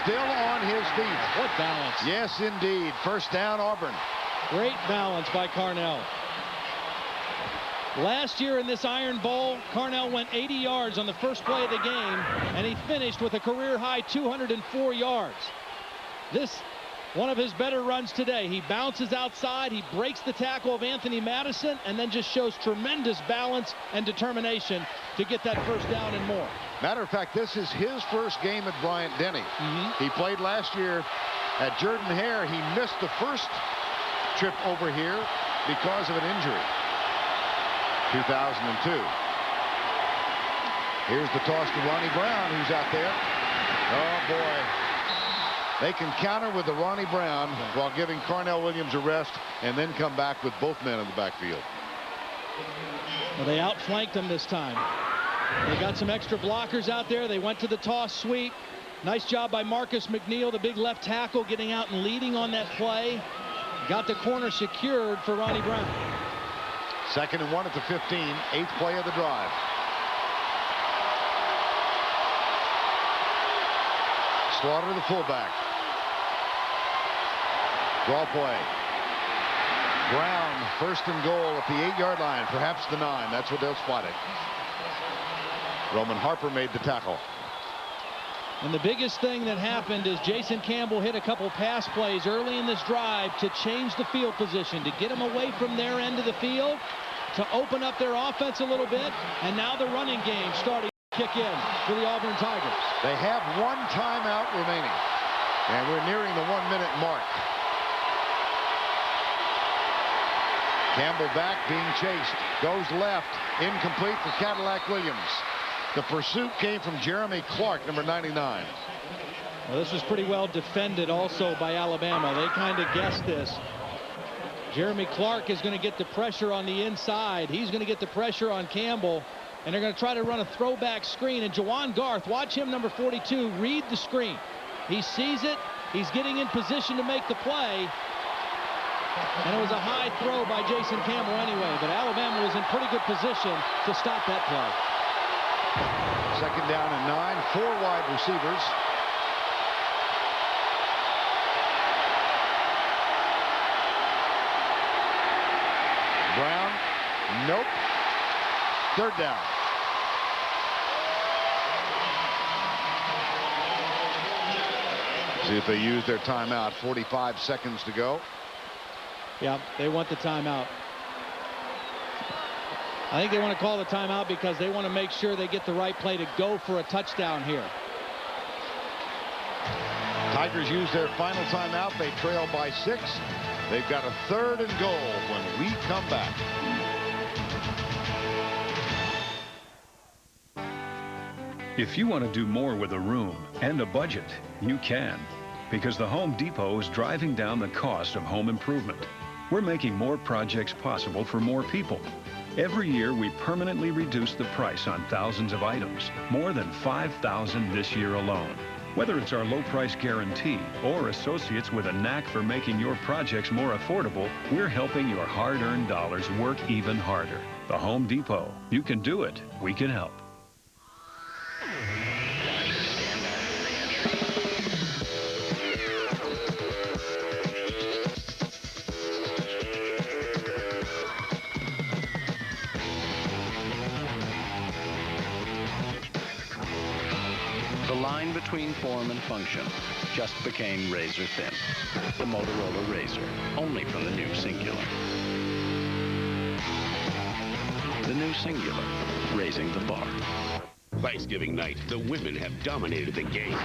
still on his feet. What balance. Yes, indeed. First down, Auburn. Great balance by Carnell. Last year in this Iron Bowl, Carnell went 80 yards on the first play of the game, and he finished with a career-high 204 yards. This, one of his better runs today. He bounces outside, he breaks the tackle of Anthony Madison, and then just shows tremendous balance and determination to get that first down and more. Matter of fact, this is his first game at Bryant-Denny. He played last year at Jordan-Hare. He missed the first trip over here because of an injury. 2002. Here's the toss to Ronnie Brown, who's out there. Oh, boy. They can counter with the Ronnie Brown while giving Carnell Williams a rest and then come back with both men in the backfield. Well, they outflanked him this time. They got some extra blockers out there. They went to the toss sweep. Nice job by Marcus McNeil, the big left tackle, getting out and leading on that play. Got the corner secured for Ronnie Brown. 2nd and 1 at the 15, 8th play of the drive. Slaughter, the fullback. Draw play. Brown, 1st and goal at the 8-yard line, perhaps the 9. That's what they'll spot it. Roman Harper made the tackle. And the biggest thing that happened is Jason Campbell hit a couple pass plays early in this drive to change the field position, to get them away from their end of the field, to open up their offense a little bit, and now the running game starting to kick in for the Auburn Tigers. They have 1 timeout remaining, and we're nearing the 1-minute mark. Campbell back, being chased, goes left, incomplete for Cadillac Williams. The pursuit came from Jeremy Clark, number 99. Well, this was pretty well defended also by Alabama. They kind of guessed this. Jeremy Clark is going to get the pressure on the inside. He's going to get the pressure on Campbell. And they're going to try to run a throwback screen. And Jawan Garth, watch him, number 42, read the screen. He sees it. He's getting in position to make the play. And it was a high throw by Jason Campbell anyway. But Alabama was in pretty good position to stop that play. Second down and 9, 4 wide receivers. Brown, nope. Third down. See if they use their timeout. 45 seconds to go. Yeah, they want the timeout. I think they want to call the timeout because they want to make sure they get the right play to go for a touchdown here. Tigers use their final timeout. They trail by 6. They've got a 3rd and goal when we come back. If you want to do more with a room and a budget, you can, because the Home Depot is driving down the cost of home improvement. We're making more projects possible for more people. Every year, we permanently reduce the price on thousands of items, more than 5,000 this year alone. Whether it's our low price guarantee or associates with a knack for making your projects more affordable, we're helping your hard-earned dollars work even harder. The Home Depot. You can do it. We can help. The line between form and function just became razor thin. The Motorola Razr, only from the new Singular. The new Singular, raising the bar. Thanksgiving night, the women have dominated the game.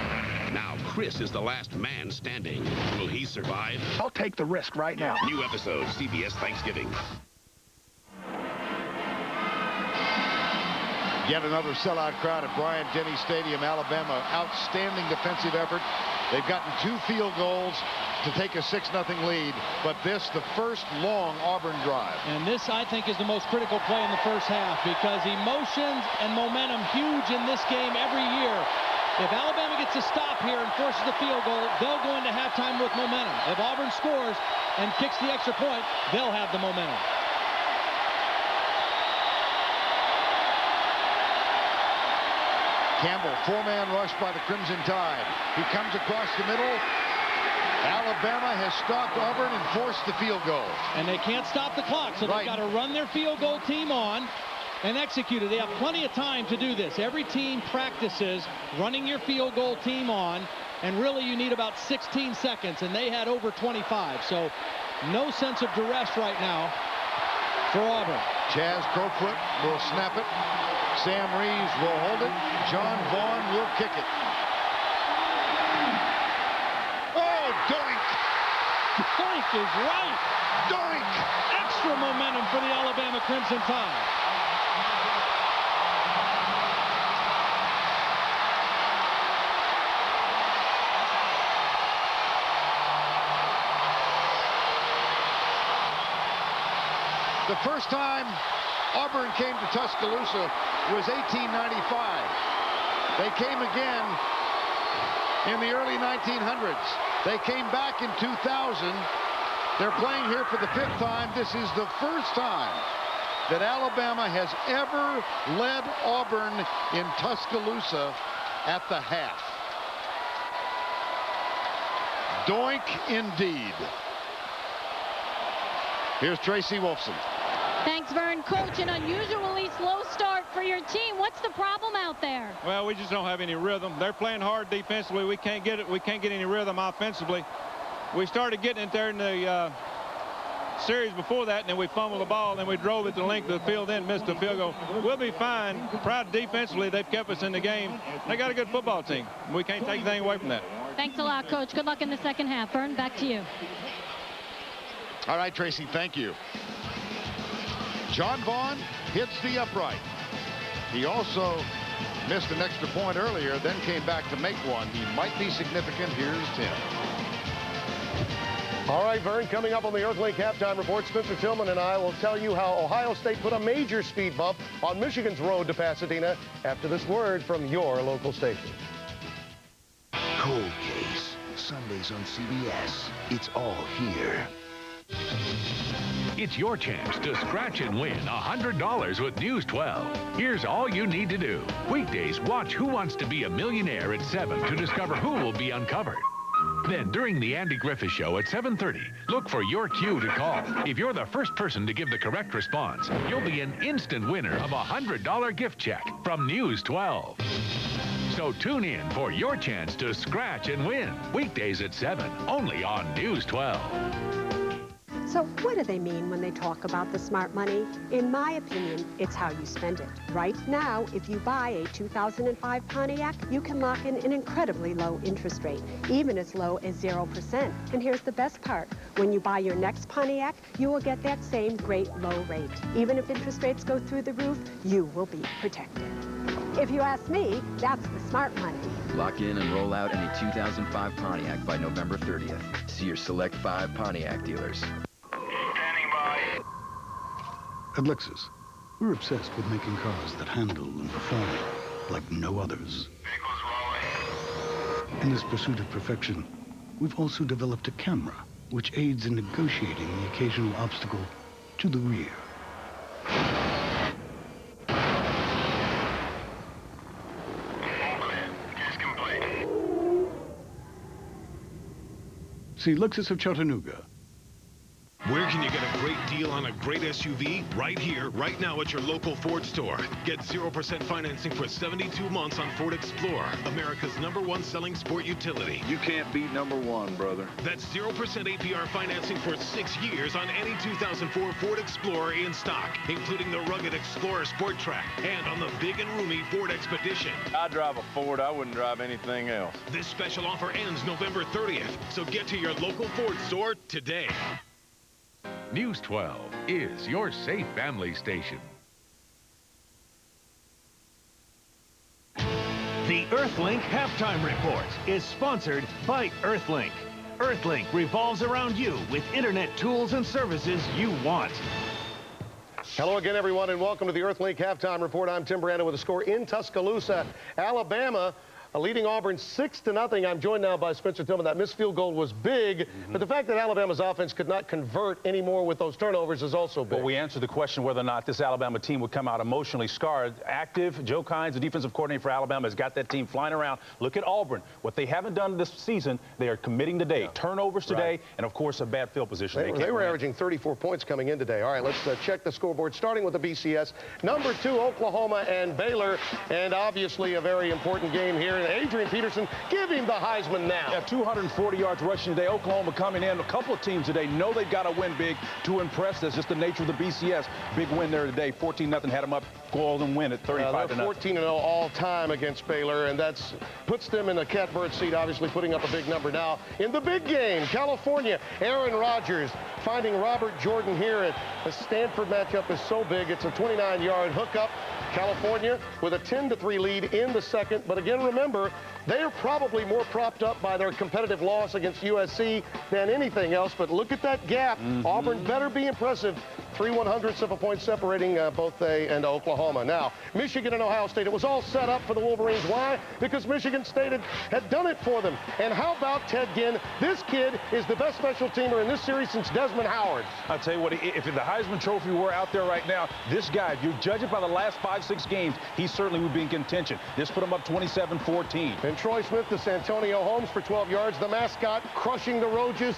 Now Chris is the last man standing. Will he survive? I'll take the risk right now. New episode, CBS Thanksgiving. Yet another sellout crowd at Bryant-Denny Stadium. Alabama, outstanding defensive effort. They've gotten 2 field goals to take a 6-0 lead, but this, the first long Auburn drive. And this, I think, is the most critical play in the first half because emotions and momentum huge in this game every year. If Alabama gets a stop here and forces the field goal, they'll go into halftime with momentum. If Auburn scores and kicks the extra point, they'll have the momentum. Campbell, 4-man rush by the Crimson Tide. He comes across the middle. Alabama has stopped Auburn and forced the field goal. And they can't stop the clock, so they've got to run their field goal team on and execute it. They have plenty of time to do this. Every team practices running your field goal team on, and really you need about 16 seconds, and they had over 25. So no sense of duress right now for Auburn. Chaz Crowfoot will snap it. Sam Reeves will hold it. John Vaughn will kick it. Oh, doink! Doink is right. Doink! Extra momentum for the Alabama Crimson Tide. The first time Auburn came to Tuscaloosa was 1895. They came again in the early 1900s. They came back in 2000. They're playing here for the 5th time. This is the first time that Alabama has ever led Auburn in Tuscaloosa at the half. Doink indeed. Here's Tracy Wolfson. Thanks, Vern. Coach, an unusually slow start for your team. What's the problem out there? Well, we just don't have any rhythm. They're playing hard defensively. We can't get it. We can't get any rhythm offensively. We started getting it there in the series before that, and then we fumbled the ball, and then we drove it the length of the field and missed the field goal. We'll be fine. Proud defensively, they've kept us in the game. They got a good football team. We can't take anything away from that. Thanks a lot, Coach. Good luck in the second half. Vern, back to you. All right, Tracy, thank you. John Vaughn hits the upright. He also Missed an extra point earlier, then came back to make one. He might be significant. Here's Tim. All right, Vern, coming up on the Earthlink Halftime Report, Spencer Tillman and I will tell you how Ohio State put a major speed bump on Michigan's road to Pasadena after this word from your local station. Cold Case, Sundays on CBS. It's all here. It's your chance to scratch and win $100 with News 12. Here's all you need to do. Weekdays, watch Who Wants to Be a Millionaire at 7 to discover who will be uncovered. Then, during the Andy Griffith Show at 7:30, look for your cue to call. If you're the first person to give the correct response, you'll be an instant winner of a $100 gift check from News 12. So tune in for your chance to scratch and win. Weekdays at 7, only on News 12. So what do they mean when they talk about the smart money? In my opinion, it's how you spend it. Right now, if you buy a 2005 Pontiac, you can lock in an incredibly low interest rate, even as low as 0%. And here's the best part. When you buy your next Pontiac, you will get that same great low rate. Even if interest rates go through the roof, you will be protected. If you ask me, that's the smart money. Lock in and roll out any 2005 Pontiac by November 30th. See your select 5 Pontiac dealers. At Lexus, we're obsessed with making cars that handle and perform like no others. In this pursuit of perfection, we've also developed a camera which aids in negotiating the occasional obstacle to the rear. See Lexus of Chattanooga. Where can you get a great deal on a great SUV? Right here, right now at your local Ford store. Get 0% financing for 72 months on Ford Explorer, America's #1 selling sport utility. You can't beat #1, brother. That's 0% APR financing for 6 years on any 2004 Ford Explorer in stock, including the rugged Explorer Sport Track and on the big and roomy Ford Expedition. I drive a Ford. I wouldn't drive anything else. This special offer ends November 30th, so get to your local Ford store today. News 12 is your safe family station. The Earthlink Halftime Report is sponsored by Earthlink. Earthlink revolves around you with internet tools and services you want. Hello again, everyone, and welcome to the Earthlink Halftime Report. I'm Tim Brando with a score in Tuscaloosa, Alabama. Leading Auburn 6-0. I'm joined now by Spencer Tillman. That missed field goal was big, but the fact that Alabama's offense could not convert anymore with those turnovers is also big. Well, we answered the question whether or not this Alabama team would come out emotionally scarred. Active, Joe Kynes, the defensive coordinator for Alabama, has got that team flying around. Look at Auburn. What they haven't done this season, they are committing today. Yeah. Turnovers today, and, of course, a bad field position. They were averaging 34 points coming in today. All right, let's check the scoreboard, starting with the BCS. Number 2, Oklahoma and Baylor, and obviously a very important game here. And Adrian Peterson, give him the Heisman now. Yeah, 240 yards rushing today. Oklahoma coming in. A couple of teams today know they've got to win big to impress. That's just the nature of the BCS. Big win there today. 14-0 had them up. Golden win at 35-0. They're 14-0 all time against Baylor, and that puts them in the catbird seat, obviously putting up a big number now. In the big game, California, Aaron Rodgers finding Robert Jordan here. The Stanford matchup is so big. It's a 29-yard hookup. California with a 10-3 lead in the second. But again, remember, they are probably more propped up by their competitive loss against USC than anything else. But look at that gap. Auburn better be impressive. 3/100ths of a point separating both they and Oklahoma. Now, Michigan and Ohio State. It was all set up for the Wolverines. Why? Because Michigan State had done it for them. And how about Ted Ginn? This kid is the best special teamer in this series since Desmond Howard. I'll tell you what, if the Heisman Trophy were out there right now, this guy, if you judge it by the last 5-6 games, he certainly would be in contention. This put him up 27-14. And Troy Smith to Santonio Holmes for 12 yards. The mascot crushing the Roaches.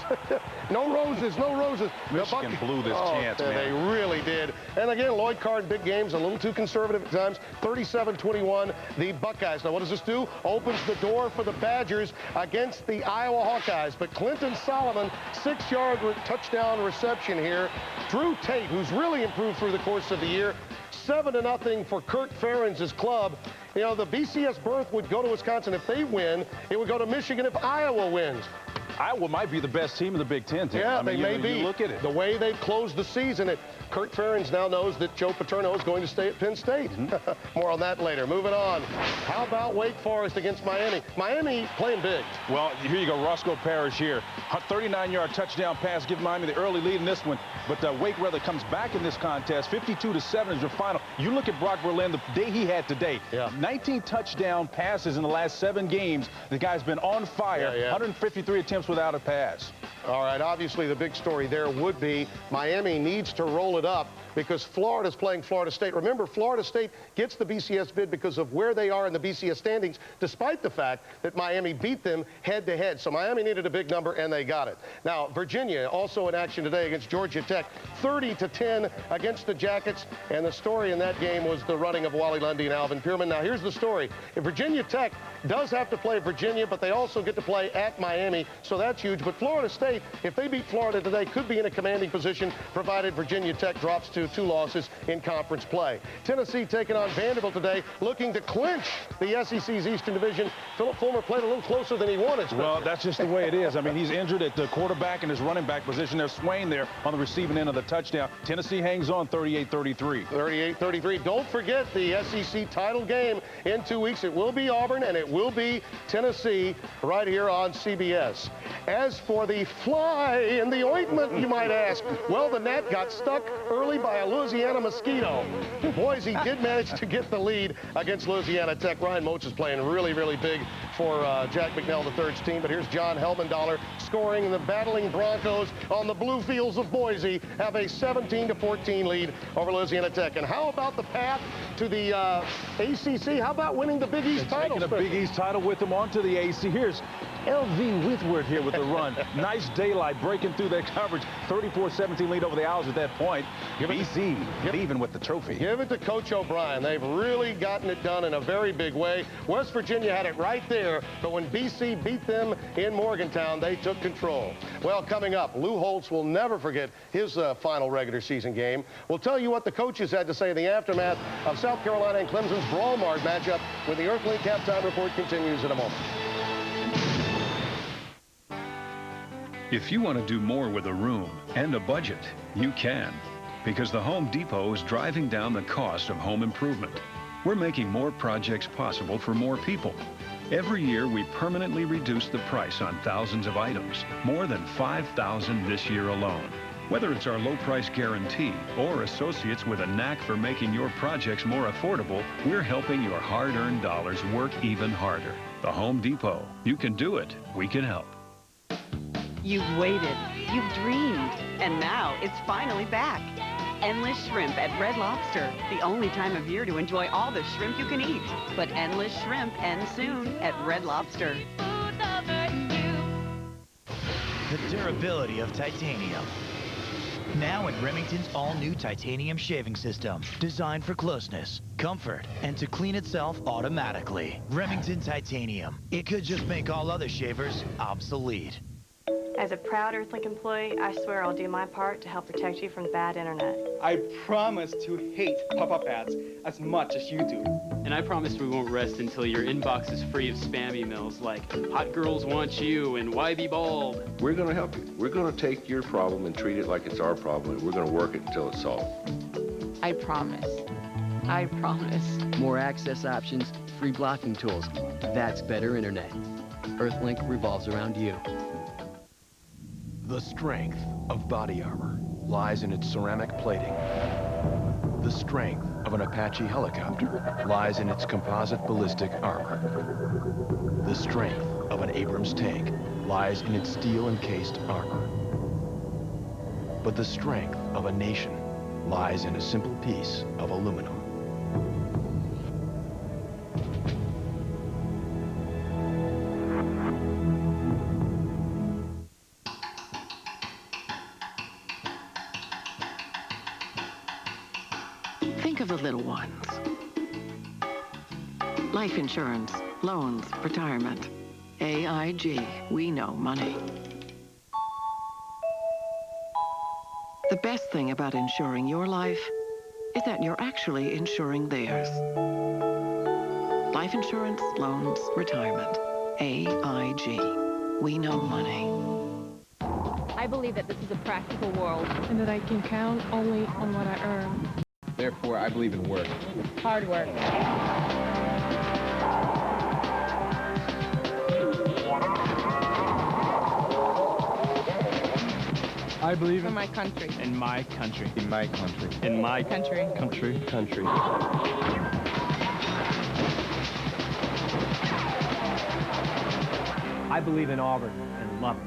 No roses, no roses. Michigan blew this chance, man. They really did. And again, Lloyd Carr in big games, a little too conservative at times. 37-21, the Buckeyes. Now, what does this do? Opens the door for the Badgers against the Iowa Hawkeyes. But Clinton Solomon, 6-yard touchdown reception here. Drew Tate, who's really improved through the course of the year. 7-0 for Kirk Ferentz' club. You know, the BCS berth would go to Wisconsin if they win. It would go to Michigan if Iowa wins. Iowa might be the best team in the Big Ten. Yeah, I mean, they may be. You look at it. The way they closed the season, Kurt Ferentz now knows that Joe Paterno is going to stay at Penn State. More on that later. Moving on. How about Wake Forest against Miami? Miami playing big. Well, here you go. Roscoe Parrish here. 39-yard touchdown pass, give Miami the early lead in this one. But Wake rather comes back in this contest. 52-7 is your final. You look at Brock Berlin, the day he had today. 19 touchdown passes in the last 7 games. The guy's been on fire. 153 attempts without a pass. All right, obviously the big story there would be Miami needs to roll it up because Florida's playing Florida State. Remember, Florida State gets the BCS bid because of where they are in the BCS standings, despite the fact that Miami beat them head-to-head. So Miami needed a big number, and they got it. Now, Virginia also in action today against Georgia Tech, 30-10 against the Jackets. And the story in that game was the running of Wally Lundy and Alvin Pierman. Now, here's the story. Virginia Tech does have to play Virginia, but they also get to play at Miami, so that's huge. But Florida State, if they beat Florida today, could be in a commanding position, provided Virginia Tech drops to 2 losses in conference play. Tennessee taking on Vanderbilt today, looking to clinch the SEC's Eastern Division. Philip Fulmer played a little closer than he wanted. Well, that's just the way it is. I mean, he's injured at the quarterback and his running back position. They're Swain there on the receiving end of the touchdown. Tennessee hangs on 38-33. 38-33. Don't forget the SEC title game in 2 weeks. It will be Auburn and it will be Tennessee right here on CBS. As for the fly in the ointment, you might ask, well, the net got stuck early by a Louisiana mosquito. Boise did manage to get the lead against Louisiana Tech. Ryan Moats is playing really, really big for Jack McNeil III's team. But here's John Helmendahler scoring, and the battling Broncos on the blue fields of Boise have a 17-14 lead over Louisiana Tech. And how about the path to the ACC? How about winning the Big East title? Taking the Big East title with them onto the ACC. Here's LV Whitworth here with the run. Nice daylight breaking through their coverage. 34-17 lead over the Owls at that point. BC leaving with the trophy. Give it to Coach O'Brien. They've really gotten it done in a very big way. West Virginia had it right there, but when BC beat them in Morgantown, they took control. Well, coming up, Lou Holtz will never forget his final regular season game. We'll tell you what the coaches had to say in the aftermath of South Carolina and Clemson's Brawl Mart matchup when the Earthlink halftime report continues in a moment. If you want to do more with a room and a budget, you can, because the Home Depot is driving down the cost of home improvement. We're making more projects possible for more people. Every year, we permanently reduce the price on thousands of items, more than 5,000 this year alone. Whether it's our low price guarantee or associates with a knack for making your projects more affordable, we're helping your hard-earned dollars work even harder. The Home Depot. You can do it. We can help. You've waited, you've dreamed, and now it's finally back. Endless Shrimp at Red Lobster, the only time of year to enjoy all the shrimp you can eat. But Endless Shrimp ends soon at Red Lobster. The durability of titanium. Now in Remington's all-new titanium shaving system, designed for closeness, comfort, and to clean itself automatically. Remington Titanium. It could just make all other shavers obsolete. As a proud Earthlink employee, I swear I'll do my part to help protect you from the bad internet. I promise to hate pop-up ads as much as you do. And I promise we won't rest until your inbox is free of spam emails like hot girls want you and why be bald. We're going to help you. We're going to take your problem and treat it like it's our problem, and we're going to work it until it's solved. I promise. I promise. More access options, free blocking tools. That's better internet. Earthlink revolves around you. The strength of body armor lies in its ceramic plating. The strength of an Apache helicopter lies in its composite ballistic armor. The strength of an Abrams tank lies in its steel-encased armor. But the strength of a nation lies in a simple piece of aluminum. Think of the little ones. Life insurance, loans, retirement. AIG, we know money. The best thing about insuring your life is that you're actually insuring theirs. Life insurance, loans, retirement. AIG. We know money. I believe that this is a practical world and that I can count only on what I earn. Therefore, I believe in work. Hard work. I believe in my country. In my country. In my country. In my Country. Country. Country. I believe in Auburn and love it.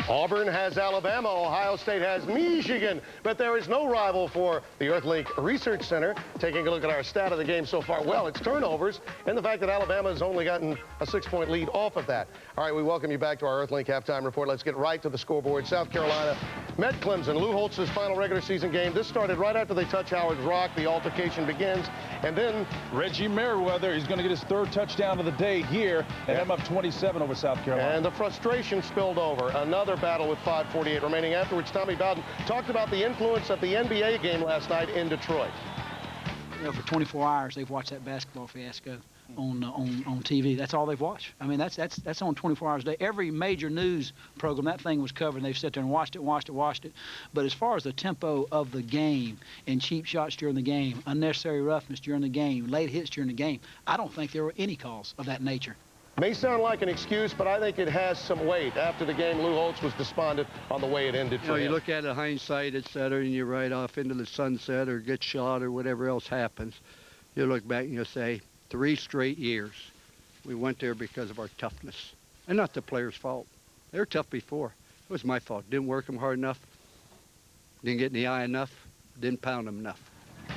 Auburn has Alabama, Ohio State has Michigan, but there is no rival for the Earthlink Research Center. Taking a look at our stat of the game so far, well, it's turnovers and the fact that Alabama has only gotten a 6-point lead off of that. All right, we welcome you back to our Earthlink halftime report. Let's get right to the scoreboard. South Carolina met Clemson. Lou Holtz's final regular season game. This started right after they touch Howard's Rock. The altercation begins, and then Reggie Merriweather, he's going to get his 3rd touchdown of the day here, and I'm up 27 over South Carolina. And the frustration spilled over. Another battle with 5:48 remaining. Afterwards, Tommy Bowden talked about the influence of the NBA game last night in Detroit. You know, for 24 hours, they've watched that basketball fiasco on TV. That's all they've watched. I mean, that's on 24 hours a day. Every major news program, that thing was covered, and they've sat there and watched it. But as far as the tempo of the game and cheap shots during the game, unnecessary roughness during the game, late hits during the game, I don't think there were any calls of that nature. May sound like an excuse, but I think it has some weight. After the game, Lou Holtz was despondent on the way it ended for him. You look at it hindsight, et cetera, and you ride off into the sunset or get shot or whatever else happens. You look back and you say, 3 straight years, we went there because of our toughness. And not the players' fault. They were tough before. It was my fault. Didn't work them hard enough. Didn't get in the eye enough. Didn't pound them enough.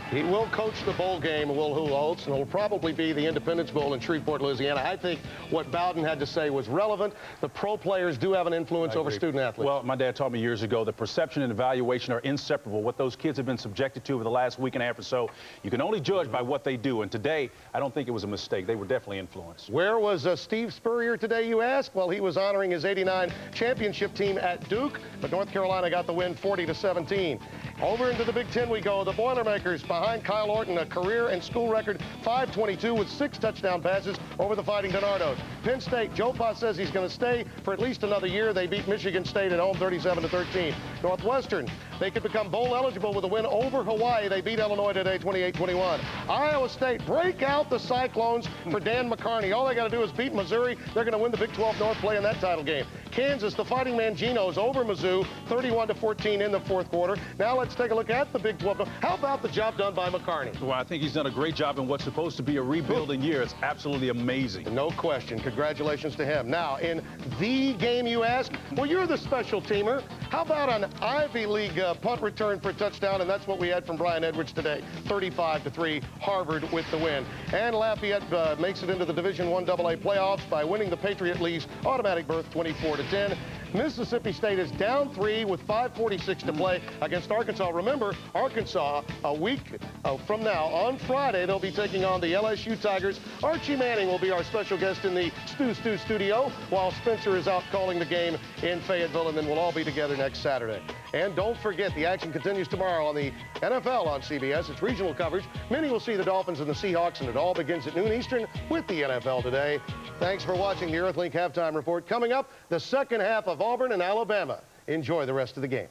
He will coach the bowl game, Will Holtz, and it'll probably be the Independence Bowl in Shreveport, Louisiana. I think what Bowden had to say was relevant. The pro players do have an influence over student athletes. Well, my dad taught me years ago that perception and evaluation are inseparable. What those kids have been subjected to over the last week and a half or so, you can only judge by what they do. And today, I don't think it was a mistake. They were definitely influenced. Where was Steve Spurrier today, you ask? Well, he was honoring his '89 championship team at Duke, but North Carolina got the win 40-17. Over into the Big Ten we go. The Boilermakers behind Kyle Orton, a career and school record 522 with 6 touchdown passes over the Fighting Donardos. Penn State, Joe Pa says he's going to stay for at least another year. They beat Michigan State at home 37-13. Northwestern, they could become bowl eligible with a win over Hawaii. They beat Illinois today 28-21. Iowa State, break out the Cyclones for Dan McCarney. All they got to do is beat Missouri. They're going to win the Big 12 North play in that title game. Kansas, the Fighting Manginos over Mizzou 31-14 in the 4th quarter. Now let's take a look at the Big 12. How about the job done by McCarney? Well, I think he's done a great job in what's supposed to be a rebuilding year. It's absolutely amazing. No question. Congratulations to him. Now, in the game you ask, well, you're the special teamer. How about an Ivy League punt return for a touchdown? And that's what we had from Brian Edwards today. 35-3, Harvard with the win. And Lafayette makes it into the Division I AA playoffs by winning the Patriot League's automatic berth 24-10. Mississippi State is down 3 with 5:46 to play against Arkansas. Remember, Arkansas, a week from now, on Friday, they'll be taking on the LSU Tigers. Archie Manning will be our special guest in the Stu studio, while Spencer is out calling the game in Fayetteville, and then we'll all be together next Saturday. And don't forget, the action continues tomorrow on the NFL on CBS. It's regional coverage. Many will see the Dolphins and the Seahawks, and it all begins at noon Eastern with the NFL Today. Thanks for watching the Earthlink Halftime Report. Coming up, the second half of Auburn and Alabama. Enjoy the rest of the game.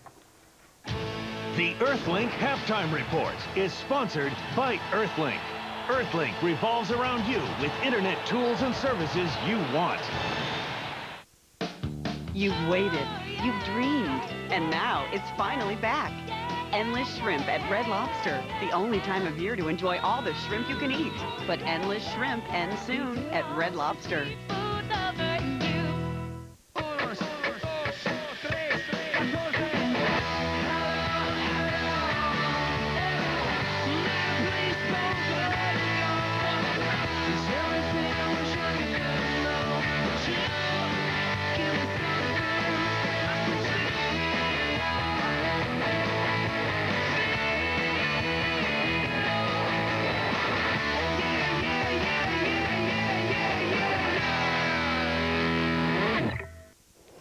The Earthlink Halftime Report is sponsored by Earthlink. Earthlink revolves around you with internet tools and services you want. You've waited, you've dreamed, and now it's finally back. Endless Shrimp at Red Lobster, the only time of year to enjoy all the shrimp you can eat. But Endless Shrimp ends soon at Red Lobster.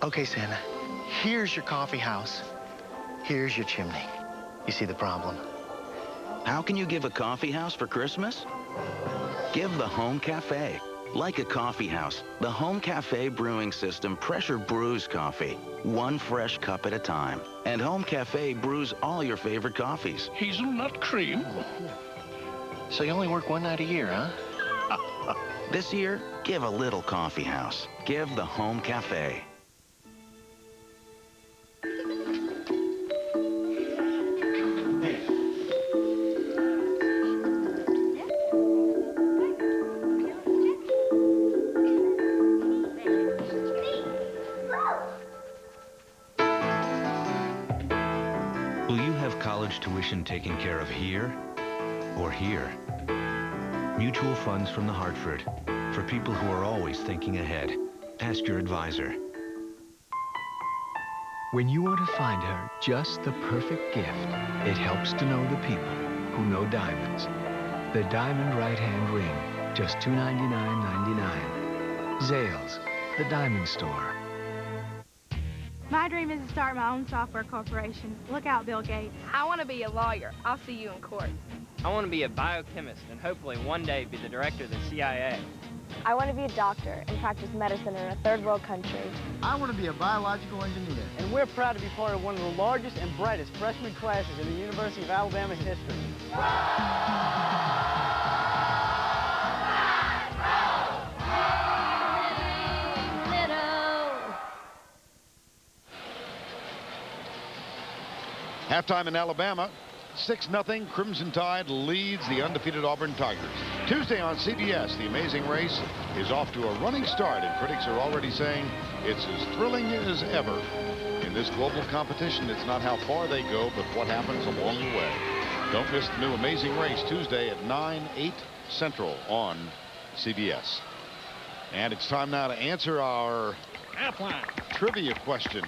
Okay, Santa, here's your coffee house. Here's your chimney. You see the problem? How can you give a coffee house for Christmas? Give the home cafe. Like a coffee house, the Home Cafe brewing system pressure brews coffee, one fresh cup at a time. And Home Cafe brews all your favorite coffees. Hazelnut cream. So you only work one night a year, huh? This year, give a little coffee house. Give the Home Cafe. Will you have college tuition taken care of here or here? Mutual funds from the Hartford. For people who are always thinking ahead. Ask your advisor. When you want to find her just the perfect gift, it helps to know the people who know diamonds. The Diamond Right Hand Ring, just $299.99. Zales, the diamond store. My dream is to start my own software corporation. Look out, Bill Gates. I want to be a lawyer. I'll see you in court. I want to be a biochemist and hopefully one day be the director of the CIA. I want to be a doctor and practice medicine in a third world country. I want to be a biological engineer. And we're proud to be part of one of the largest and brightest freshman classes in the University of Alabama's history. Halftime in Alabama, 6-0, Crimson Tide leads the undefeated Auburn Tigers. Tuesday on CBS, the Amazing Race is off to a running start, and critics are already saying it's as thrilling as ever. In this global competition, it's not how far they go, but what happens along the way. Don't miss the new Amazing Race Tuesday at 9/8 Central on CBS. And it's time now to answer our trivia question.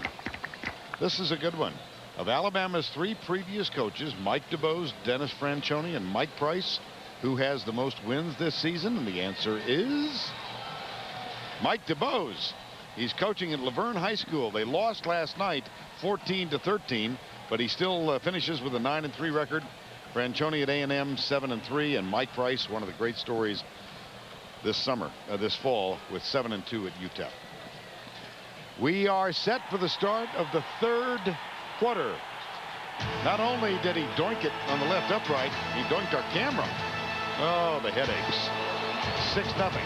This is a good one. Of Alabama's 3 previous coaches, Mike DeBose, Dennis Franchione, and Mike Price, who has the most wins this season? And the answer is Mike DeBose. He's coaching at Laverne High School. They lost last night 14-13, but he still finishes with a 9-3 record. Franchione at A&M 7-3, and Mike Price, one of the great stories this fall, with 7-2 at UTEP. We are set for the start of the third quarter. Not only did he doink it on the left upright, he doinked our camera. Oh, the headaches. 6-0.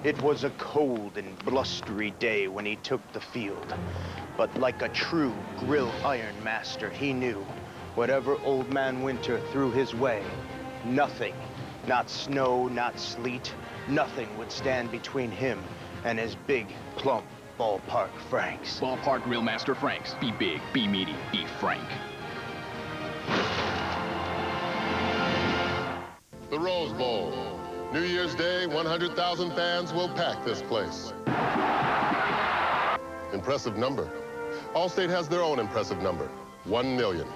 It was a cold and blustery day when he took the field. But like a true grill iron master, he knew whatever Old Man Winter threw his way, nothing, not snow, not sleet, nothing would stand between him and his big, plump ballpark Franks. Ballpark Grill Master Franks. Be big, be meaty, be frank. The Rose Bowl. New Year's Day, 100,000 fans will pack this place. Impressive number. Allstate has their own impressive number, 1 million.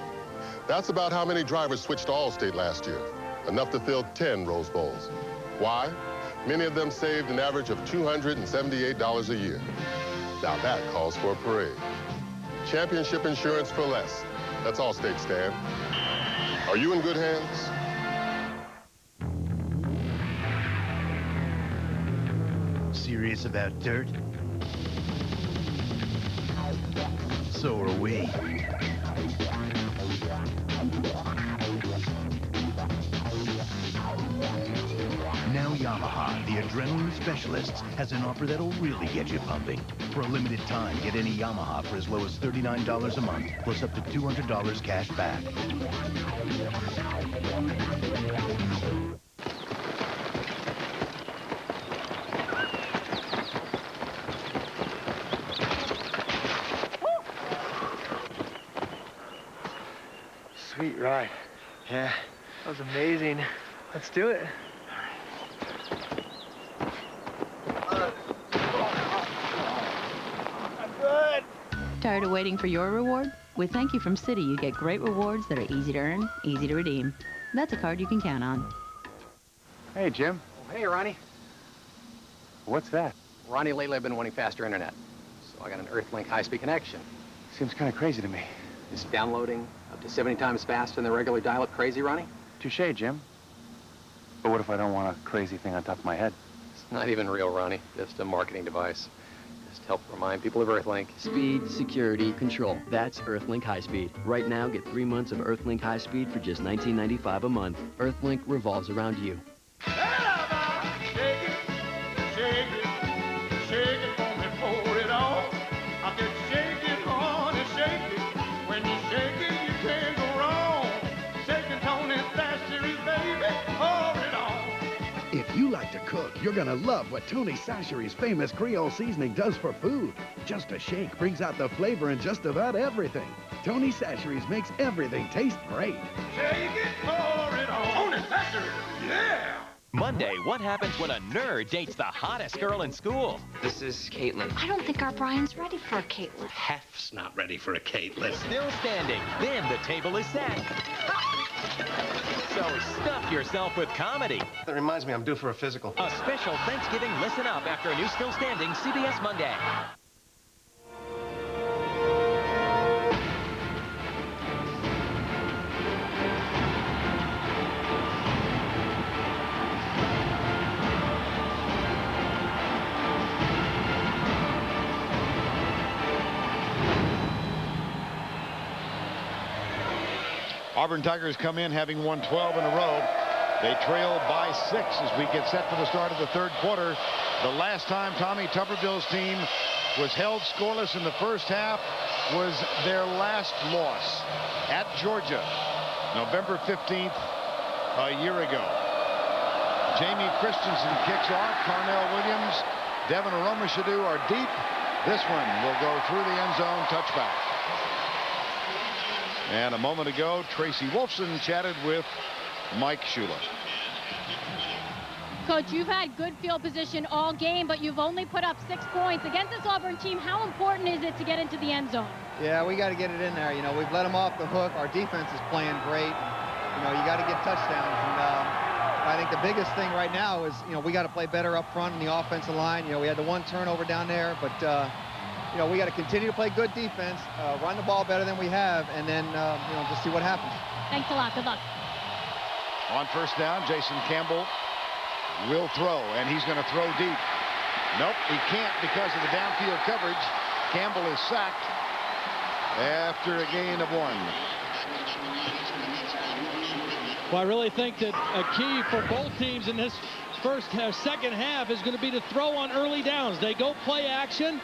That's about how many drivers switched to Allstate last year. Enough to fill 10 Rose Bowls. Why? Many of them saved an average of $278 a year. Now that calls for a parade. Championship insurance for less. That's Allstate, Stan. Are you in good hands? Serious about dirt? So are we. Now Yamaha, the adrenaline specialists, has an offer that'll really get you pumping. For a limited time, get any Yamaha for as low as $39 a month, plus up to $200 cash back. Sweet ride. Yeah. That was amazing. Let's do it. Good. Tired of waiting for your reward? With Thank You from Citi, you get great rewards that are easy to earn, easy to redeem. That's a card you can count on. Hey, Jim. Hey, Ronnie. What's that? Ronnie, lately I've been wanting faster internet. So I got an Earthlink high-speed connection. Seems kind of crazy to me. Is downloading up to 70 times faster than the regular dial-up crazy, Ronnie? Touche, Jim. But what if I don't want a crazy thing on top of my head? It's not even real, Ronnie. Just a marketing device. Just help remind people of Earthlink. Speed, security, control. That's Earthlink High Speed. Right now, get 3 months of Earthlink High Speed for just $19.95 a month. Earthlink revolves around you. If you like to cook, you're gonna love what Tony Chachere's famous Creole seasoning does for food. Just a shake brings out the flavor in just about everything. Tony Chachere's makes everything taste great. Shake it, pour it on. Tony Chachere's, yeah! Monday, what happens when a nerd dates the hottest girl in school? This is Caitlin. I don't think our Brian's ready for a Caitlin. Hef's not ready for a Caitlin. Still standing. Then the table is set. So stuff yourself with comedy. That reminds me, I'm due for a physical. A special Thanksgiving listen up after a new Still Standing CBS Monday. Auburn Tigers come in having won 12 in a row. They trail by 6 as we get set for the start of the third quarter. The last time Tommy Tuberville's team was held scoreless in the first half was their last loss at Georgia, November 15th, a year ago. Jamie Christensen kicks off. Carnell Williams, Devin Aromashadu are deep. This one will go through the end zone, touchback. And a moment ago, Tracy Wolfson chatted with Mike Shula. Coach, you've had good field position all game, but you've only put up 6 points. Against this Auburn team, how important is it to get into the end zone? Yeah, we got to get it in there. You know, we've let them off the hook. Our defense is playing great. You know, you got to get touchdowns. And I think the biggest thing right now is, you know, we got to play better up front in the offensive line. You know, we had the one turnover down there, but you know, we got to continue to play good defense, run the ball better than we have, and then, you know, just see what happens. Thanks a lot. Good luck. On first down, Jason Campbell will throw, and he's going to throw deep. Nope, he can't because of the downfield coverage. Campbell is sacked after a gain of 1. Well, I really think that a key for both teams in this second half is going to be to throw on early downs. They go play action,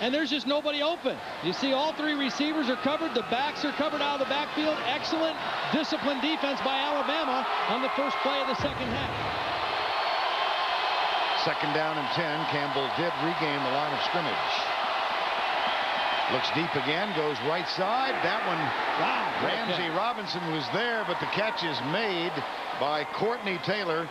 and there's just nobody open. You see all 3 receivers are covered. The backs are covered out of the backfield. Excellent disciplined defense by Alabama on the first play of the second half. Second down and 10. Campbell did regain the line of scrimmage. Looks deep again, goes right side. That one, wow, Ramsey Robinson was there, but the catch is made by Courtney Taylor.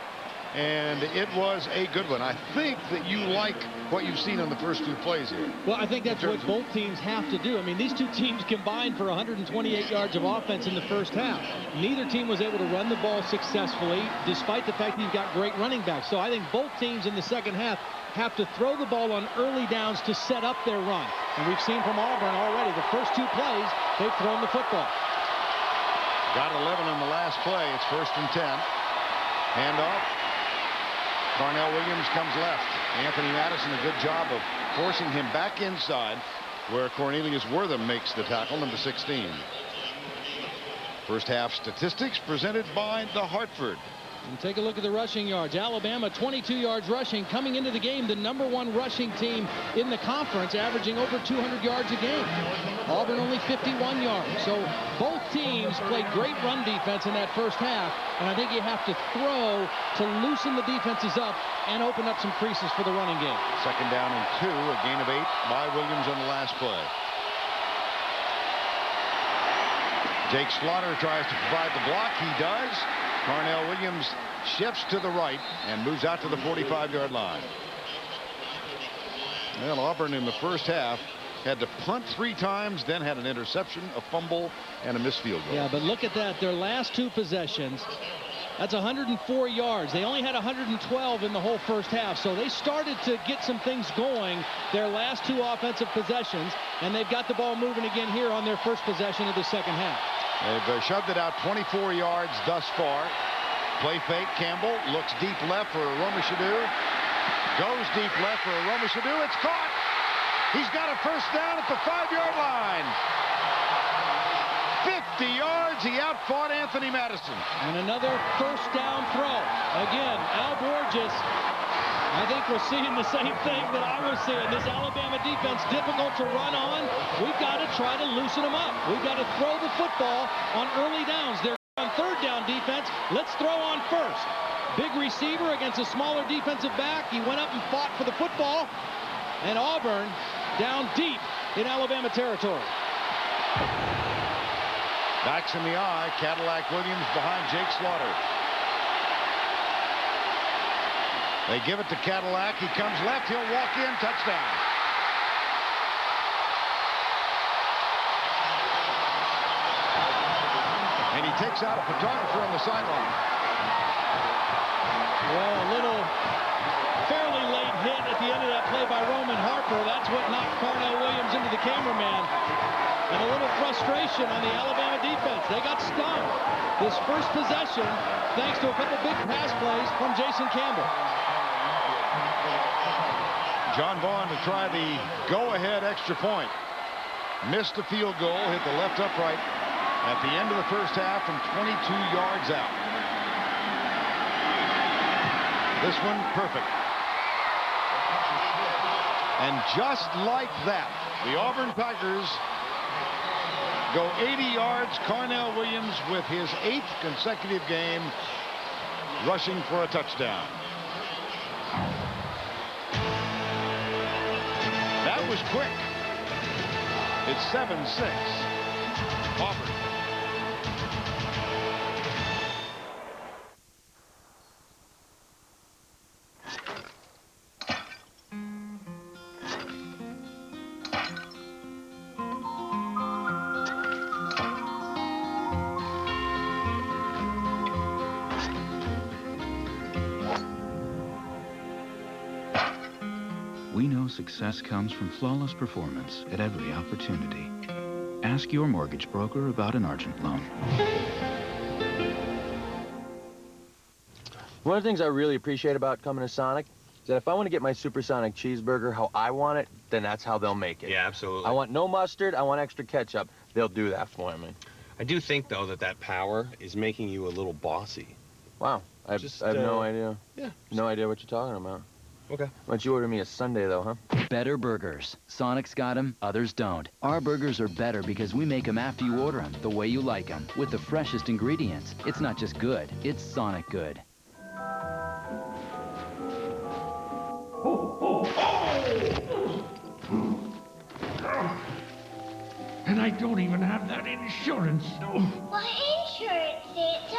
And it was a good one. I think that you like what you've seen on the first 2 plays here. Well, I think that's what both teams have to do. I mean, these 2 teams combined for 128 yards of offense in the first half. Neither team was able to run the ball successfully, despite the fact that you've got great running backs. So I think both teams in the second half have to throw the ball on early downs to set up their run. And we've seen from Auburn already, the first 2 plays, they've thrown the football. Got 11 on the last play. It's first and 10. Handoff. Carnell Williams comes left. Anthony Madison, a good job of forcing him back inside where Cornelius Wortham makes the tackle, number 16. First half statistics presented by the Hartford. And take a look at the rushing yards. Alabama 22 yards rushing, coming into the game the #1 rushing team in the conference, averaging over 200 yards a game. Auburn only 51 yards. So both teams played great run defense in that first half, and I think you have to throw to loosen the defenses up and open up some creases for the running game. Second down and 2, a gain of 8 by Williams on the last play. Jake Slaughter tries to provide the block. He does. Carnell Williams shifts to the right and moves out to the 45-yard line. Well, Auburn in the first half had to punt 3 times, then had an interception, a fumble, and a missed field goal. Yeah, but look at that. Their last 2 possessions, That's 104 yards. They only had 112 in the whole first half, so they started to get some things going their last 2 offensive possessions, and they've got the ball moving again here on their first possession of the second half. They've shoved it out 24 yards thus far. Play fake. Campbell looks deep left for Romashadu. Goes deep left for Romashadu. It's caught. He's got a first down at the 5-yard line. 50 yards. He outfought Anthony Madison. And another first down throw. Again, Al Borges. I think we're seeing the same thing that I was seeing. This Alabama defense difficult to run on. We've got to try to loosen them up. We've got to throw the football on early downs. They're on third down defense. Let's throw on first. Big receiver against a smaller defensive back. He went up and fought for the football. And Auburn down deep in Alabama territory. Backs in the eye. Cadillac Williams behind Jake Slaughter. They give it to Cadillac. He comes left. He'll walk in. Touchdown. And he takes out a photographer on the sideline. Well, a little fairly late hit at the end of that play by Roman Harper. That's what knocked Carnell Williams into the cameraman. And a little frustration on the Alabama defense. They got stung this first possession thanks to a couple big pass plays from Jason Campbell. John Vaughn to try the go-ahead extra point. Missed the field goal, hit the left upright at the end of the first half from 22 yards out. This one perfect. And just like that, the Auburn Tigers go 80 yards. Carnell Williams with his 8th consecutive game rushing for a touchdown. That was quick. It's 7-6. Auburn. We know success comes from flawless performance at every opportunity. Ask your mortgage broker about an Argent loan. One of the things I really appreciate about coming to Sonic is that if I want to get my supersonic cheeseburger how I want it, then that's how they'll make it. Yeah, absolutely. I want no mustard, I want extra ketchup. They'll do that for me. I do think, though, that power is making you a little bossy. Wow. I have no idea. Yeah. No idea what you're talking about. Okay. Why don't you order me a sundae, though, huh? Better burgers. Sonic's got them, others don't. Our burgers are better because we make them after you order them, the way you like them, with the freshest ingredients. It's not just good, it's Sonic good. And I don't even have that insurance. What insurance, Santa?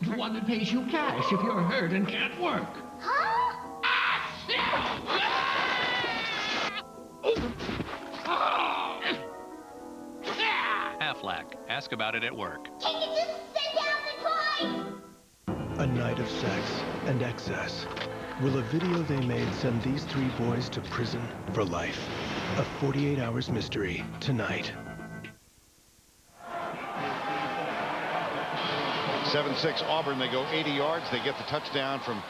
The one that pays you cash if you're hurt and can't work. Huh? Aflac. Ask about it at work. Can you just send out the coin? A night of sex and excess. Will a video they made send these 3 boys to prison for life? A 48 Hours mystery tonight. 7-6 Auburn. They go 80 yards. They get the touchdown from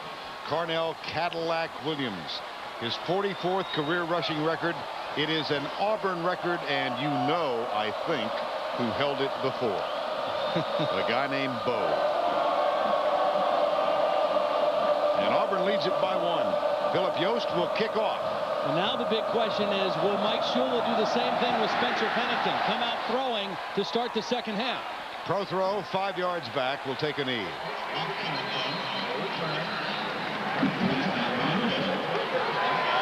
Carnell Cadillac Williams. His 44th career rushing record. It is an Auburn record, and you know, I think, who held it before. A guy named Bo. And Auburn leads it by 1. Philip Yost will kick off. And now the big question is, will Mike Shula do the same thing with Spencer Pennington? Come out throwing to start the second half. Pro throw, 5 yards back, will take a knee.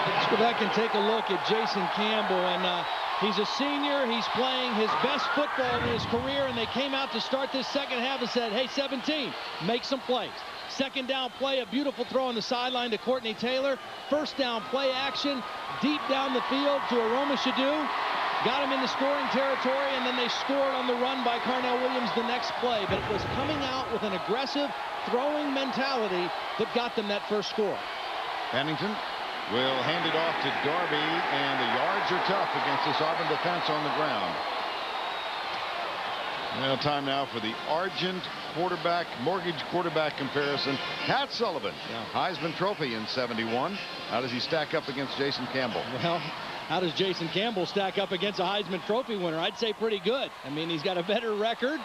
Let's go back and take a look at Jason Campbell. And he's a senior. He's playing his best football in his career. And they came out to start this second half and said, hey, 17, make some plays. Second down play, a beautiful throw on the sideline to Courtney Taylor. First down play action, deep down the field to Aroma Shadu. got him into scoring territory, and then they scored on the run by Carnell Williams the next play. But it was coming out with an aggressive throwing mentality that got them that first score. Pennington will hand it off to Darby, and the yards are tough against this Auburn defense on the ground. Well, time now for the Argent quarterback, mortgage quarterback comparison. Pat Sullivan, Heisman Trophy in '71. How does he stack up against Jason Campbell? Well, how does Jason Campbell stack up against a Heisman Trophy winner? I'd say pretty good. I mean, he's got a better record.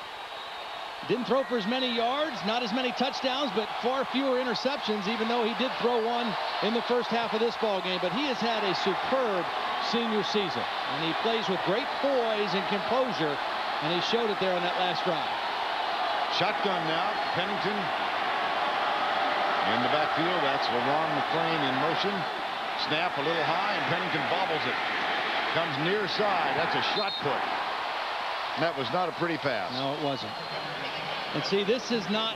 Didn't throw for as many yards, not as many touchdowns, but far fewer interceptions, even though he did throw one in the first half of this ball game. But he has had a superb senior season, and he plays with great poise and composure, and he showed it there on that last drive. Shotgun now. Pennington in the backfield. That's LaRon McClain in motion. Snap a little high, and Pennington bobbles it. Comes near side. That's a shot put. That was not a pretty pass. No, it wasn't. And see, this is not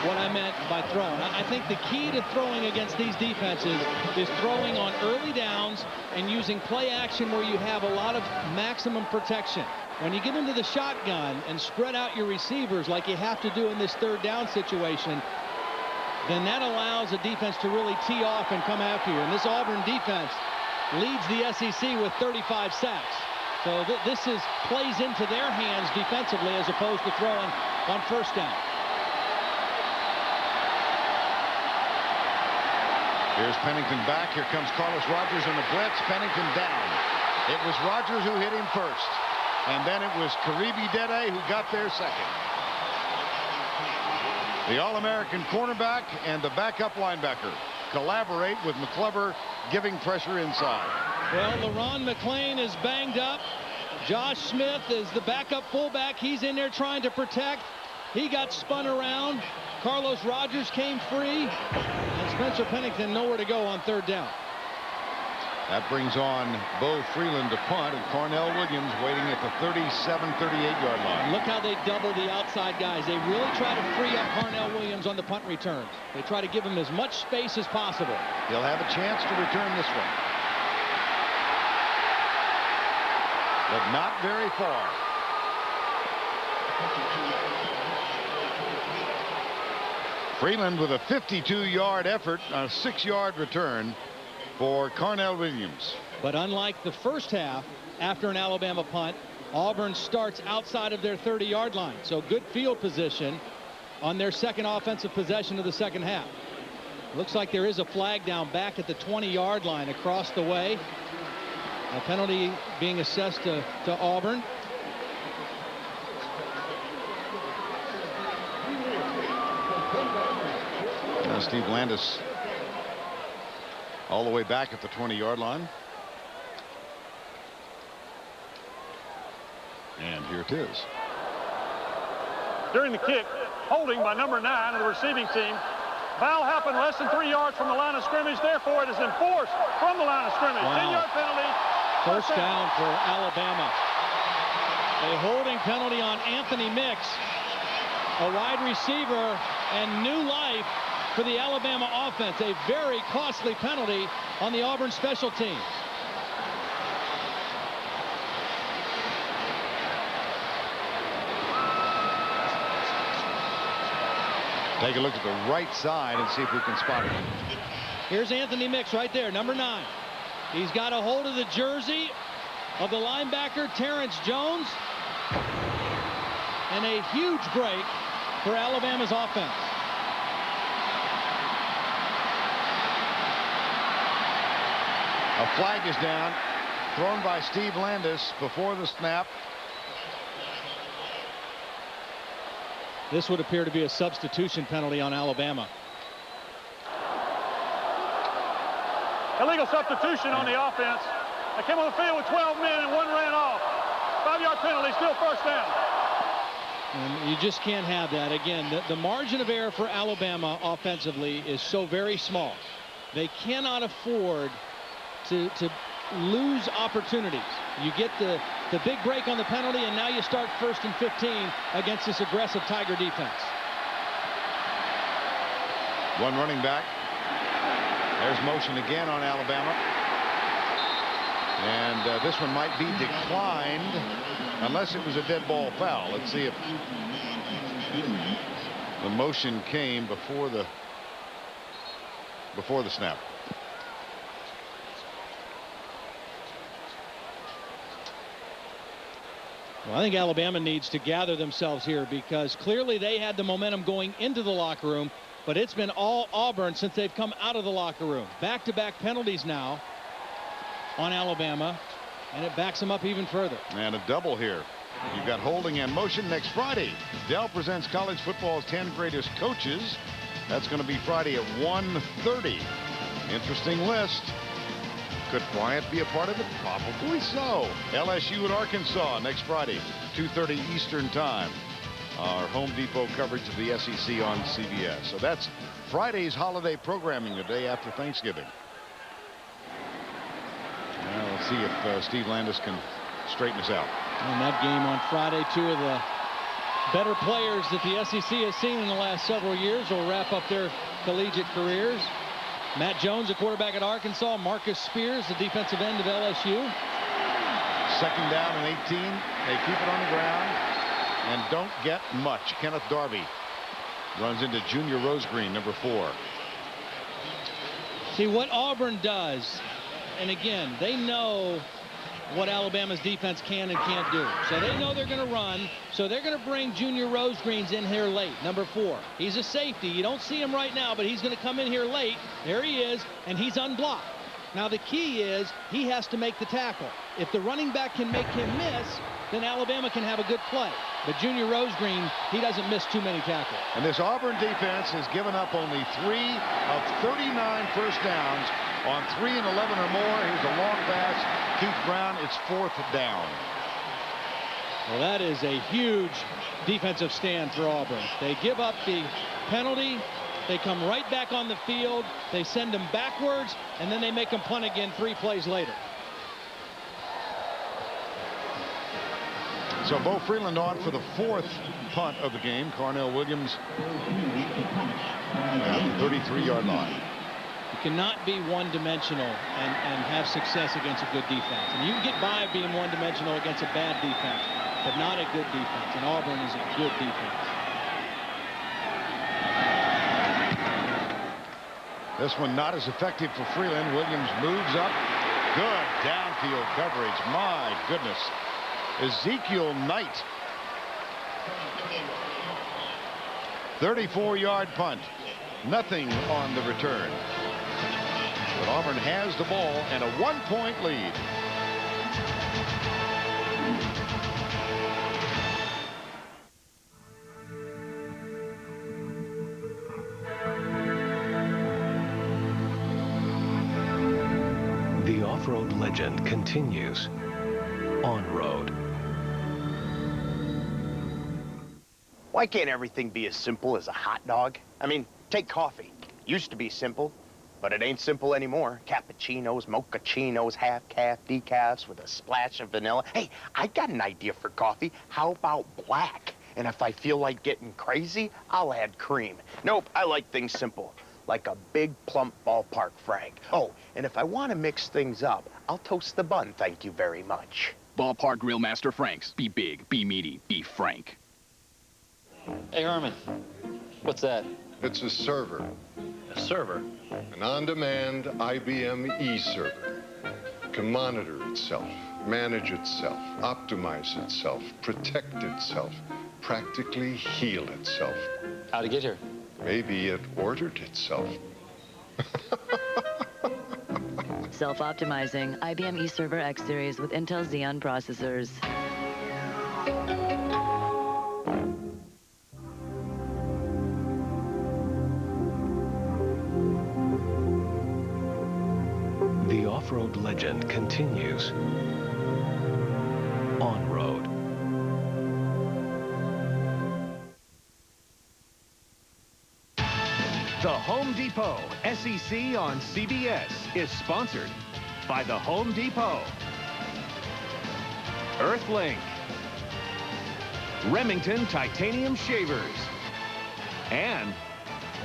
what I meant by throwing. I think the key to throwing against these defenses is throwing on early downs and using play action where you have a lot of maximum protection. When you get into the shotgun and spread out your receivers like you have to do in this third down situation, then that allows a defense to really tee off and come after you. And this Auburn defense leads the SEC with 35 sacks. So this plays into their hands defensively as opposed to throwing on first down. Here's Pennington back. Here comes Carlos Rogers on the blitz. Pennington down. It was Rogers who hit him first. And then it was Karibi Dede who got there second. The All-American cornerback and the backup linebacker collaborate with McClever giving pressure inside. Well, LaRon McClain is banged up. Josh Smith is the backup fullback. He's in there trying to protect. He got spun around. Carlos Rogers came free. And Spencer Pennington nowhere to go on third down. That brings on Bo Freeland to punt, and Carnell Williams waiting at the 38-yard line. Look how they double the outside guys. They really try to free up Carnell Williams on the punt returns. They try to give him as much space as possible. He'll have a chance to return this one, but not very far. Freeland with a 52-yard effort on a 6-yard return for Carnell Williams. But unlike the first half, after an Alabama punt, Auburn starts outside of their 30-yard line. So good field position on their second offensive possession of the second half. Looks like there is a flag down back at the 20-yard line across the way. A penalty being assessed to Auburn. Now Steve Landis all the way back at the 20-yard line. And here it is. During the kick, holding by number 9 of the receiving team. Foul happened less than 3 yards from the line of scrimmage. Therefore, it is enforced from the line of scrimmage. 10-yard penalty. First down for Alabama. A holding penalty on Anthony Mix, a wide receiver, and new life for the Alabama offense. A very costly penalty on the Auburn special teams. Take a look at the right side and see if we can spot it. Here's Anthony Mix right there, number 9. He's got a hold of the jersey of the linebacker Terrence Jones, and a huge break for Alabama's offense. A flag is down, thrown by Steve Landis before the snap. This would appear to be a substitution penalty on Alabama. Illegal substitution on the offense. They came on the field with 12 men and one ran off. 5-yard penalty, still first down. And you just can't have that. Again, the margin of error for Alabama offensively is so very small. They cannot afford to lose opportunities. You get the big break on the penalty, and now you start 1st and 15 against this aggressive Tiger defense. One running back. There's motion again on Alabama. And this one might be declined unless it was a dead ball foul. Let's see if the motion came before the snap. Well, I think Alabama needs to gather themselves here because clearly they had the momentum going into the locker room, but it's been all Auburn since they've come out of the locker room. Back-to-back penalties now on Alabama, and it backs them up even further. And a double here. You've got holding and motion next Friday. Dell presents college football's 10 greatest coaches. That's going to be Friday at 1:30. Interesting list. Could Bryant be a part of it? Probably so. LSU at Arkansas next Friday, 2:30 Eastern Time. Our Home Depot coverage of the SEC on CBS. So that's Friday's holiday programming, the day after Thanksgiving. Now let's see if Steve Landis can straighten us out. And that game on Friday, two of the better players that the SEC has seen in the last several years will wrap up their collegiate careers. Matt Jones, the quarterback at Arkansas. Marcus Spears, the defensive end of LSU. Second down and 18. They keep it on the ground and don't get much. Kenneth Darby runs into Junior Rosegreen, number 4. See what Auburn does, and again, they know what Alabama's defense can and can't do. So they know they're going to run. So they're going to bring Junior Rosegreen's in here late, number 4. He's a safety. You don't see him right now, but he's going to come in here late. There he is, and he's unblocked. Now the key is he has to make the tackle. If the running back can make him miss, then Alabama can have a good play. But Junior Rosegreen, he doesn't miss too many tackles. And this Auburn defense has given up only 3 of 39 first downs on 3 and 11 or more. Here's a long pass. Keith Brown, it's 4th down. Well, that is a huge defensive stand for Auburn. They give up the penalty. They come right back on the field. They send them backwards, and then they make them punt again 3 plays later. So Bo Freeland on for the 4th punt of the game. Carnell Williams at the 33-yard line. You cannot be one-dimensional and have success against a good defense. And you can get by being one-dimensional against a bad defense, but not a good defense. And Auburn is a good defense. This one not as effective for Freeland. Williams moves up. Good downfield coverage. My goodness. Ezekiel Knight. 34-yard punt. Nothing on the return. But Auburn has the ball and a 1-point lead. The off-road legend continues on road. Why can't everything be as simple as a hot dog? I mean, take coffee. Used to be simple, but it ain't simple anymore. Cappuccinos, mochachinos, half-calf decafs with a splash of vanilla. Hey, I got an idea for coffee. How about black? And if I feel like getting crazy, I'll add cream. Nope, I like things simple, like a big, plump ballpark Frank. Oh, and if I want to mix things up, I'll toast the bun, thank you very much. Ballpark Grill Master Franks. Be big, be meaty, be frank. Hey, Herman. What's that? It's a server. A server? An on-demand IBM e-server. Can monitor itself, manage itself, optimize itself, protect itself, practically heal itself. How'd it get here? Maybe it ordered itself. Self-optimizing IBM eServer X series with Intel Xeon processors. The off-road legend continues on road. The Home Depot SEC on CBS is sponsored by the Home Depot, Earthlink, Remington Titanium Shavers, and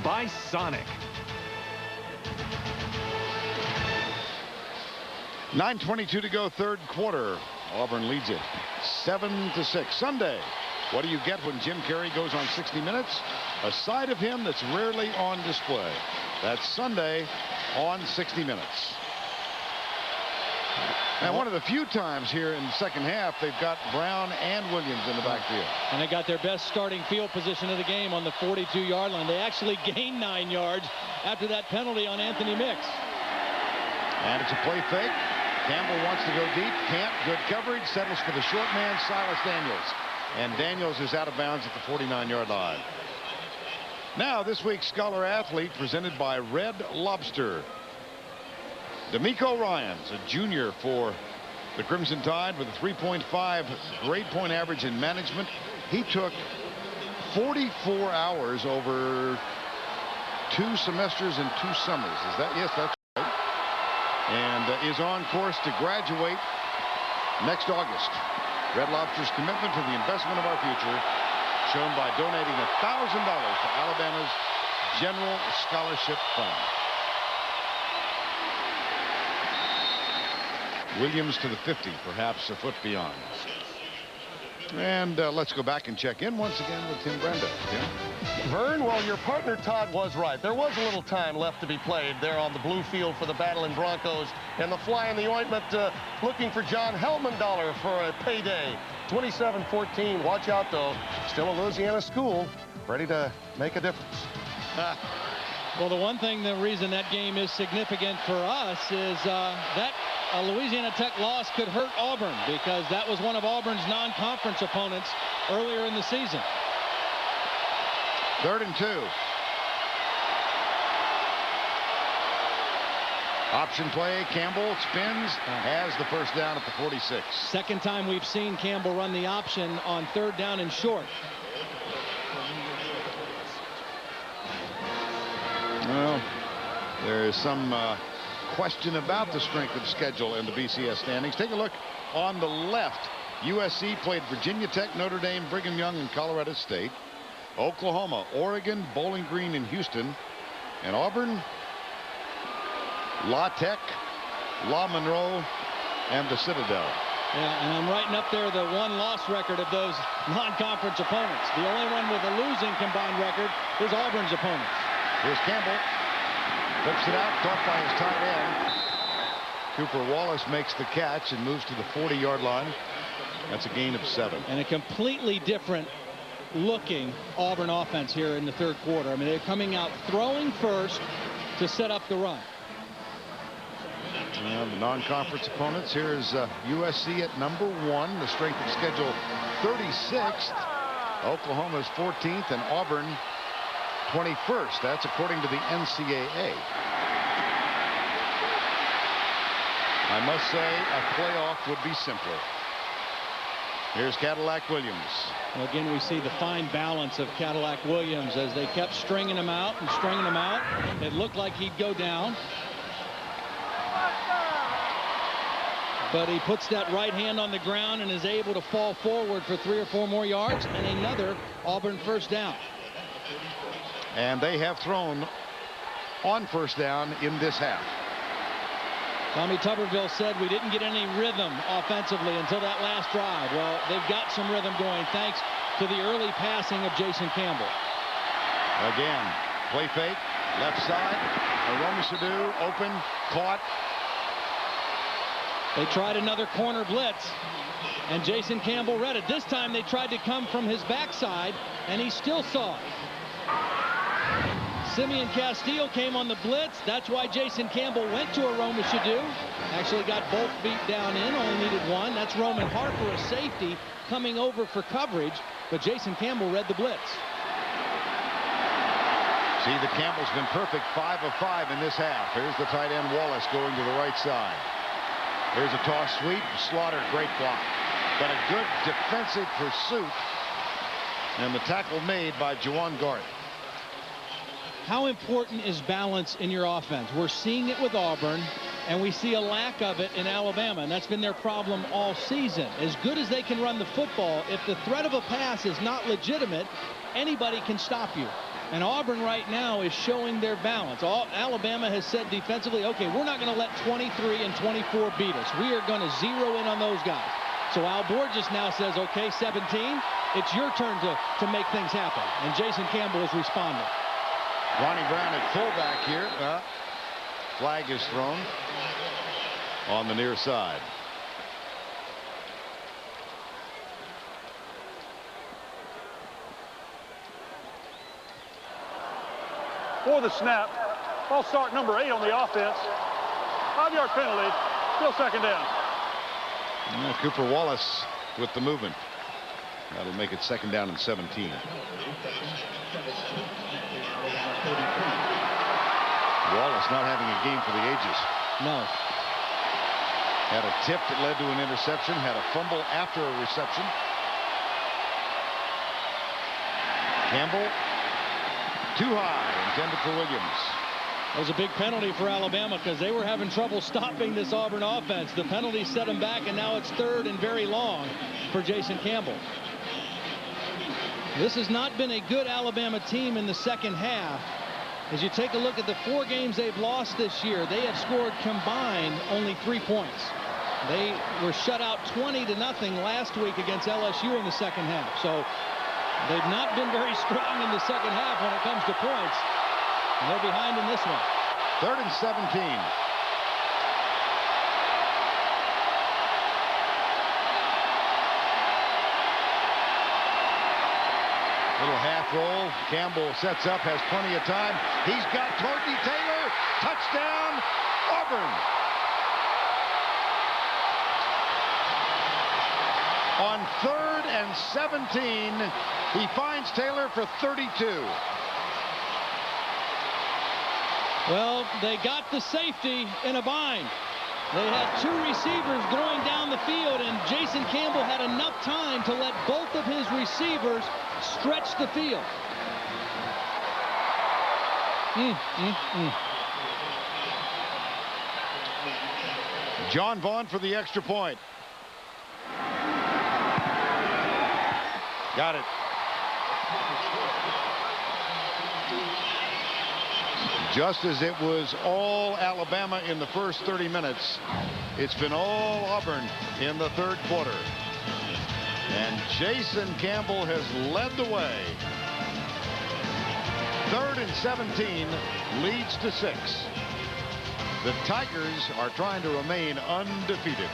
by Sonic. 9:22 to go, third quarter. Auburn leads it 7-6. Sunday, what do you get when Jim Carrey goes on 60 Minutes? A side of him that's rarely on display. That's Sunday on 60 Minutes. And one of the few times here in the second half, they've got Brown and Williams in the backfield. And they got their best starting field position of the game on the 42-yard line. They actually gained 9 yards after that penalty on Anthony Mix. And it's a play fake. Campbell wants to go deep. Can't. Good coverage. Settles for the short man, Silas Daniels. And Daniels is out of bounds at the 49-yard line. Now, this week's Scholar Athlete presented by Red Lobster. D'Amico Ryans, a junior for the Crimson Tide with a 3.5 grade point average in management. He took 44 hours over 2 semesters and 2 summers. Is that? Yes, that's right. And is on course to graduate next August. Red Lobster's commitment to the investment of our future shown by donating $1,000 to Alabama's General Scholarship Fund. Williams to the 50, perhaps a foot beyond. And let's go back and check in once again with Tim Brenda. Tim? Vern, well, your partner Todd was right. There was a little time left to be played there on the blue field for the battling Broncos. And the fly in the ointment looking for John Hellmandollar for a payday. 27-14. Watch out, though. Still a Louisiana school. Ready to make a difference. Well, the reason that game is significant for us is that a Louisiana Tech loss could hurt Auburn, because that was one of Auburn's non-conference opponents earlier in the season. 3rd and 2. Option play. Campbell spins, has the first down at the 46. Second time we've seen Campbell run the option on 3rd down and short. Well, there is some question about the strength of schedule in the BCS standings. Take a look on the left. USC played Virginia Tech, Notre Dame, Brigham Young, and Colorado State. Oklahoma, Oregon, Bowling Green, and Houston. And Auburn, La Tech, La Monroe, and the Citadel. Yeah, and I'm writing up there the one-loss record of those non-conference opponents. The only one with a losing combined record is Auburn's opponents. Here's Campbell. Flips it out, caught by his tight end. Cooper Wallace makes the catch and moves to the 40-yard line. That's a gain of 7. And a completely different looking Auburn offense here in the 3rd quarter. I mean, they're coming out throwing first to set up the run. The non-conference opponents. Here's USC at number 1. The strength of schedule 36th. Oklahoma's 14th, and Auburn 21st. That's according to the NCAA. I must say a playoff would be simpler. Here's Cadillac Williams. Well, again, we see the fine balance of Cadillac Williams as they kept stringing him out and stringing him out. It looked like he'd go down. But he puts that right hand on the ground and is able to fall forward for 3 or 4 more yards, and another Auburn first down. And they have thrown on first down in this half. Tommy Tuberville said we didn't get any rhythm offensively until that last drive. Well, they've got some rhythm going thanks to the early passing of Jason Campbell. Again, play fake, left side. Aroma Sadu, open, caught. They tried another corner blitz, and Jason Campbell read it. This time they tried to come from his backside, and he still saw it. Simeon Castile came on the blitz. That's why Jason Campbell went to Aroma Sadu. Actually got both feet down in, only needed one. That's Roman Harper, a safety, coming over for coverage, but Jason Campbell read the blitz. See, the Campbell's been perfect, 5 of 5 in this half. Here's the tight end Wallace going to the right side. Here's a toss sweep. Slaughter, great block. But a good defensive pursuit. And the tackle made by Juwan Garth. How important is balance in your offense? We're seeing it with Auburn, and we see a lack of it in Alabama, and that's been their problem all season. As good as they can run the football, if the threat of a pass is not legitimate, anybody can stop you. And Auburn right now is showing their balance. Alabama has said defensively, okay, we're not going to let 23 and 24 beat us. We are going to zero in on those guys. So Al Borges now says, okay, 17, it's your turn to make things happen. And Jason Campbell is responding. Ronnie Brown at fullback here. Flag is thrown on the near side. For the snap, false start number 8 on the offense. 5-yard penalty, still second down. And Cooper Wallace with the movement. That'll make it second down and 17. Wallace not having a game for the ages. No. Had a tip that led to an interception, had a fumble after a reception. Campbell, too high, intended for Williams. That was a big penalty for Alabama because they were having trouble stopping this Auburn offense. The penalty set them back, and now it's third and very long for Jason Campbell. This has not been a good Alabama team in the second half. As you take a look at the 4 games they've lost this year, they have scored combined only 3 points. They were shut out 20-0 last week against LSU in the second half. So they've not been very strong in the second half when it comes to points. And they're behind in this one. 3rd and 17. Little half roll. Campbell sets up, has plenty of time. He's got Courtney Taylor. Touchdown, Auburn. On 3rd and 17, he finds Taylor for 32. Well, they got the safety in a bind. They had 2 receivers going down the field, and Jason Campbell had enough time to let both of his receivers stretch the field. John Vaughn for the extra point. Got it. Just as it was all Alabama in the first 30 minutes, it's been all Auburn in the 3rd quarter. And Jason Campbell has led the way. 3rd and 17 leads to 6. The Tigers are trying to remain undefeated.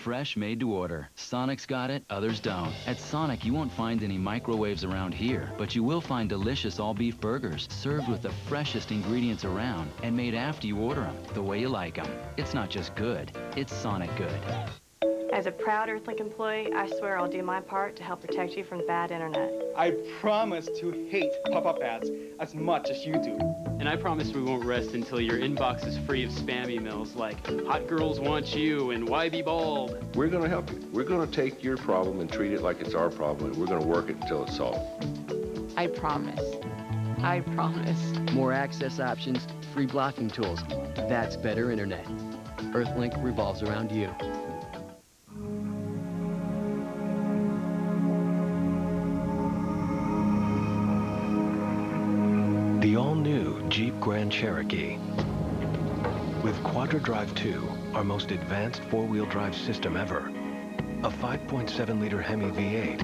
Fresh, made to order. Sonic's got it, others don't. At Sonic, you won't find any microwaves around here, but you will find delicious all-beef burgers served with the freshest ingredients around and made after you order them, the way you like them. It's not just good, it's Sonic good. As a proud Earthlink employee, I swear I'll do my part to help protect you from the bad internet. I promise to hate pop-up ads as much as you do. And I promise we won't rest until your inbox is free of spam emails like Hot Girls Want You and Why Be Bald. We're going to help you. We're going to take your problem and treat it like it's our problem, and we're going to work it until it's solved. I promise. I promise. More access options, free blocking tools. That's better internet. Earthlink revolves around you. The all-new Jeep Grand Cherokee. With QuadraDrive 2, our most advanced four-wheel drive system ever, a 5.7-liter Hemi V8,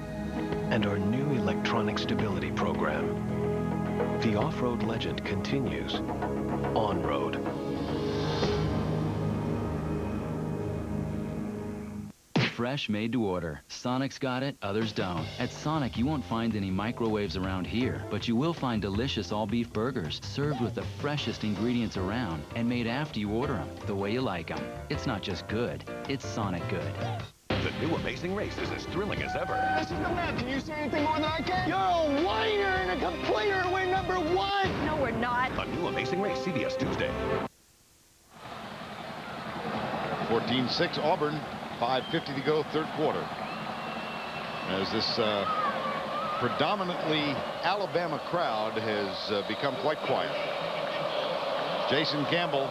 and our new electronic stability program. The off-road legend continues on-road. Fresh, made to order. Sonic's got it, others don't. At Sonic, you won't find any microwaves around here, but you will find delicious all-beef burgers served with the freshest ingredients around and made after you order them, the way you like them. It's not just good, it's Sonic good. The new Amazing Race is as thrilling as ever. This is the map. Can you see anything more than I can? You're a whiner and a complainer. We're number 1. No, we're not. A new Amazing Race, CBS Tuesday. 14-6 Auburn. 5:50 to go, 3rd quarter. As this predominantly Alabama crowd has become quite quiet. Jason Campbell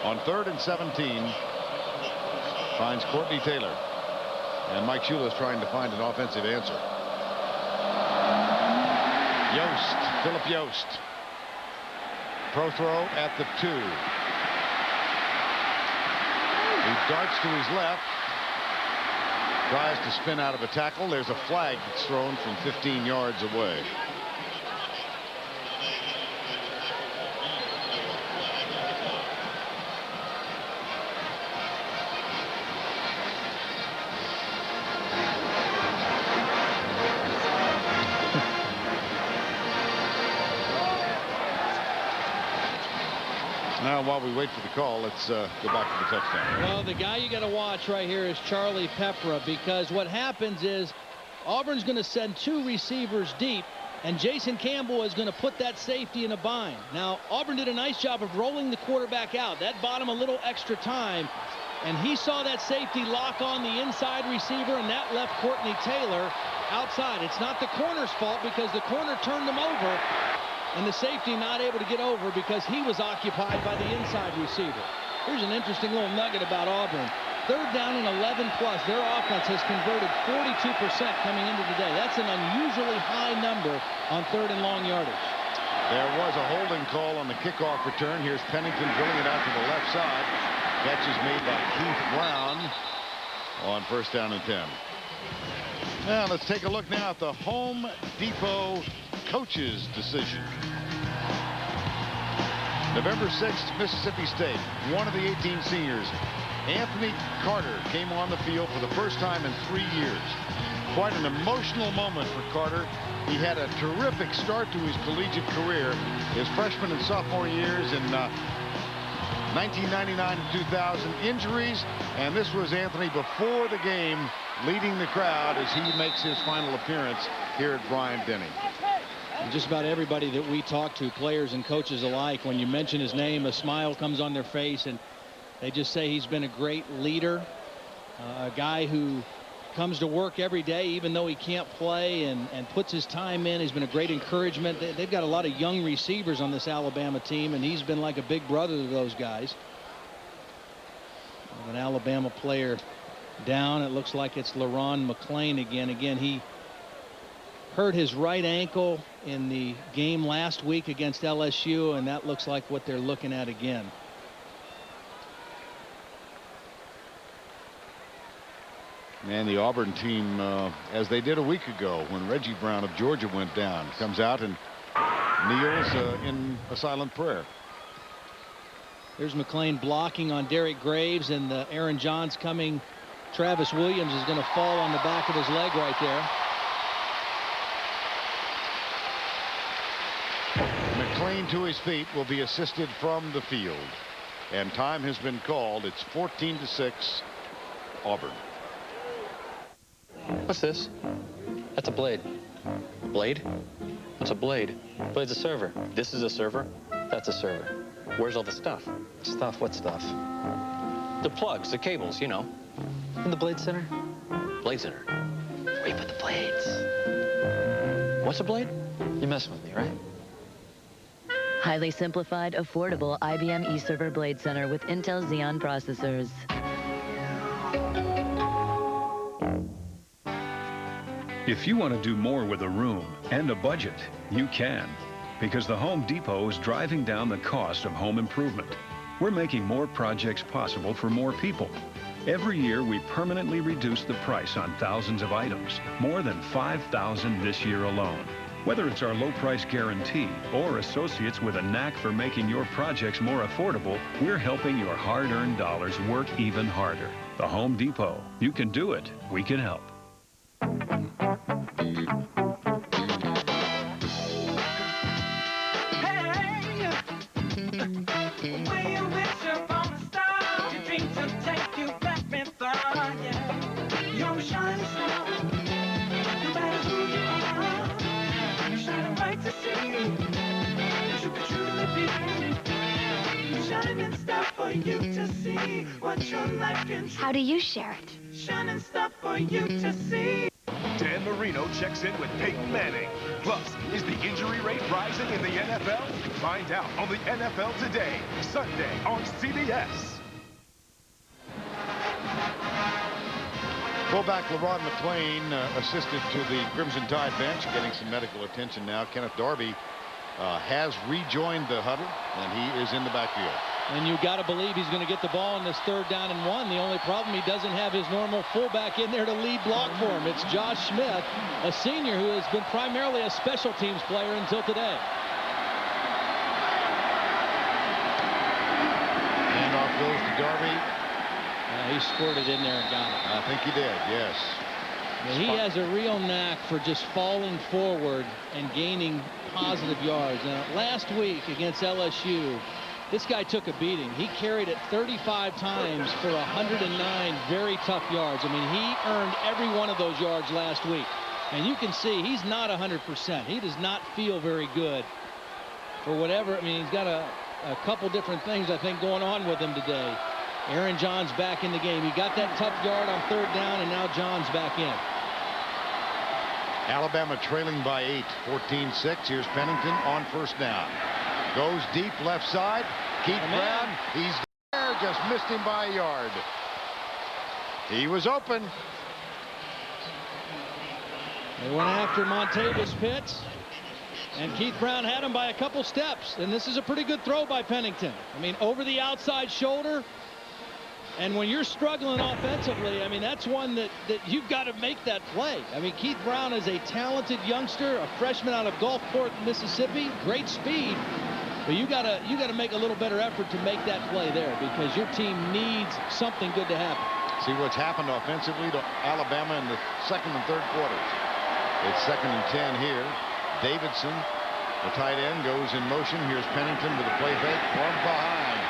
on 3rd and 17 finds Courtney Taylor. And Mike Shula is trying to find an offensive answer. Yost, Philip Yost. Pro throw at the 2. He darts to his left. Tries to spin out of a tackle. There's a flag that's thrown from 15 yards away. Now, while we wait for the call, let's go back to the touchdown. Well, the guy you got to watch right here is Charlie Peprah, because what happens is Auburn's going to send 2 receivers deep, and Jason Campbell is going to put that safety in a bind. Now, Auburn did a nice job of rolling the quarterback out. That bought him a little extra time, and he saw that safety lock on the inside receiver, and that left Courtney Taylor outside. It's not the corner's fault, because the corner turned him over, and the safety not able to get over because he was occupied by the inside receiver. Here's an interesting little nugget about Auburn. 3rd down and 11+. Their offense has converted 42% coming into the day. That's an unusually high number on 3rd and long yardage. There was a holding call on the kickoff return. Here's Pennington drilling it out to the left side. Catch is made by Keith Brown on 1st down and 10. Now let's take a look now at the Home Depot coach's decision. November 6th, Mississippi State. One of the 18 seniors, Anthony Carter, came on the field for the first time in 3 years. Quite an emotional moment for Carter. He had a terrific start to his collegiate career. His freshman and sophomore years in 1999 and 2000. Injuries, and this was Anthony before the game, leading the crowd as he makes his final appearance here at Bryant-Denny. And just about everybody that we talk to, players and coaches alike, when you mention his name, a smile comes on their face, and they just say he's been a great leader, a guy who comes to work every day even though he can't play, and puts his time in. He's been a great encouragement. They've got a lot of young receivers on this Alabama team, and he's been like a big brother to those guys. An Alabama player down. It looks like it's LaRon McClain again. He hurt his right ankle in the game last week against LSU, and that looks like what they're looking at again. And the Auburn team, as they did a week ago when Reggie Brown of Georgia went down, comes out and kneels in a silent prayer. There's McClain blocking on Derek Graves, and Aaron Johns coming. Travis Williams is going to fall on the back of his leg right there. McClain to his feet will be assisted from the field. And time has been called. It's 14-6 Auburn. What's this? That's a blade. Blade? What's a blade? Blade's a server. This is a server? That's a server. Where's all the stuff? Stuff? What stuff? The plugs, the cables, you know. In the Blade Center? Blade Center? Where you put the blades. What's a blade? You're messing with me, right? Highly simplified, affordable IBM eServer Blade Center with Intel Xeon processors. If you want to do more with a room and a budget, you can, because the Home Depot is driving down the cost of home improvement. We're making more projects possible for more people. Every year, we permanently reduce the price on thousands of items, more than 5,000 this year alone. Whether it's our low price guarantee or associates with a knack for making your projects more affordable, we're helping your hard-earned dollars work even harder. The Home Depot. You can do it. We can help. How do you share it? Shining stuff for you to see. Dan Marino checks in with Peyton Manning. Plus, is the injury rate rising in the NFL? Find out on the NFL Today, Sunday on CBS. Fullback LeRon McClain assisted to the Crimson Tide bench, getting some medical attention now. Kenneth Darby has rejoined the huddle, and he is in the backfield. And you got to believe he's going to get the ball in this 3rd down and 1. The only problem, he doesn't have his normal fullback in there to lead block for him. It's Josh Smith, a senior who has been primarily a special teams player until today. Handoff goes to Darby. He squirted in there and got it. I think he did, yes. He has a real knack for just falling forward and gaining positive yards. Now, last week against LSU, this guy took a beating. He carried it 35 times for 109 very tough yards. I mean, he earned every one of those yards last week. And you can see he's not 100%. He does not feel very good for whatever. I mean, he's got a couple different things, I think, going on with him today. Aaron John's back in the game. He got that tough yard on 3rd down, and now John's back in. Alabama trailing by 8, 14-6. Here's Pennington on 1st down. Goes deep left side. Keith Brown, he's there, just missed him by a yard. He was open. They went after Montavis Pitts, and Keith Brown had him by a couple steps. And this is a pretty good throw by Pennington. I mean, over the outside shoulder. And when you're struggling offensively, I mean, that's one that you've got to make that play. I mean, Keith Brown is a talented youngster, a freshman out of Gulfport, Mississippi, great speed. But you gotta make a little better effort to make that play there, because your team needs something good to happen. See what's happened offensively to Alabama in the 2nd and 3rd quarters. It's 2nd and 10 here. Davidson, the tight end, goes in motion. Here's Pennington with a play fake from behind.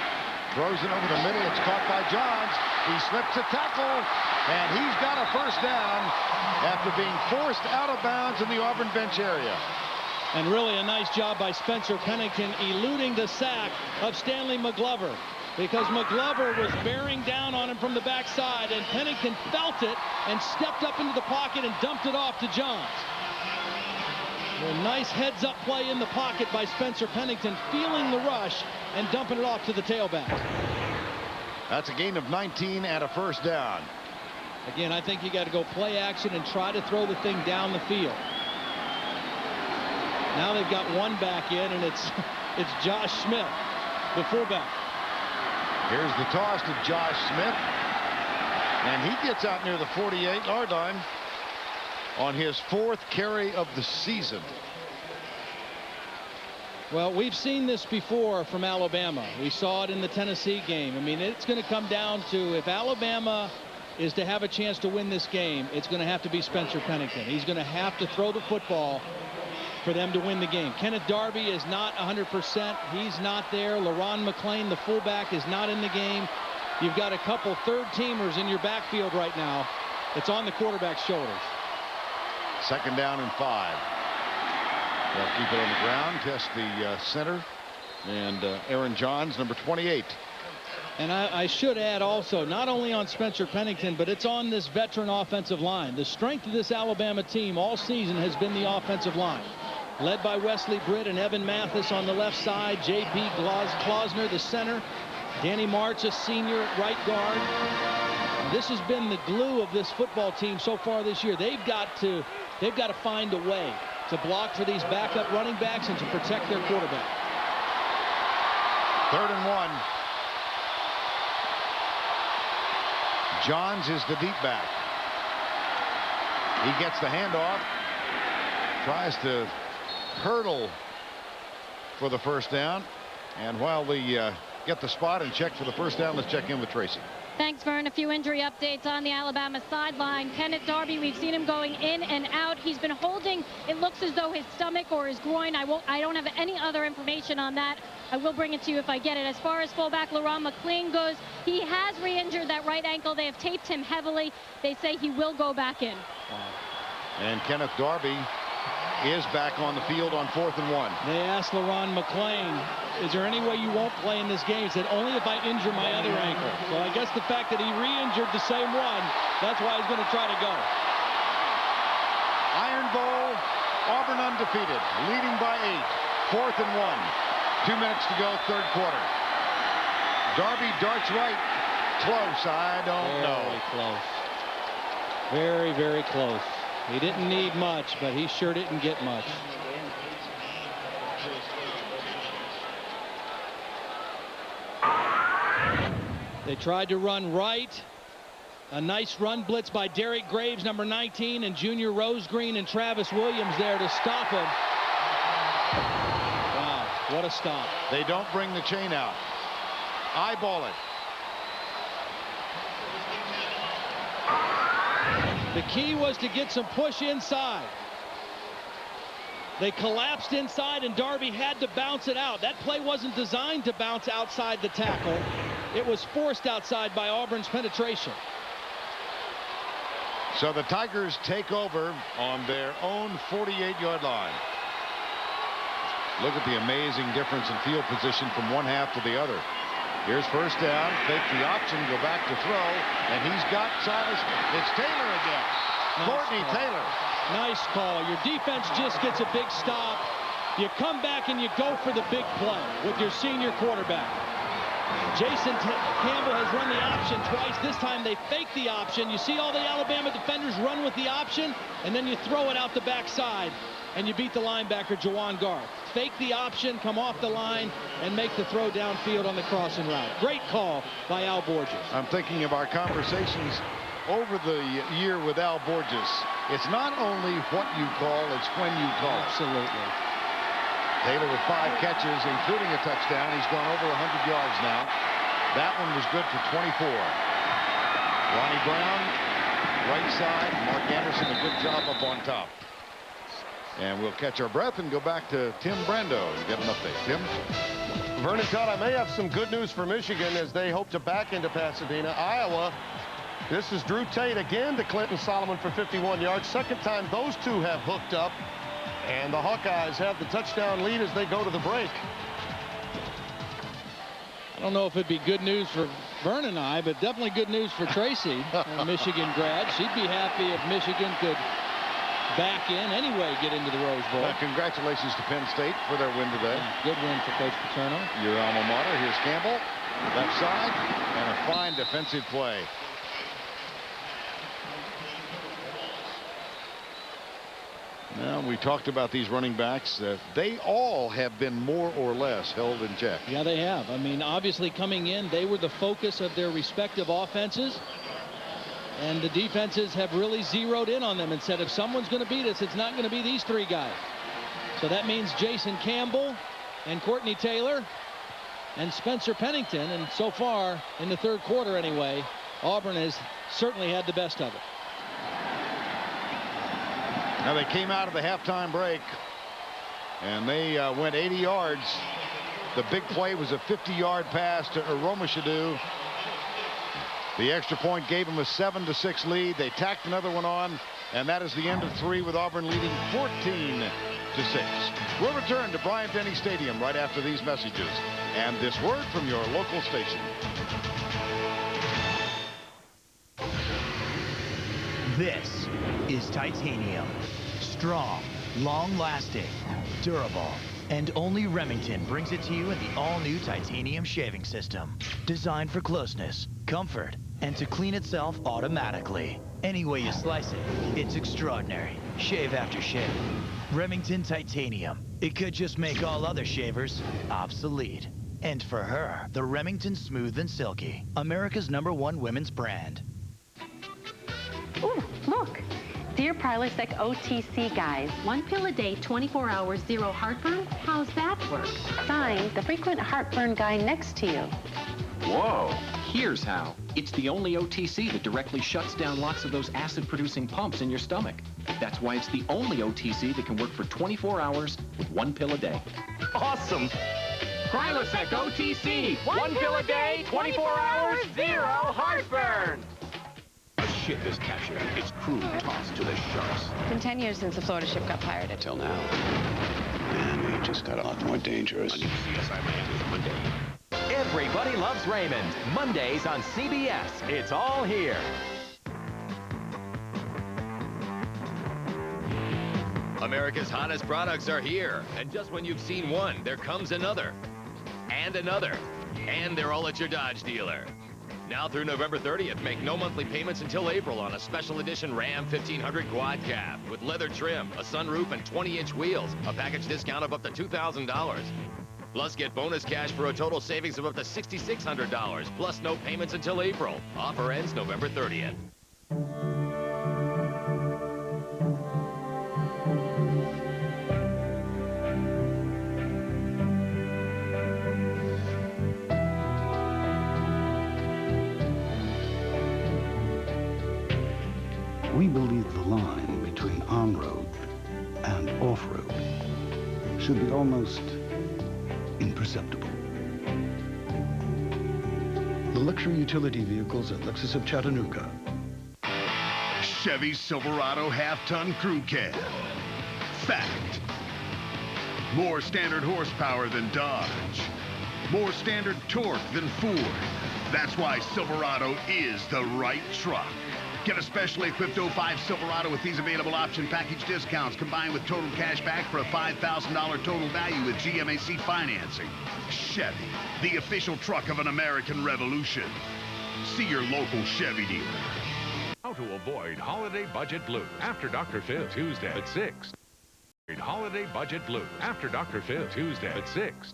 Throws it over the middle. It's caught by Johns. He slips a tackle, and he's got a 1st down after being forced out of bounds in the Auburn bench area. And really a nice job by Spencer Pennington eluding the sack of Stanley McGlover, because McGlover was bearing down on him from the backside, and Pennington felt it and stepped up into the pocket and dumped it off to Johns. A nice heads-up play in the pocket by Spencer Pennington, feeling the rush and dumping it off to the tailback. That's a gain of 19 and a 1st down. Again, I think you got to go play action and try to throw the thing down the field. Now they've got one back in, and it's Josh Smith, the fullback. Here's the toss to Josh Smith, and he gets out near the 48-yard line on his 4th carry of the season. Well, we've seen this before from Alabama. We saw it in the Tennessee game. I mean, it's going to come down to, if Alabama is to have a chance to win this game, it's going to have to be Spencer Pennington. He's going to have to throw the football for them to win the game. Kenneth Darby is not 100%. He's not there. LeRon McClain, the fullback, is not in the game. You've got a couple 3rd-teamers in your backfield right now. It's on the quarterback's shoulders. 2nd down and 5. They'll keep it on the ground, test the center, and Aaron Johns, number 28. And I should add also, not only on Spencer Pennington, but it's on this veteran offensive line. The strength of this Alabama team all season has been the offensive line, led by Wesley Britt and Evan Mathis on the left side, J.P. Klausner, the center, Danny March, a senior at right guard. This has been the glue of this football team so far this year. They've got to find a way to block for these backup running backs and to protect their quarterback. 3rd and 1. Johns is the deep back. He gets the handoff, tries to hurdle for the 1st down, and while we get the spot and check for the 1st down, let's check in with Tracy. Thanks, Vern. A few injury updates on the Alabama sideline. Kenneth Darby, we've seen him going in and out. He's been holding, it looks as though his stomach or his groin. I don't have any other information on that. I will bring it to you if I get it. As far as fullback LeRon McClain goes, he has re-injured that right ankle. They have taped him heavily. They say he will go back in. And Kenneth Darby is back on the field on 4th and 1. They asked LeRon McClain, is there any way you won't play in this game? He said, only if I injure my other ankle. So I guess the fact that he re-injured the same one, that's why he's going to try to go. Iron Bowl, Auburn undefeated, leading by 8, 4th and 1. 2 minutes to go, 3rd quarter. Darby darts right. Close, I don't know. Very close. Very, very close. He didn't need much, but he sure didn't get much. They tried to run right. A nice run blitz by Derek Graves, number 19, and Junior Rosegreen and Travis Williams there to stop him. Wow, what a stop. They don't bring the chain out. Eyeball it. The key was to get some push inside. They collapsed inside, and Darby had to bounce it out. That play wasn't designed to bounce outside the tackle. It was forced outside by Auburn's penetration. So the Tigers take over on their own 48-yard line. Look at the amazing difference in field position from one half to the other. Here's first down, fake the option, go back to throw, and he's got Silas. It's Taylor again. Nice Courtney call. Taylor. Nice call. Your defense just gets a big stop. You come back and you go for the big play with your senior quarterback. Jason Campbell has run the option twice. This time they fake the option. You see all the Alabama defenders run with the option, and then you throw it out the backside, and you beat the linebacker, Jawan Garth. Fake the option, come off the line, and make the throw downfield on the crossing route. Great call by Al Borges. I'm thinking of our conversations over the year with Al Borges. It's not only what you call, it's when you call. Absolutely. Taylor with 5 catches, including a touchdown. He's gone over 100 yards now. That one was good for 24. Ronnie Brown, right side. Mark Anderson, a good job up on top. And we'll catch our breath and go back to Tim Brando and get an update. Tim? Vernon, Todd, I may have some good news for Michigan as they hope to back into Pasadena. Iowa, this is Drew Tate again to Clinton Solomon for 51 yards. Second time those two have hooked up. And the Hawkeyes have the touchdown lead as they go to the break. I don't know if it'd be good news for Vern and I, but definitely good news for Tracy, a Michigan grad. She'd be happy if Michigan could back in anyway, get into the Rose Bowl. Congratulations to Penn State for their win today. Yeah, good win for Coach Paterno. Your alma mater. Here's Campbell, left side, and a fine defensive play. Now, we talked about these running backs. They all have been more or less held in check. Yeah, they have. I mean, obviously coming in, they were the focus of their respective offenses. And the defenses have really zeroed in on them and said, if someone's going to beat us, it's not going to be these 3 guys. So that means Jason Campbell and Courtney Taylor and Spencer Pennington. And so far, in the third quarter anyway, Auburn has certainly had the best of it. Now they came out of the halftime break and they went 80 yards. The big play was a 50-yard pass to Aroma Shadu. The extra point gave them a 7-6 lead. They tacked another one on, and that is the end of 3 with Auburn leading 14-6. We'll return to Bryant-Denny Stadium right after these messages and this word from your local station. This is titanium. Strong, long-lasting, durable, and only Remington brings it to you in the all-new titanium shaving system. Designed for closeness, comfort, and to clean itself automatically. Any way you slice it, it's extraordinary. Shave after shave. Remington Titanium. It could just make all other shavers obsolete. And for her, the Remington Smooth and Silky, America's #1 women's brand. Ooh, look. Dear Prilosec OTC guys, 1 pill a day, 24 hours, 0 heartburn? How's that work? Signed, the frequent heartburn guy next to you. Whoa. Here's how. It's the only OTC that directly shuts down lots of those acid-producing pumps in your stomach. That's why it's the only OTC that can work for 24 hours with 1 pill a day. Awesome. Prilosec OTC. 1 pill a day, 24 hours, 0 heartburn. A ship is captured. Its crew tossed to the sharks. It's been 10 years since the Florida ship got pirated. Until now. And we just got a lot more dangerous. A new CSI Miami Monday. Everybody loves Raymond. Mondays on CBS. It's all here. America's hottest products are here. And just when you've seen one, there comes another. And another. And they're all at your Dodge dealer. Now through November 30th, make no monthly payments until April on a special edition Ram 1500 quad cab with leather trim, a sunroof, and 20-inch wheels. A package discount of up to $2,000. Plus, get bonus cash for a total savings of up to $6,600, plus no payments until April. Offer ends November 30th. We believe the line between on-road and off-road should be almost imperceptible. The luxury utility vehicles at Lexus of Chattanooga. Chevy Silverado half-ton crew cab. Fact. More standard horsepower than Dodge. More standard torque than Ford. That's why Silverado is the right truck. Get a specially equipped 05 Silverado with these available option package discounts combined with total cash back for a $5,000 total value with GMAC financing. Chevy, the official truck of an American revolution. See your local Chevy dealer. How to avoid holiday budget blue after Dr. Phil Tuesday at 6. Holiday budget blue after Dr. Phil Tuesday at 6.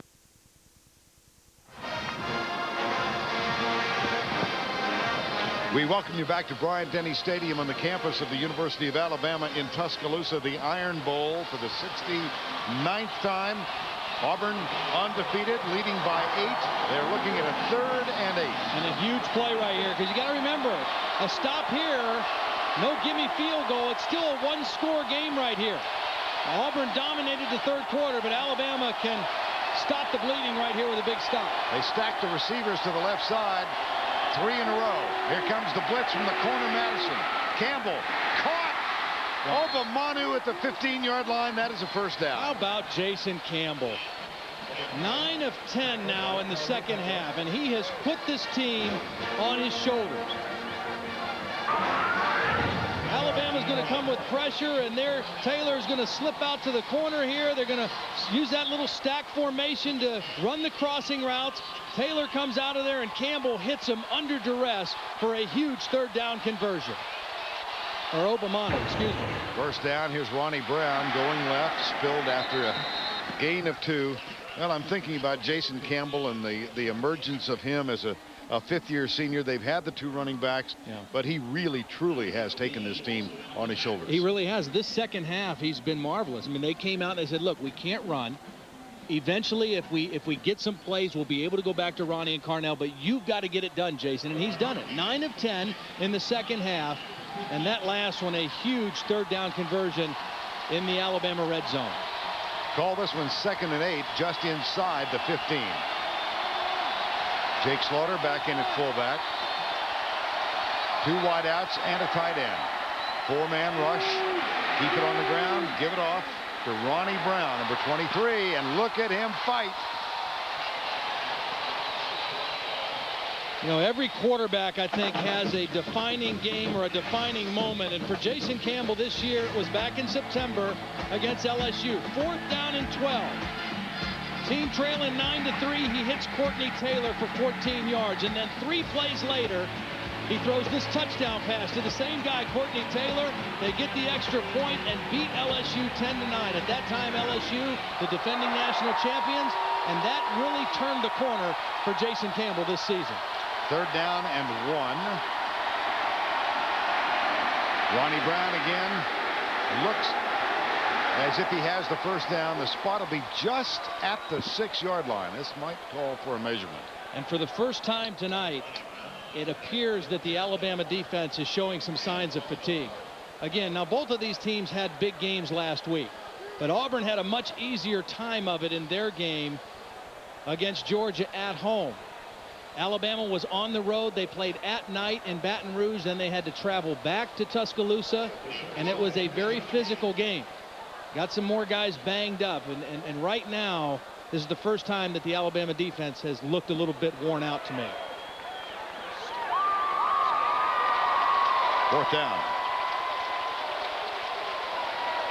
We welcome you back to Bryant-Denny Stadium on the campus of the University of Alabama in Tuscaloosa, the Iron Bowl for the 69th time. Auburn undefeated, leading by 8. They're looking at a 3rd and 8. And a huge play right here, because you got to remember, a stop here, no gimme field goal. It's still a one-score game right here. Auburn dominated the 3rd quarter, but Alabama can stop the bleeding right here with a big stop. They stack the receivers to the left side. 3 in a row. Here comes the blitz from the corner, Madison. Campbell caught. Obamanu at the 15-yard line. That is a first down. How about Jason Campbell? 9 of 10 now in the second half, and he has put this team on his shoulders. Alabama's going to come with pressure, and Taylor's going to slip out to the corner here. They're going to use that little stack formation to run the crossing routes. Taylor comes out of there, and Campbell hits him under duress for a huge 3rd down conversion. Or Obamanu, excuse me. First down. Here's Ronnie Brown going left, spilled after a gain of 2. Well, I'm thinking about Jason Campbell and the emergence of him as a 5th-year senior. They've had the 2 running backs, but he really, truly has taken this team on his shoulders. He really has. This second half, he's been marvelous. I mean, they came out and they said, look, we can't run. Eventually, if we get some plays, we'll be able to go back to Ronnie and Carnell, but you've got to get it done, Jason, and he's done it. 9 of 10 in the second half, and that last one, a huge 3rd down conversion in the Alabama red zone. Call this one 2nd and 8, just inside the 15. Jake Slaughter back in at fullback. 2 wideouts and a tight end. 4-man rush. Keep it on the ground. Give it off to Ronnie Brown, number 23, and look at him fight. You know, every quarterback, I think, has a defining game or a defining moment. And for Jason Campbell this year, it was back in September against LSU. 4th down and 12. Team trailing 9-3. He hits Courtney Taylor for 14 yards. And then 3 plays later, he throws this touchdown pass to the same guy, Courtney Taylor. They get the extra point and beat LSU 10-9. At that time, LSU, the defending national champions. And that really turned the corner for Jason Campbell this season. 3rd down and 1. Ronnie Brown again looks as if he has the first down. The spot will be just at the 6-yard line. This might call for a measurement. And for the first time tonight, it appears that the Alabama defense is showing some signs of fatigue. Again, now both of these teams had big games last week, but Auburn had a much easier time of it in their game against Georgia at home. Alabama was on the road. They played at night in Baton Rouge. Then they had to travel back to Tuscaloosa, and it was a very physical game. Got some more guys banged up, and right now, this is the first time that the Alabama defense has looked a little bit worn out to me. 4th down.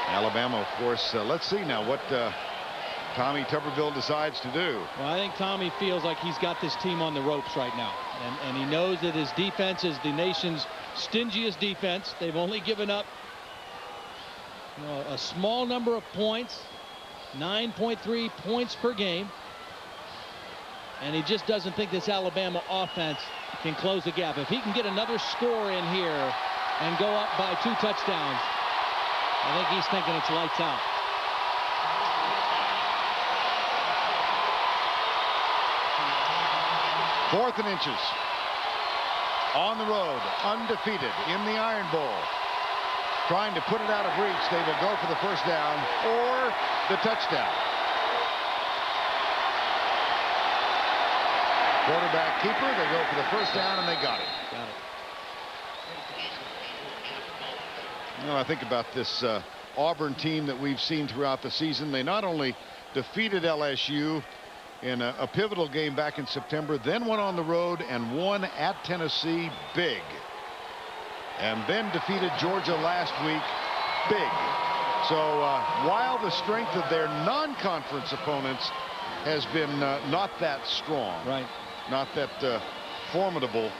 Alabama, of course. Let's see now what Tommy Tuberville decides to do. Well, I think Tommy feels like he's got this team on the ropes right now. And he knows that his defense is the nation's stingiest defense. They've only given up a small number of points, 9.3 points per game. And he just doesn't think this Alabama offense can close the gap. If he can get another score in here and go up by 2 touchdowns, I think he's thinking it's lights out. Fourth and inches. On the road, undefeated in the Iron Bowl. Trying to put it out of reach. They will go for the first down or the touchdown. Quarterback keeper. They go for the first down, and they got it. Got it. You know, I think about this Auburn team that we've seen throughout the season. They not only defeated LSU in a pivotal game back in September, then went on the road and won at Tennessee big. And then defeated Georgia last week big. So while the strength of their non-conference opponents has been not that strong, right, not that formidable,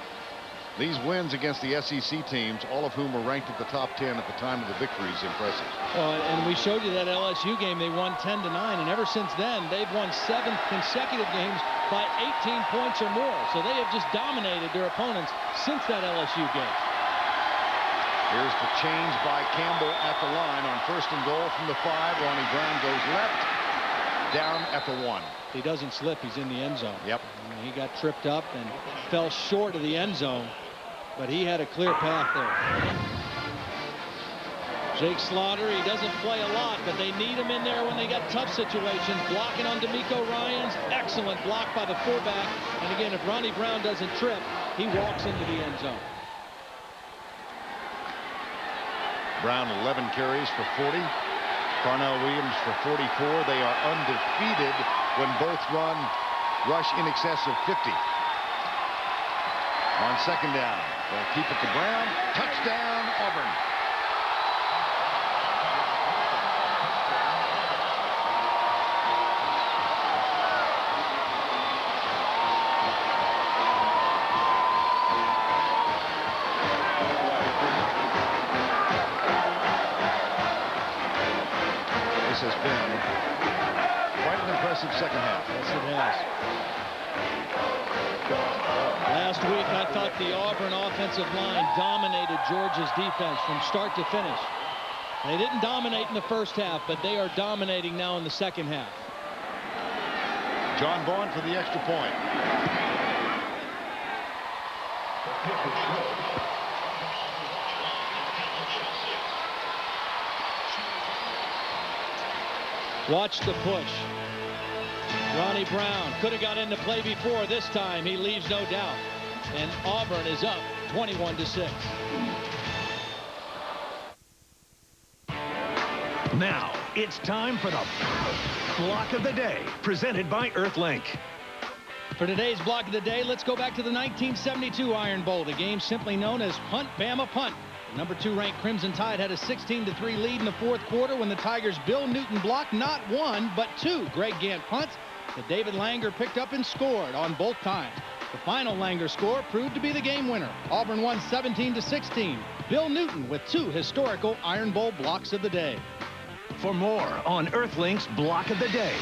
these wins against the SEC teams, all of whom were ranked at the top 10 at the time of the victory, is impressive. Well, and we showed you that LSU game. They won 10-9, and ever since then, they've won 7 consecutive games by 18 points or more. So they have just dominated their opponents since that LSU game. Here's the change by Campbell at the line on 1st and goal from the 5. Ronnie Brown goes left, down at the 1. He doesn't slip. He's in the end zone. Yep. He got tripped up and fell short of the end zone, but he had a clear path there. Jake Slaughter, he doesn't play a lot, but they need him in there when they got tough situations. Blocking on D'Amico Ryans. Excellent block by the fullback. And again, if Ronnie Brown doesn't trip, he walks into the end zone. Brown 11 carries for 40. Carnell Williams for 44. They are undefeated when both rush in excess of 50. On 2nd down, they'll keep it to Brown. Touchdown, Auburn. This has been quite an impressive second half. Yes, it has. Last week, I thought the Auburn offensive line dominated Georgia's defense from start to finish. They didn't dominate in the first half, but they are dominating now in the second half. John Vaughn for the extra point. Watch the push. Ronnie Brown could have got into play before. This time he leaves no doubt. And Auburn is up 21-6. Now it's time for the block of the day, presented by Earthlink. For today's block of the day, let's go back to the 1972 Iron Bowl, the game simply known as Punt Bama Punt. The number 2 ranked Crimson Tide had a 16-3 lead in the 4th quarter when the Tigers' Bill Newton blocked not 1 but 2 Greg Gant punts that David Langer picked up and scored on both times. The final Langer score proved to be the game winner. Auburn won 17-16. Bill Newton with 2 historical Iron Bowl blocks of the day. For more on Earthlink's block of the day,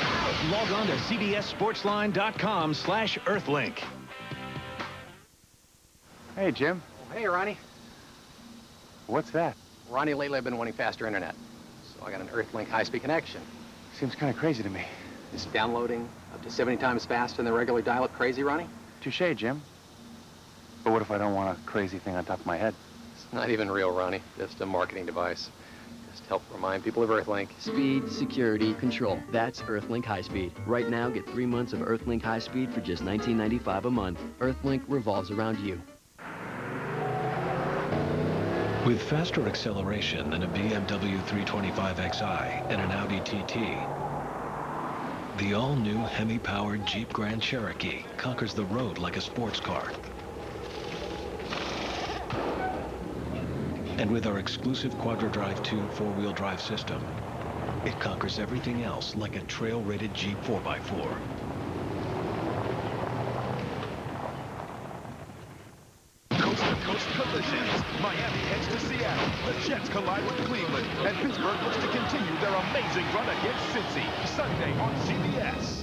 log on to cbssportsline.com/Earthlink. Hey, Jim. Hey, Ronnie. What's that? Ronnie, lately I've been wanting faster internet. So I got an Earthlink high-speed connection. Seems kind of crazy to me. Is downloading up to 70 times faster than the regular dial-up crazy, Ronnie? Touché, Jim. But what if I don't want a crazy thing on top of my head? It's not even real, Ronnie. Just a marketing device. Just help remind people of Earthlink. Speed, security, control. That's Earthlink High Speed. Right now, get 3 months of Earthlink High Speed for just $19.95 a month. Earthlink revolves around you. With faster acceleration than a BMW 325xi and an Audi TT, the all-new Hemi-powered Jeep Grand Cherokee conquers the road like a sports car. And with our exclusive QuadraDrive 2 4-wheel drive system, it conquers everything else like a trail-rated Jeep 4x4. amazing run against Cincy, Sunday on CBS.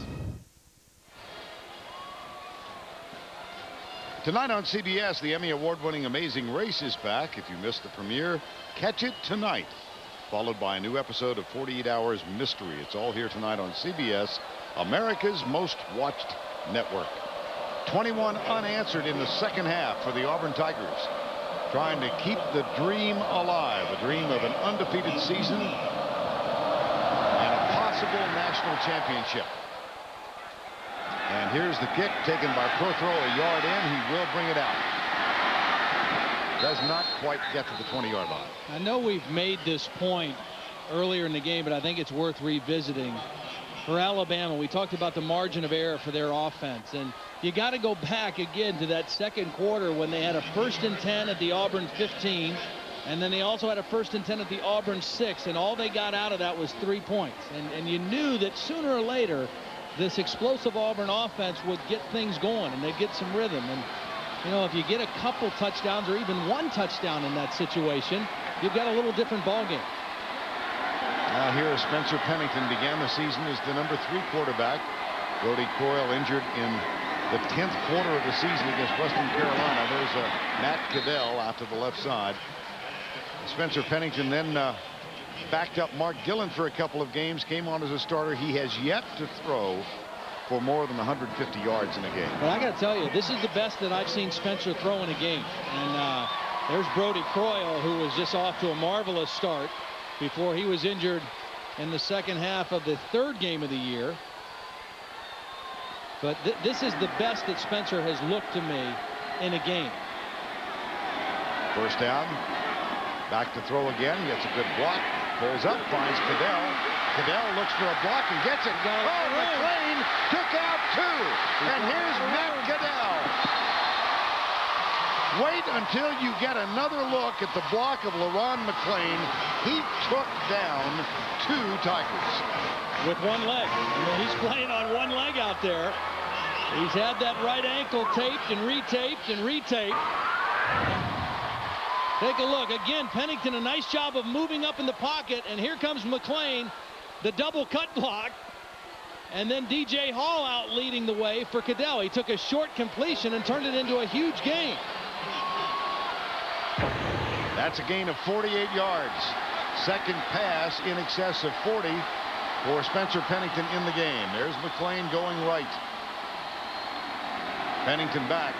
Tonight on CBS, the Emmy Award-winning Amazing Race is back. If you missed the premiere, catch it tonight, followed by a new episode of 48 Hours Mystery. It's all here tonight on CBS, America's most watched network. 21 unanswered in the second half for the Auburn Tigers, trying to keep the dream alive, a dream of an undefeated season and a possible national championship. And here's the kick taken by Prothro, a yard in. He will bring it out. Does not quite get to the 20-yard line. I know we've made this point earlier in the game, but I think it's worth revisiting. For Alabama, we talked about the margin of error for their offense, and you got to go back again to that second quarter when they had a 1st and 10 at the Auburn 15, and then they also had a 1st and 10 at the Auburn 6, and all they got out of that was 3 points. And you knew that sooner or later this explosive Auburn offense would get things going and they'd get some rhythm. And you know, if you get a couple touchdowns or even one touchdown in that situation, you've got a little different ball game. Now here is Spencer Pennington, began the season as the #3 quarterback. Brody Coyle injured in the 10th quarter of the season against Western Carolina. There's Matt Caddell out to the left side. Spencer Pennington then backed up Mark Gillen for a couple of games, came on as a starter. He has yet to throw for more than 150 yards in a game. But I got to tell you, this is the best that I've seen Spencer throw in a game. And there's Brody Coyle, who was just off to a marvelous start before he was injured in the second half of the 3rd game of the year. But this is the best that Spencer has looked to me in a game. First down. Back to throw again. Gets a good block. Pulls up. Finds Caddell. Caddell looks for a block and gets it. Oh, McClain took out 2. And here's Matt Caddell. Wait until you get another look at the block of LaRon McClain. He took down 2 Tigers. With one leg. I mean, he's playing on one leg out there. He's had that right ankle taped and retaped and retaped. Take a look. Again, Pennington, a nice job of moving up in the pocket. And here comes McClain, the double cut block. And then DJ Hall out leading the way for Caddell. He took a short completion and turned it into a huge gain. That's a gain of 48 yards. Second pass in excess of 40 for Spencer Pennington in the game. There's McClain going right. Pennington back.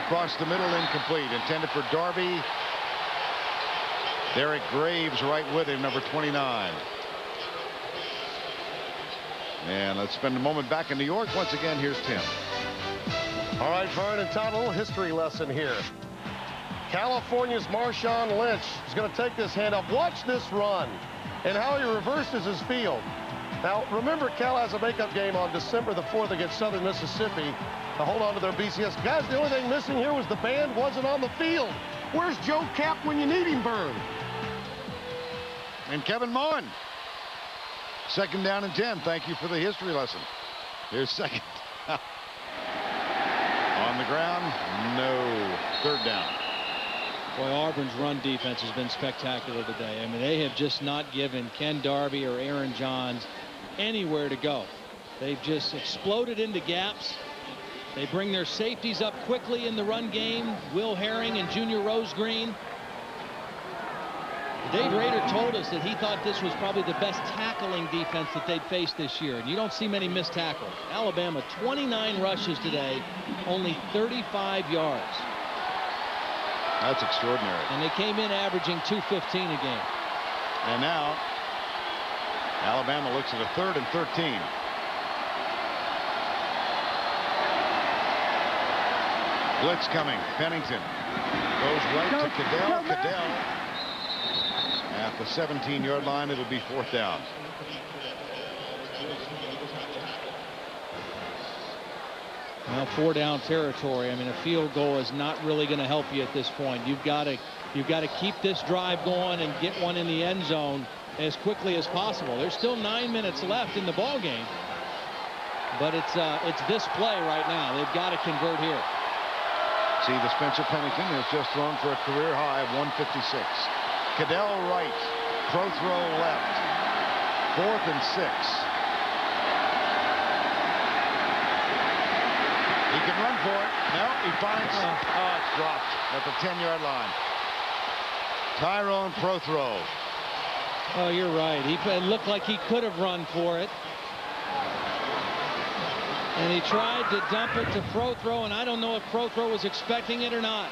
Across the middle, incomplete. Intended for Darby. Derek Graves right with him, number 29. And let's spend a moment back in New York. Once again, here's Tim. All right, Vern and Todd, a little history lesson here. California's Marshawn Lynch is going to take this handoff. Watch this run and how he reverses his field. Now, remember, Cal has a makeup game on December the 4th against Southern Mississippi to hold on to their BCS. Guys, the only thing missing here was the band wasn't on the field. Where's Joe Cap when you need him, Vern? And Kevin Moen. 2nd down and 10. Thank you for the history lesson. Here's 2nd. On the ground, no. 3rd down. Boy, Auburn's run defense has been spectacular today. I mean, they have just not given Ken Darby or Aaron Johns anywhere to go. They've just exploded into gaps. They bring their safeties up quickly in the run game. Will Herring and Junior Rose Green. Dave Rader told us that he thought this was probably the best tackling defense that they'd faced this year. And you don't see many missed tackles. Alabama, 29 rushes today, only 35 yards. That's extraordinary. And they came in averaging 215 a game. And now Alabama looks at a 3rd and 13. Blitz coming. Pennington goes right to Caddell. Caddell at the 17-yard line. It'll be 4th down. Well, 4-down territory. I mean, a field goal is not really going to help you at this point. You've got to keep this drive going and get one in the end zone as quickly as possible. There's still 9 minutes left in the ball game, but it's this play right now. They've got to convert here. See, the Spencer Pennington has just thrown for a career high of 156. Caddell right, Prothro left. 4th and 6. He can run for it. No, he finds. Oh, it's dropped at the 10-yard line. Tyrone Prothro. Oh, you're right. It looked like he could have run for it. And he tried to dump it to Prothro, and I don't know if Prothro was expecting it or not.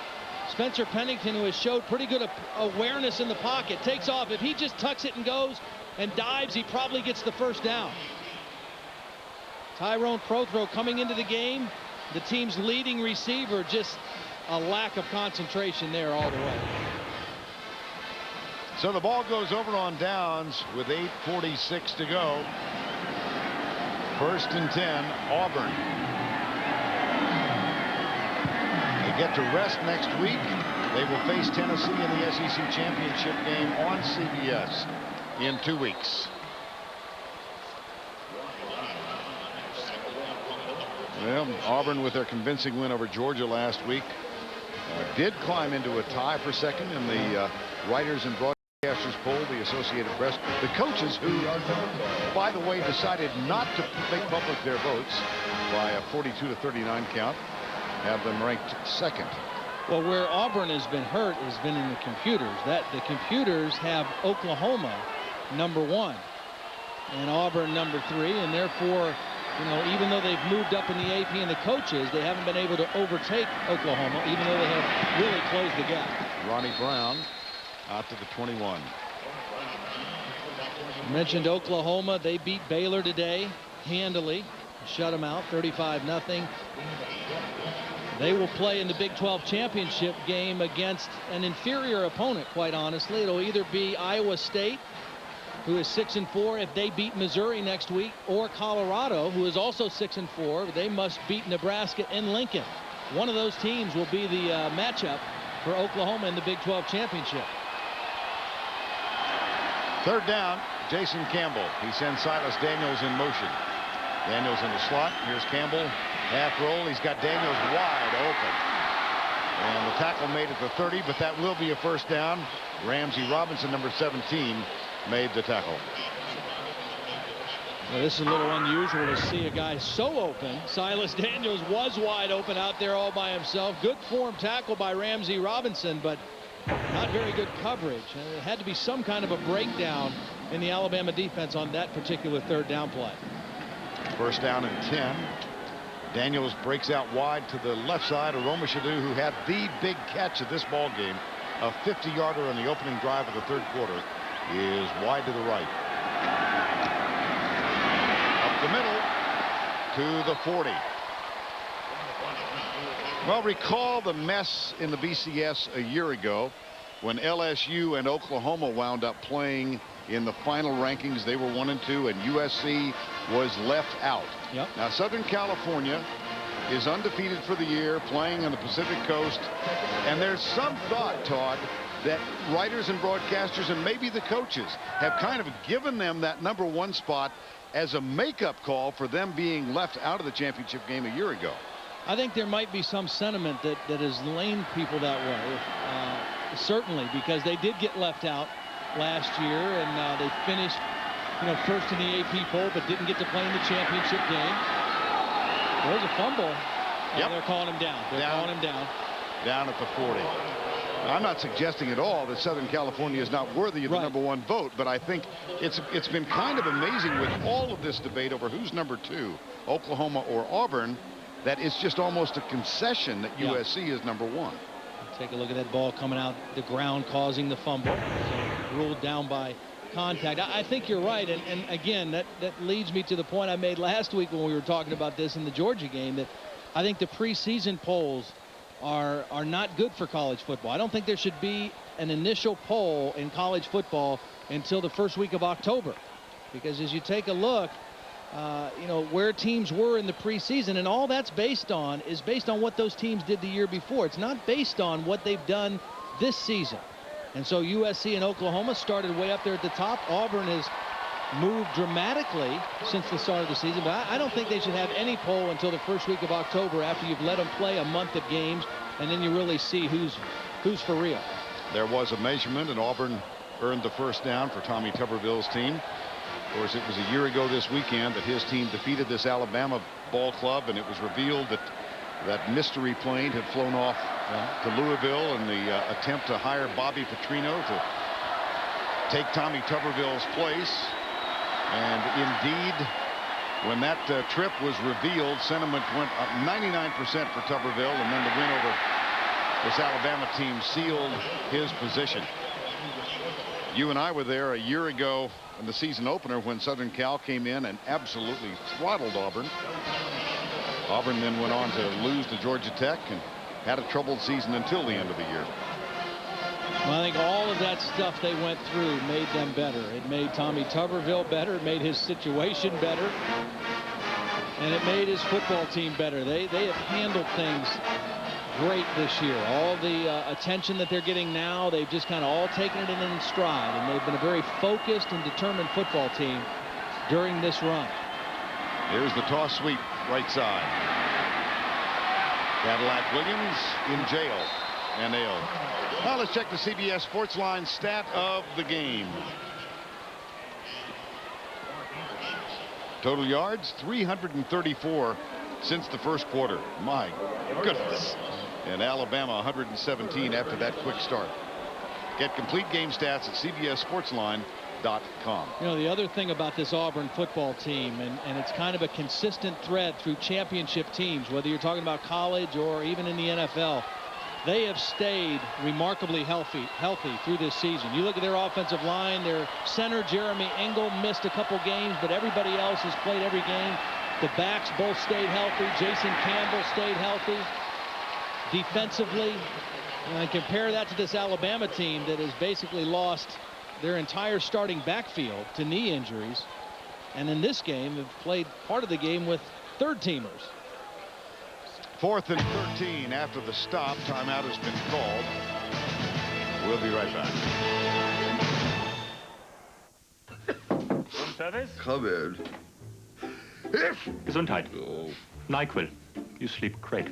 Spencer Pennington, who has showed pretty good awareness in the pocket, takes off. If he just tucks it and goes and dives, he probably gets the first down. Tyrone Prothro coming into the game, the team's leading receiver, just a lack of concentration there all the way. So the ball goes over on downs with 8:46 to go. 1st and 10, Auburn. They get to rest next week. They will face Tennessee in the SEC championship game on CBS in 2 weeks. Well, Auburn, with their convincing win over Georgia last week, did climb into a tie for second in the writers and broadcasters poll, the Associated Press. The coaches, who, by the way, decided not to make public their votes by a 42-39 count, have them ranked second. Well, where Auburn has been hurt has been in the computers. The computers have Oklahoma #1 and Auburn #3, and therefore, you know, even though they've moved up in the AP and the coaches, they haven't been able to overtake Oklahoma, even though they have really closed the gap. Ronnie Brown out to the 21. You mentioned Oklahoma. They beat Baylor today handily, shut them out 35-0. They will play in the Big 12 championship game against an inferior opponent, quite honestly. It'll either be Iowa State, who is 6-4 if they beat Missouri next week, or Colorado, who is also 6-4. They must beat Nebraska in Lincoln. One of those teams will be the matchup for Oklahoma in the Big 12 championship. 3rd down, Jason Campbell. He sends Silas Daniels in motion. Daniels in the slot. Here's Campbell. Half roll. He's got Daniels wide open. And the tackle made at the 30, but that will be a 1st down. Ramsey Robinson, number 17, made the tackle. Well, this is a little unusual to see a guy so open. Silas Daniels was wide open out there all by himself. Good form tackle by Ramsey Robinson, but not very good coverage. It had to be some kind of a breakdown in the Alabama defense on that particular 3rd down play. 1st down and 10. Daniels breaks out wide to the left side. Aroma Shadu, who had the big catch of this ball game, a 50-yarder on the opening drive of the 3rd quarter, is wide to the right. Up the middle to the 40. Well, recall the mess in the BCS a year ago when LSU and Oklahoma wound up playing in the final rankings. They were 1 and 2, and USC was left out. Yep. Now, Southern California is undefeated for the year, playing on the Pacific Coast, and there's some thought, Todd, that writers and broadcasters and maybe the coaches have kind of given them that #1 spot as a makeup call for them being left out of the championship game a year ago. I think there might be some sentiment that has laid people that way. Certainly, because they did get left out last year, and they finished, you know, 1st in the AP poll, but didn't get to play in the championship game. There's a fumble. Yep. They're calling him down. They're calling him down. Down at the 40. I'm not suggesting at all that Southern California is not worthy of the #1 vote, but I think it's been kind of amazing with all of this debate over who's #2, Oklahoma or Auburn, that it's just almost a concession that USC is #1. Take a look at that ball coming out the ground, causing the fumble. So ruled down by contact. I think you're right, and again, that leads me to the point I made last week when we were talking about this in the Georgia game, that I think the preseason polls are not good for college football. I don't think there should be an initial poll in college football until the 1st week of October, because as you take a look, you know, where teams were in the preseason, and all that's based on is based on what those teams did the year before. It's not based on what they've done this season. And so USC and Oklahoma started way up there at the top. Auburn has moved dramatically since the start of the season, but I don't think they should have any poll until the 1st week of October, after you've let them play a month of games, and then you really see who's for real. There was a measurement, and Auburn earned the 1st down for Tommy Tuberville's team. Of course, it was a year ago this weekend that his team defeated this Alabama ball club, and it was revealed that that mystery plane had flown off to Louisville in the attempt to hire Bobby Petrino to take Tommy Tuberville's place. And indeed, when that trip was revealed, sentiment went up 99% for Tuberville, and then the win over this Alabama team sealed his position. You and I were there a year ago in the season opener when Southern Cal came in and absolutely throttled Auburn. Auburn then went on to lose to Georgia Tech and had a troubled season until the end of the year. Well, I think all of that stuff they went through made them better. It made Tommy Tuberville better. It made his situation better. And it made his football team better. They have handled things great this year. All the attention that they're getting now, they've just kind of all taken it in stride. And they've been a very focused and determined football team during this run. Here's the toss sweep right side. Cadillac Williams in jail and nailed. Now let's check the CBS Sports Line stat of the game. Total yards 334 since the first quarter. My goodness. And Alabama 117 after that quick start. Get complete game stats at CBSSportsLine.com. You know, the other thing about this Auburn football team, and it's kind of a consistent thread through championship teams, whether you're talking about college or even in the NFL, they have stayed remarkably healthy through this season. You look at their offensive line, their center, Jeremy Engel, missed a couple games, but everybody else has played every game. The backs both stayed healthy. Jason Campbell stayed healthy. Defensively, and compare that to this Alabama team that has basically lost their entire starting backfield to knee injuries, and in this game have played part of the game with third-teamers. 4th and 13 after the stop. Timeout has been called. We'll be right back. Come in. Gesundheit. NyQuil. You sleep great.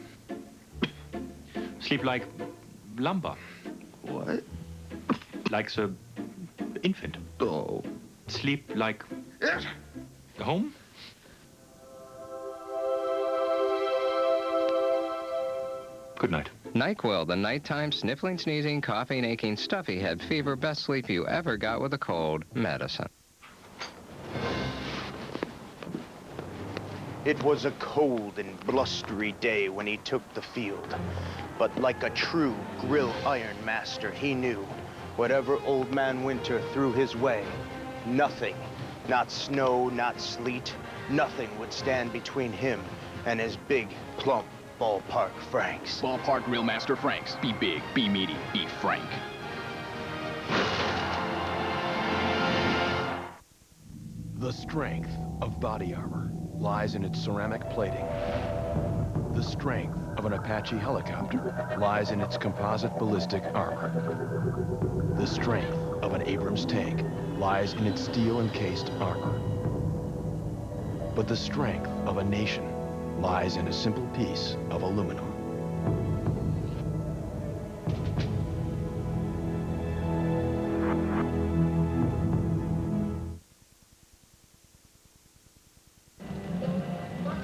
Sleep like lumber. What? Like the infant. Oh. Sleep like home. Good night. NyQuil, the nighttime sniffling, sneezing, coughing, aching, stuffy head, fever, best sleep you ever got with a cold medicine. It was a cold and blustery day when he took the field. But like a true grill iron master, he knew whatever Old Man Winter threw his way, nothing, not snow, not sleet, nothing would stand between him and his big, plump ballpark Franks. Ballpark Grill Master Franks. Be big, be meaty, be frank. The strength of body armor lies in its ceramic plating. The strength of an Apache helicopter lies in its composite ballistic armor. The strength of an Abrams tank lies in its steel-encased armor. But the strength of a nation lies in a simple piece of aluminum.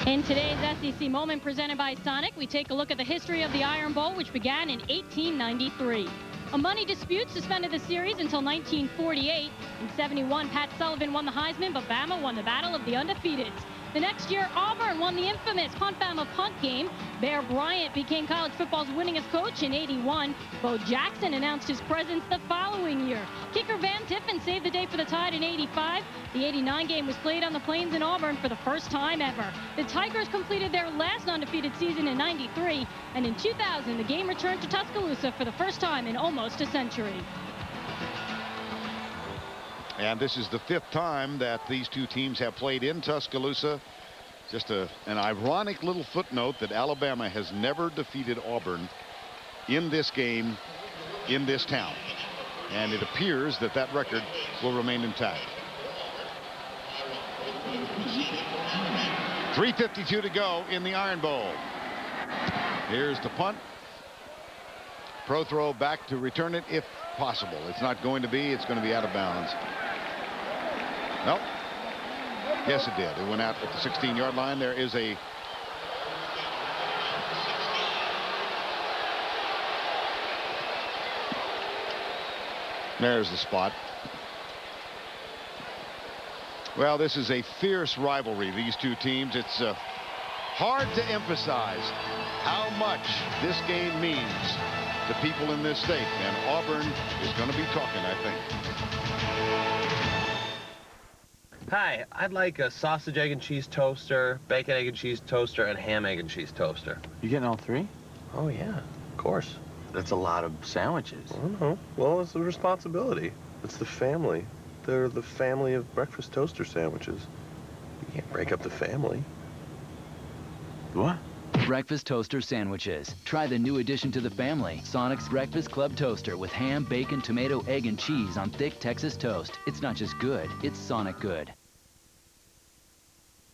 In today's SEC Moment presented by Sonic, we take a look at the history of the Iron Bowl, which began in 1893. A money dispute suspended the series until 1948. In '71, Pat Sullivan won the Heisman, but Bama won the Battle of the Undefeateds. The next year, Auburn won the infamous Punt Bama Punt game. Bear Bryant became college football's winningest coach in '81. Bo Jackson announced his presence the following year. Kicker Van Tiffen saved the day for the Tide in '85. The '89 game was played on the Plains in Auburn for the first time ever. The Tigers completed their last undefeated season in '93, and in 2000, the game returned to Tuscaloosa for the first time in almost a century. And this is the 5th time that these two teams have played in Tuscaloosa. Just an ironic little footnote that Alabama has never defeated Auburn in this game in this town. And it appears that that record will remain intact. 3:52 to go in the Iron Bowl. Here's the punt. Pro throw back to return it if possible. It's not going to be. It's going to be out of bounds. Nope. Yes, it did. It went out at the 16-yard line. There is a there's the spot. Well, this is a fierce rivalry, these two teams. It's hard to emphasize how much this game means to people in this state. And Auburn is going to be talking, I think. Hi, I'd like a sausage, egg, and cheese toaster, bacon, egg, and cheese toaster, and ham, egg, and cheese toaster. You getting all three? Oh, yeah, of course. That's a lot of sandwiches. I don't know. Well, it's a responsibility. It's the family. They're the family of breakfast toaster sandwiches. You can't break up the family. What? Breakfast toaster sandwiches. Try the new addition to the family, Sonic's Breakfast Club Toaster with ham, bacon, tomato, egg, and cheese on thick Texas toast. It's not just good, it's Sonic good.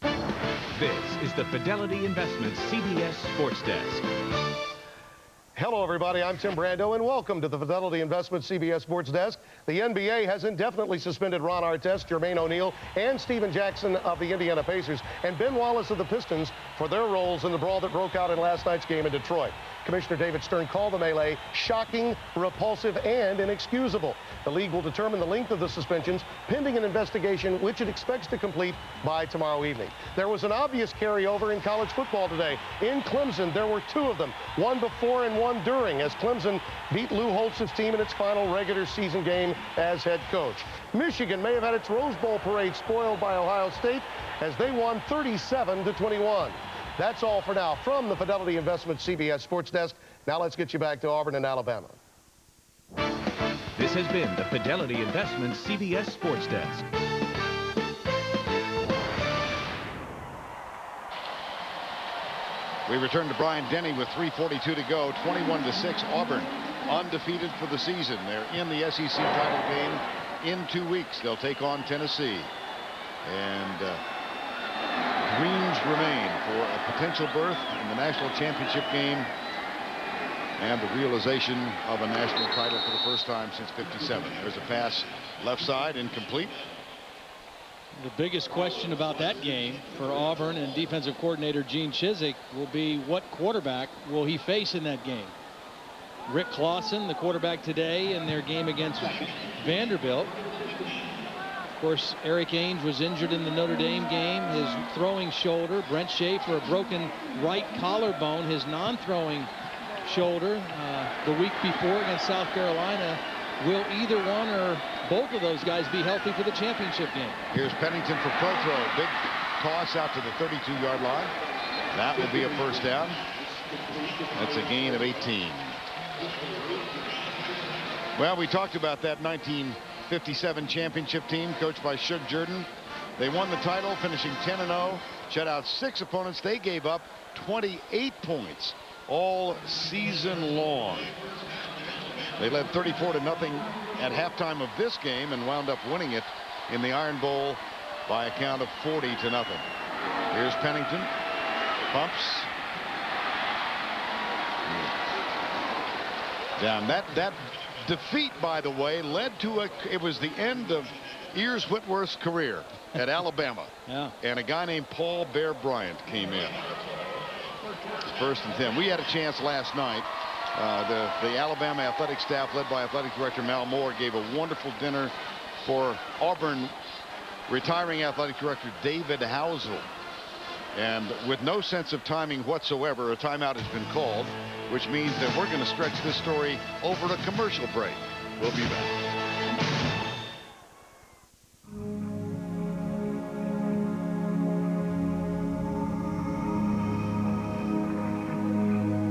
This is the Fidelity Investments CBS Sports Desk. Hello, everybody. I'm Tim Brando, and welcome to the Fidelity Investment CBS Sports Desk. The NBA has indefinitely suspended Ron Artest, Jermaine O'Neal, and Steven Jackson of the Indiana Pacers, and Ben Wallace of the Pistons for their roles in the brawl that broke out in last night's game in Detroit. Commissioner David Stern called the melee shocking, repulsive, and inexcusable. The league will determine the length of the suspensions pending an investigation which it expects to complete by tomorrow evening. There was an obvious carryover in college football today. In Clemson, there were two of them, one before and one during, as Clemson beat Lou Holtz's team in its final regular season game as head coach. Michigan may have had its Rose Bowl parade spoiled by Ohio State as they won 37-21. That's all for now from the Fidelity Investment CBS Sports Desk. Now let's get you back to Auburn and Alabama. This has been the Fidelity Investments CBS Sports Desk. We return to Brian Denny with 3:42 to go. 21-6. Auburn undefeated for the season. They're in the SEC title game in 2 weeks. They'll take on Tennessee. And dreams remain for a potential berth in the national championship game and the realization of a national title for the first time since '57. There's a pass left side, incomplete. The biggest question about that game for Auburn and defensive coordinator Gene Chizik will be what quarterback will he face in that game. Rick Clausen, the quarterback today in their game against Vanderbilt. Of course, Eric Ainge was injured in the Notre Dame game. His throwing shoulder. Brent Schaefer, a broken right collarbone. His non-throwing shoulder the week before against South Carolina. Will either one or both of those guys be healthy for the championship game? Here's Pennington for Prothro. Big toss out to the 32-yard line. That will be a first down. That's a gain of 18. Well, we talked about that 1957 championship team coached by Shug Jordan. They won the title, finishing 10-0, shut out 6 opponents. They gave up 28 points all season long. They led 34-0 at halftime of this game and wound up winning it in the Iron Bowl by a count of 40-0. Here's Pennington. Pumps. Down. That defeat, by the way, led to it was the end of Ears Whitworth's career at Alabama. Yeah. And a guy named Paul Bear Bryant came in. First and 10. We had a chance last night. The Alabama athletic staff, led by athletic director Mal Moore, gave a wonderful dinner for Auburn retiring athletic director David Housel. And with no sense of timing whatsoever, a timeout has been called, which means that we're going to stretch this story over to commercial break. We'll be back.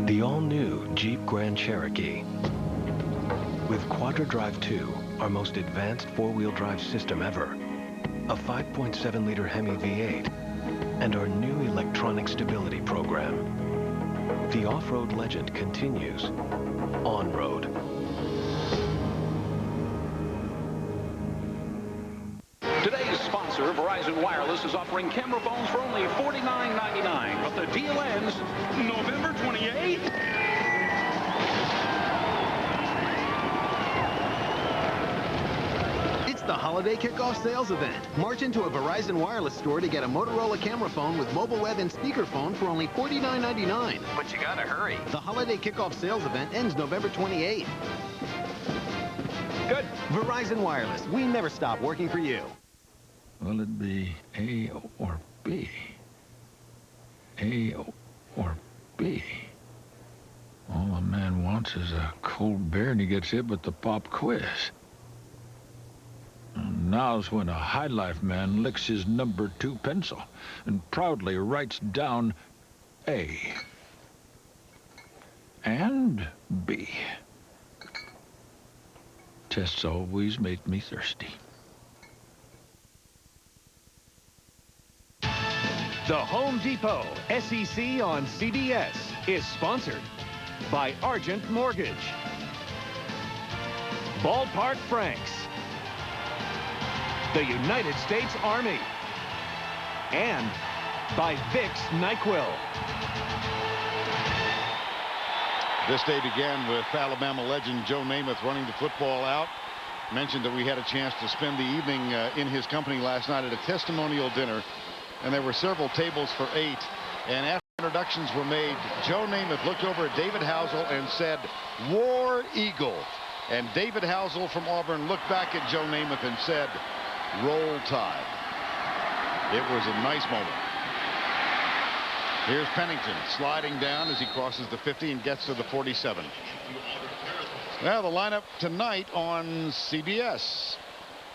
The all-new Jeep Grand Cherokee. With QuadraDrive 2, our most advanced four-wheel drive system ever, a 5.7-liter Hemi V8, and our new electronic stability program. The off-road legend continues on-road. Today's sponsor, Verizon Wireless, is offering camera phones for only $49.99, but the deal ends November 28th. It's the holiday kickoff sales event. March into a Verizon Wireless store to get a Motorola camera phone with mobile web and speakerphone for only $49.99. But you gotta hurry. The holiday kickoff sales event ends November 28th. Good. Verizon Wireless. We never stop working for you. Will it be A or B? A or B? All a man wants is a cold beer and he gets hit with the pop quiz. And now's when a high life man licks his number 2 pencil and proudly writes down A and B. Tests always make me thirsty. The Home Depot SEC on CBS is sponsored by Argent Mortgage, Ballpark Franks, the United States Army, and by Vicks NyQuil. This day began with Alabama legend Joe Namath running the football out. Mentioned that we had a chance to spend the evening in his company last night at a testimonial dinner, and there were several tables for 8. And after introductions were made, Joe Namath looked over at David Housel and said, "War Eagle." And David Housel from Auburn looked back at Joe Namath and said, "Roll Tide." It was a nice moment. Here's Pennington sliding down as he crosses the 50 and gets to the 47. Now the lineup tonight on CBS.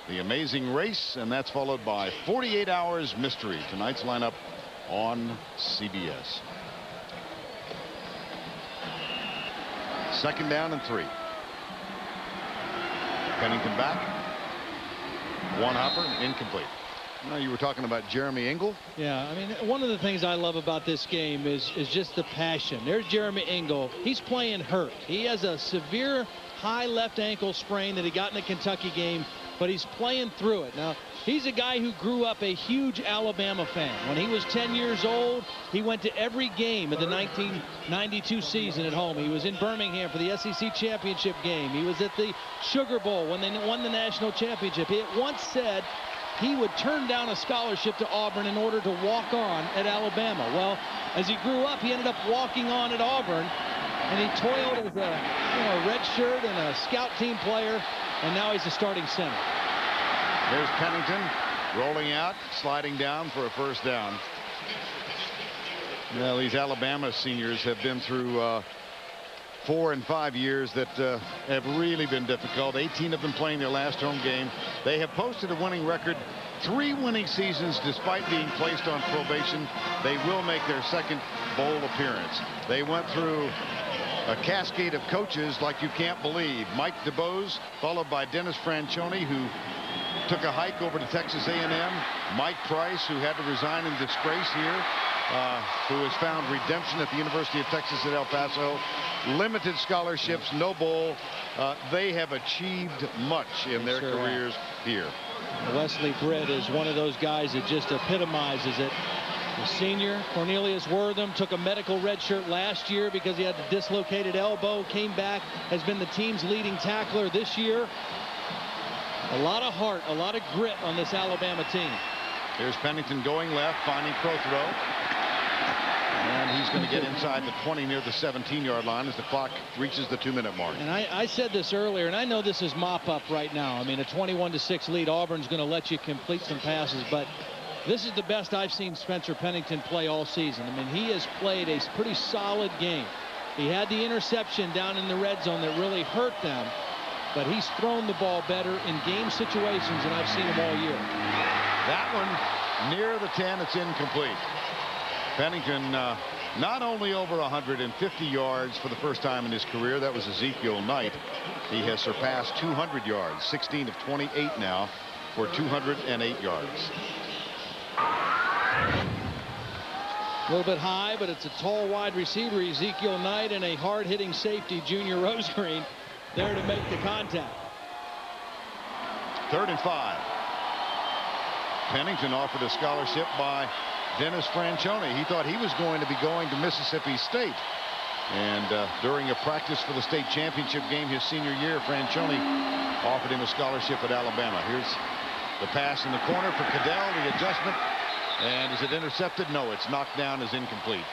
The Amazing Race, and that's followed by 48 Hours Mystery. Tonight's lineup on CBS. 2nd down and 3. Pennington back. One hopper, incomplete. Now you were talking about Jeremy Engel. Yeah, I mean, one of the things I love about this game is just the passion. There's Jeremy Engel. He's playing hurt. He has a severe high left ankle sprain that he got in the Kentucky game, but he's playing through it. Now, he's a guy who grew up a huge Alabama fan. When he was 10 years old, he went to every game of the 1992 season at home. He was in Birmingham for the SEC championship game. He was at the Sugar Bowl when they won the national championship. He at once said he would turn down a scholarship to Auburn in order to walk on at Alabama. Well, as he grew up, he ended up walking on at Auburn, and he toiled as a red shirt and a scout team player, and now he's a starting center. There's Pennington rolling out, sliding down for a 1st down. Well, these Alabama seniors have been through 4 and 5 years that have really been difficult. 18 of them playing their last home game. They have posted a winning record, 3 winning seasons despite being placed on probation. They will make their 2nd bowl appearance. They went through a cascade of coaches like you can't believe. Mike DeBose, followed by Dennis Franchione, who took a hike over to Texas A&M. Mike Price, who had to resign in disgrace here, who has found redemption at the University of Texas at El Paso. Limited scholarships, no bowl. They have achieved much in their careers here. Wesley Britt is one of those guys that just epitomizes it. The senior, Cornelius Wortham, took a medical red shirt last year because he had a dislocated elbow, came back, has been the team's leading tackler this year. A lot of heart, a lot of grit on this Alabama team. Here's Pennington going left, finding Prothero. And he's going to get inside the 20 near the 17-yard line as the clock reaches the 2-minute mark. And I said this earlier, and I know this is mop-up right now. I mean, a 21-6 lead. Auburn's going to let you complete some passes, but this is the best I've seen Spencer Pennington play all season. I mean, he has played a pretty solid game. He had the interception down in the red zone that really hurt them, but he's thrown the ball better in game situations than I've seen him all year. That one near the 10, it's incomplete. Pennington not only over 150 yards for the first time in his career. That was Ezekiel Knight. He has surpassed 200 yards, 16 of 28 now for 208 yards. A little bit high, but it's a tall wide receiver, Ezekiel Knight, and a hard-hitting safety, Junior Rosegreen, there to make the contact. 3rd and 5. Pennington offered a scholarship by Dennis Franchione. He thought he was going to be going to Mississippi State. And during a practice for the state championship game his senior year, Franchione offered him a scholarship at Alabama. Here's the pass in the corner for Cadell, the adjustment. And is it intercepted? No, it's knocked down as incomplete.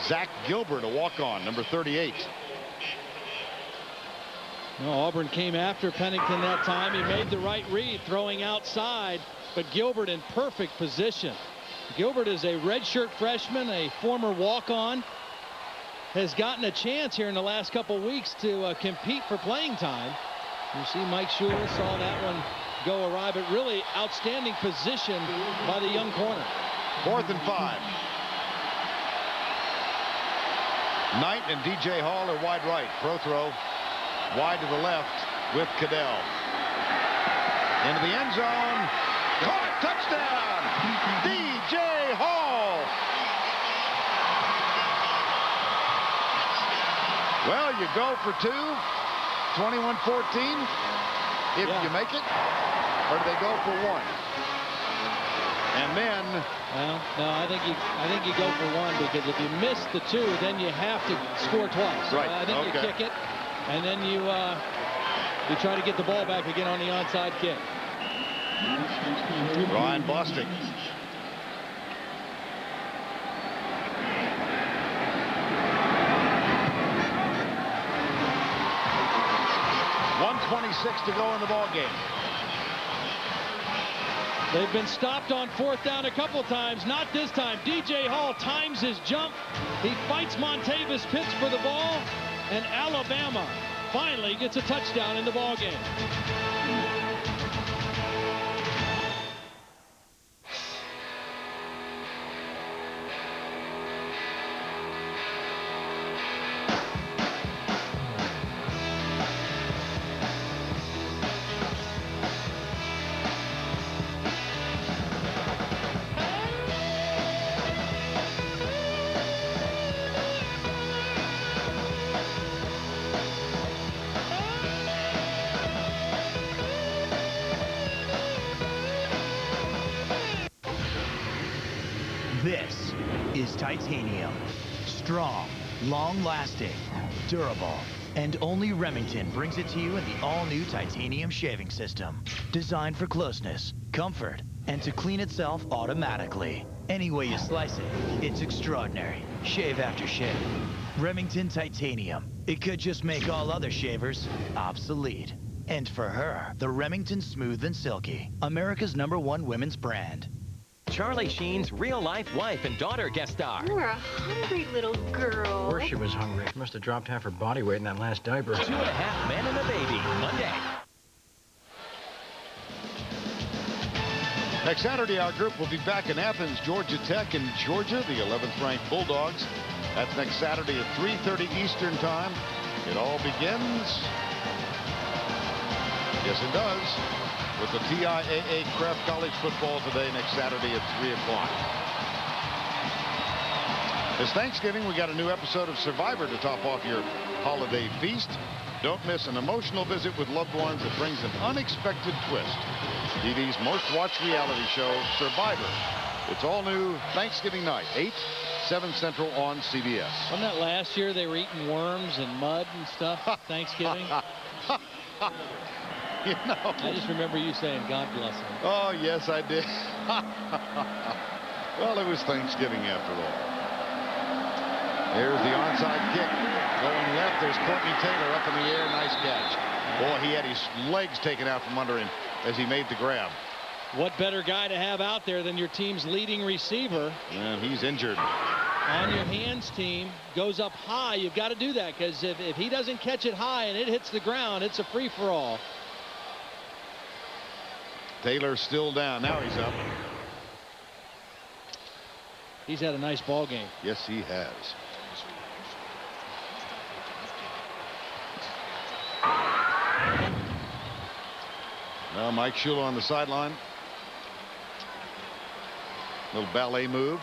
Zach Gilbert, a walk-on, number 38. No, Auburn came after Pennington that time. He made the right read, throwing outside, but Gilbert in perfect position. Gilbert is a redshirt freshman, a former walk-on, has gotten a chance here in the last couple weeks to compete for playing time. You see Mike Shula saw that one go awry, but really outstanding position by the young corner. 4th and 5. Knight and DJ Hall are wide right. Pro throw wide to the left with Cadell. Into the end zone. Caught. Touchdown. DJ Hall. Well, you go for 2. 21-14. If you make it, or do they go for 1? And then, well, no, I think you go for 1, because if you miss the 2, then you have to score twice. Right. I think you kick it, and then you try to get the ball back again on the onside kick. Ryan Bostic. .126 to go in the ball game. They've been stopped on 4th down a couple times. Not this time. DJ Hall times his jump. He fights Montavis Pitts for the ball, and Alabama finally gets a touchdown in the ball game. This is titanium. Strong, long-lasting, durable, and only Remington brings it to you in the all-new titanium shaving system. Designed for closeness, comfort, and to clean itself automatically. Any way you slice it, it's extraordinary. Shave after shave. Remington Titanium. It could just make all other shavers obsolete. And for her, the Remington Smooth and Silky, America's #1 women's brand. Charlie Sheen's real-life wife and daughter guest star. You're a hungry little girl. Of course she was hungry. She must have dropped half her body weight in that last diaper. 2.5 Men and a Baby, Monday. Next Saturday, our group will be back in Athens, Georgia Tech in Georgia, the 11th-ranked Bulldogs. That's next Saturday at 3:30 Eastern Time. It all begins. Yes, it does. With the TIAA Craft College football today, next Saturday at 3 o'clock. It's Thanksgiving. We got a new episode of Survivor to top off your holiday feast. Don't miss an emotional visit with loved ones that brings an unexpected twist. TV's most watched reality show, Survivor. It's all new Thanksgiving night, 8, 7 Central on CBS. Wasn't that last year they were eating worms and mud and stuff Thanksgiving? You know. I just remember you saying, God bless him. Oh, yes, I did. Well, it was Thanksgiving after all. There's the onside kick. Going left, there's Courtney Taylor up in the air. Nice catch. Boy, he had his legs taken out from under him as he made the grab. What better guy to have out there than your team's leading receiver? And he's injured. On your hands team, goes up high. You've got to do that, because if he doesn't catch it high and it hits the ground, it's a free-for-all. Taylor still down. Now he's up. He's had a nice ball game. Yes, he has. Now Mike Shula on the sideline. Little ballet move.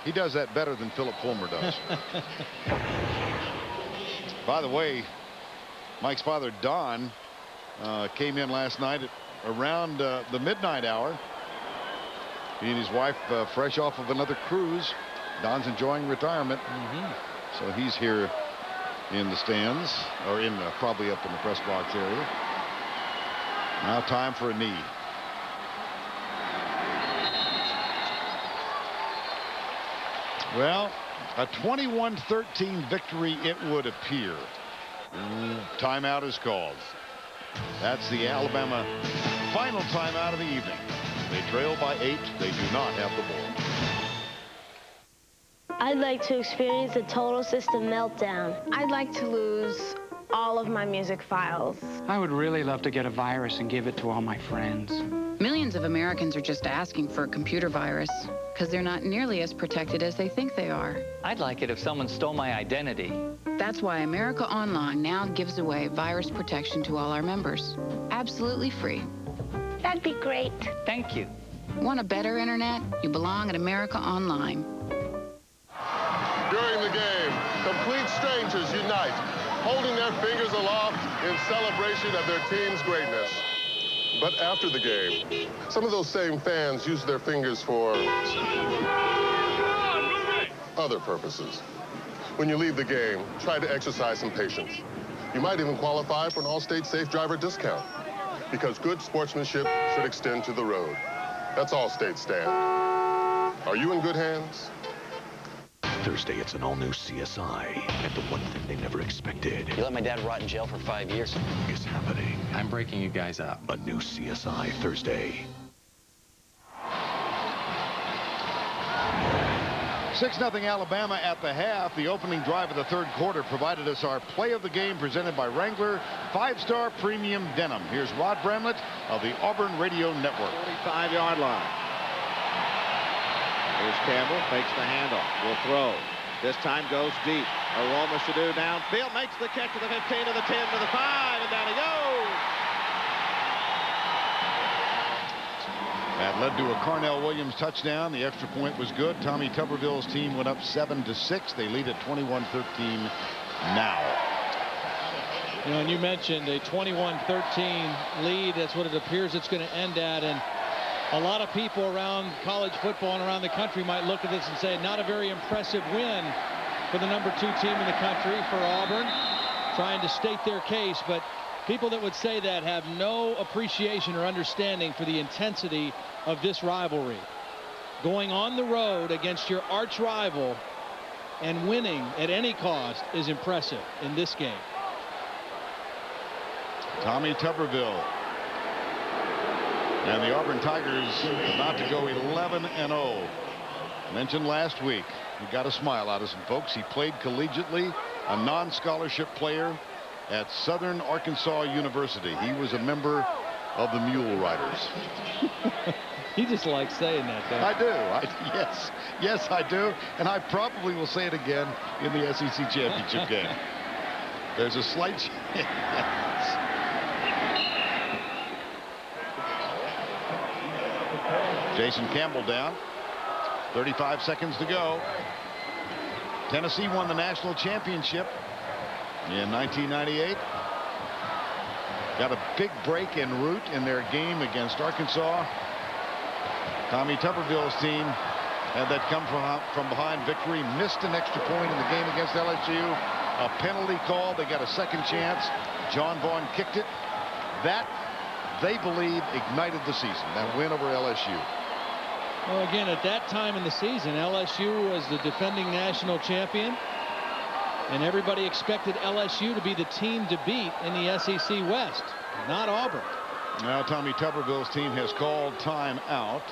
He does that better than Philip Fulmer does. By the way, Mike's father, Don, came in last night at around the midnight hour. He and his wife fresh off of another cruise. Don's enjoying retirement. So he's here in the stands, or in probably up in the press box area. Now time for a knee. Well, a 21-13 victory it would appear. Timeout is called. That's the Alabama final timeout of the evening. They trail by 8. They do not have the ball. I'd like to experience a total system meltdown. I'd like to lose all of my music files. I would really love to get a virus and give it to all my friends. Millions of Americans are just asking for a computer virus because they're not nearly as protected as they think they are. I'd like it if someone stole my identity. That's why America Online now gives away virus protection to all our members. Absolutely free. That'd be great. Thank you. Want a better internet? You belong at America Online. During the game, complete strangers unite, holding their fingers aloft in celebration of their team's greatness. But after the game, some of those same fans use their fingers for other purposes. When you leave the game, try to exercise some patience. You might even qualify for an Allstate Safe Driver discount, because good sportsmanship should extend to the road. That's Allstate stand. Are you in good hands? Thursday, it's an all-new CSI, and the one thing they never expected You let my dad rot in jail for 5 years. is happening. I'm breaking you guys up. A new CSI Thursday. 6-0 Alabama at the half. The opening drive of the third quarter provided us our play of the game presented by Wrangler 5-star premium denim. Here's Rod Bramlett of the Auburn Radio Network. 45-yard line. Here's Campbell, fakes the handoff, will throw. This time goes deep. Aroma Shadu downfield, makes the catch to the 15, to the 10, to the 5, and down he goes. That led to a Carnell Williams touchdown. The extra point was good. Tommy Tuberville's team went up 7-6. They lead at 21-13 now. You know, and you mentioned a 21-13 lead. That's what it appears it's going to end at. And a lot of people around college football and around the country might look at this and say, not a very impressive win for the #2 team in the country, for Auburn, trying to state their case. But people that would say that have no appreciation or understanding for the intensity of this rivalry. Going on the road against your arch rival and winning at any cost is impressive in this game. Tommy Tuberville. And the Auburn Tigers about to go 11-0. Mentioned last week, he got a smile out of some folks. He played collegiately, a non-scholarship player at Southern Arkansas University. He was a member of the Mule Riders. He just likes saying that, though. I do. Yes, I do. And I probably will say it again in the SEC championship game. There's a slight chance. Jason Campbell down. 35 seconds to go. Tennessee won the national championship in 1998. Got a big break en route in their game against Arkansas. Tommy Tuberville's team had that come from behind victory. Missed an extra point in the game against LSU. A penalty call. They got a second chance. John Vaughn kicked it. That, they believe, ignited the season. That win over LSU. Well, again, at that time in the season, LSU was the defending national champion, and everybody expected LSU to be the team to beat in the SEC West, not Auburn. Now Tommy Tuberville's team has called time out.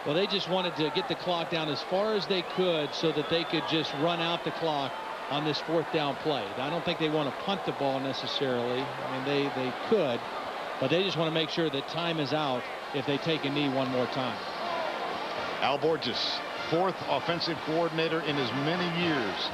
Well, they just wanted to get the clock down as far as they could so that they could just run out the clock on this fourth down play. I don't think they want to punt the ball necessarily. I mean, they could, but they just want to make sure that time is out if they take a knee one more time. Al Borges, fourth offensive coordinator in as many years.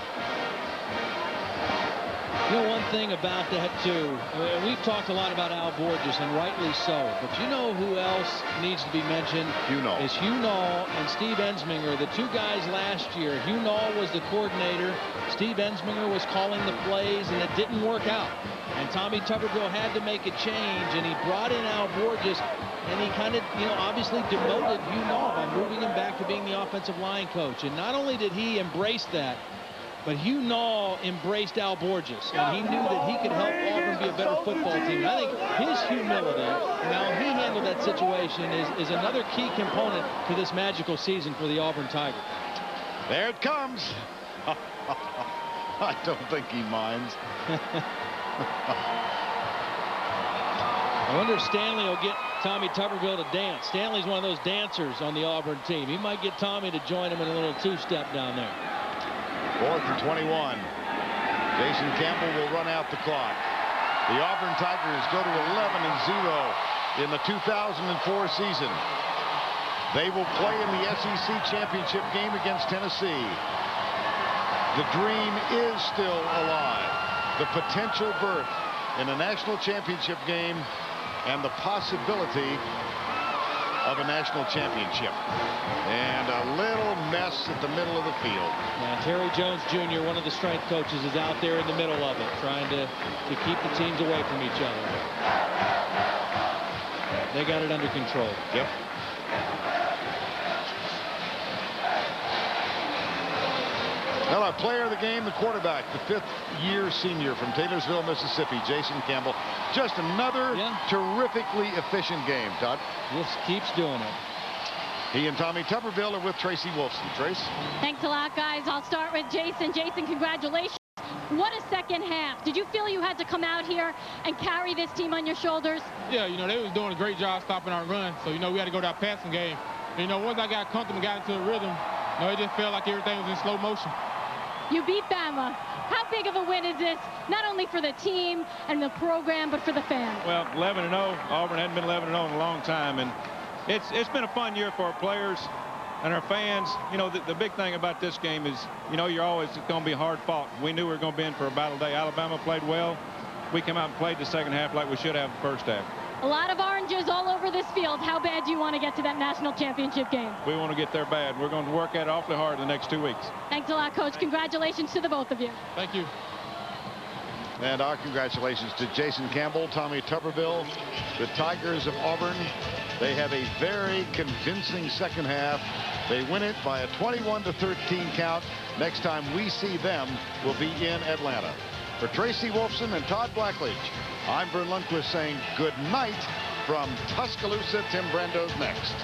You know, one thing about that, too, we've talked a lot about Al Borges, and rightly so, but you know who else needs to be mentioned? Hugh Null. Is Hugh Null and Steve Ensminger, the two guys last year. Hugh Null was the coordinator. Steve Ensminger was calling the plays, and it didn't work out. And Tommy Tuberville had to make a change, and he brought in Al Borges, and he kind of, you know, obviously demoted Hugh Null by moving him back to being the offensive line coach. And not only did he embrace that, But Hugh Nall embraced Al Borges, and he knew that he could help Auburn be a better football team. And I think his humility and how he handled that situation is another key component to this magical season for the Auburn Tigers. There it comes. I don't think he minds. I wonder if Stanley will get Tommy Tuberville to dance. Stanley's one of those dancers on the Auburn team. He might get Tommy to join him in a little two-step down there. 4th and 21. Jason Campbell will run out the clock. The Auburn Tigers go to 11-0 in the 2004 season. They will play in the SEC championship game against Tennessee. The dream is still alive. The potential berth in a national championship game and the possibility of a national championship. And a little mess at the middle of the field. Yeah, Terry Jones Jr., one of the strength coaches, is out there in the middle of it, trying to keep the teams away from each other. They got it under control. Yep. Well, our player of the game, the quarterback, the 5th-year senior from Taylorsville, Mississippi, Jason Campbell. Just another terrifically efficient game, Todd. Just keeps doing it. He and Tommy Tuberville are with Tracy Wolfson. Trace? Thanks a lot, guys. I'll start with Jason. Jason, congratulations. What a second half. Did you feel you had to come out here and carry this team on your shoulders? Yeah, you know, they was doing a great job stopping our run. So, you know, we had to go that passing game. And, you know, once I got comfortable and got into the rhythm, you know, it just felt like everything was in slow motion. You beat Bama. How big of a win is this, not only for the team and the program, but for the fans? Well, 11-0. Auburn hadn't been 11-0 in a long time, and it's been a fun year for our players and our fans. You know, the big thing about this game is, you know, it's going to be hard fought. We knew we were going to be in for a battle day. Alabama played well. We came out and played the second half like we should have the first half. A lot of oranges all over this field. How bad do you want to get to that national championship game? We want to get there bad. We're going to work at it awfully hard the next 2 weeks. Thanks a lot, Coach. Congratulations to the both of you. Thank you. And our congratulations to Jason Campbell, Tommy Tuberville, the Tigers of Auburn. They have a very convincing second half. They win it by a 21-13 count. Next time we see them will be in Atlanta. For Tracy Wolfson and Todd Blackledge, I'm Vern Lundquist saying good night from Tuscaloosa. Tim Brando's next.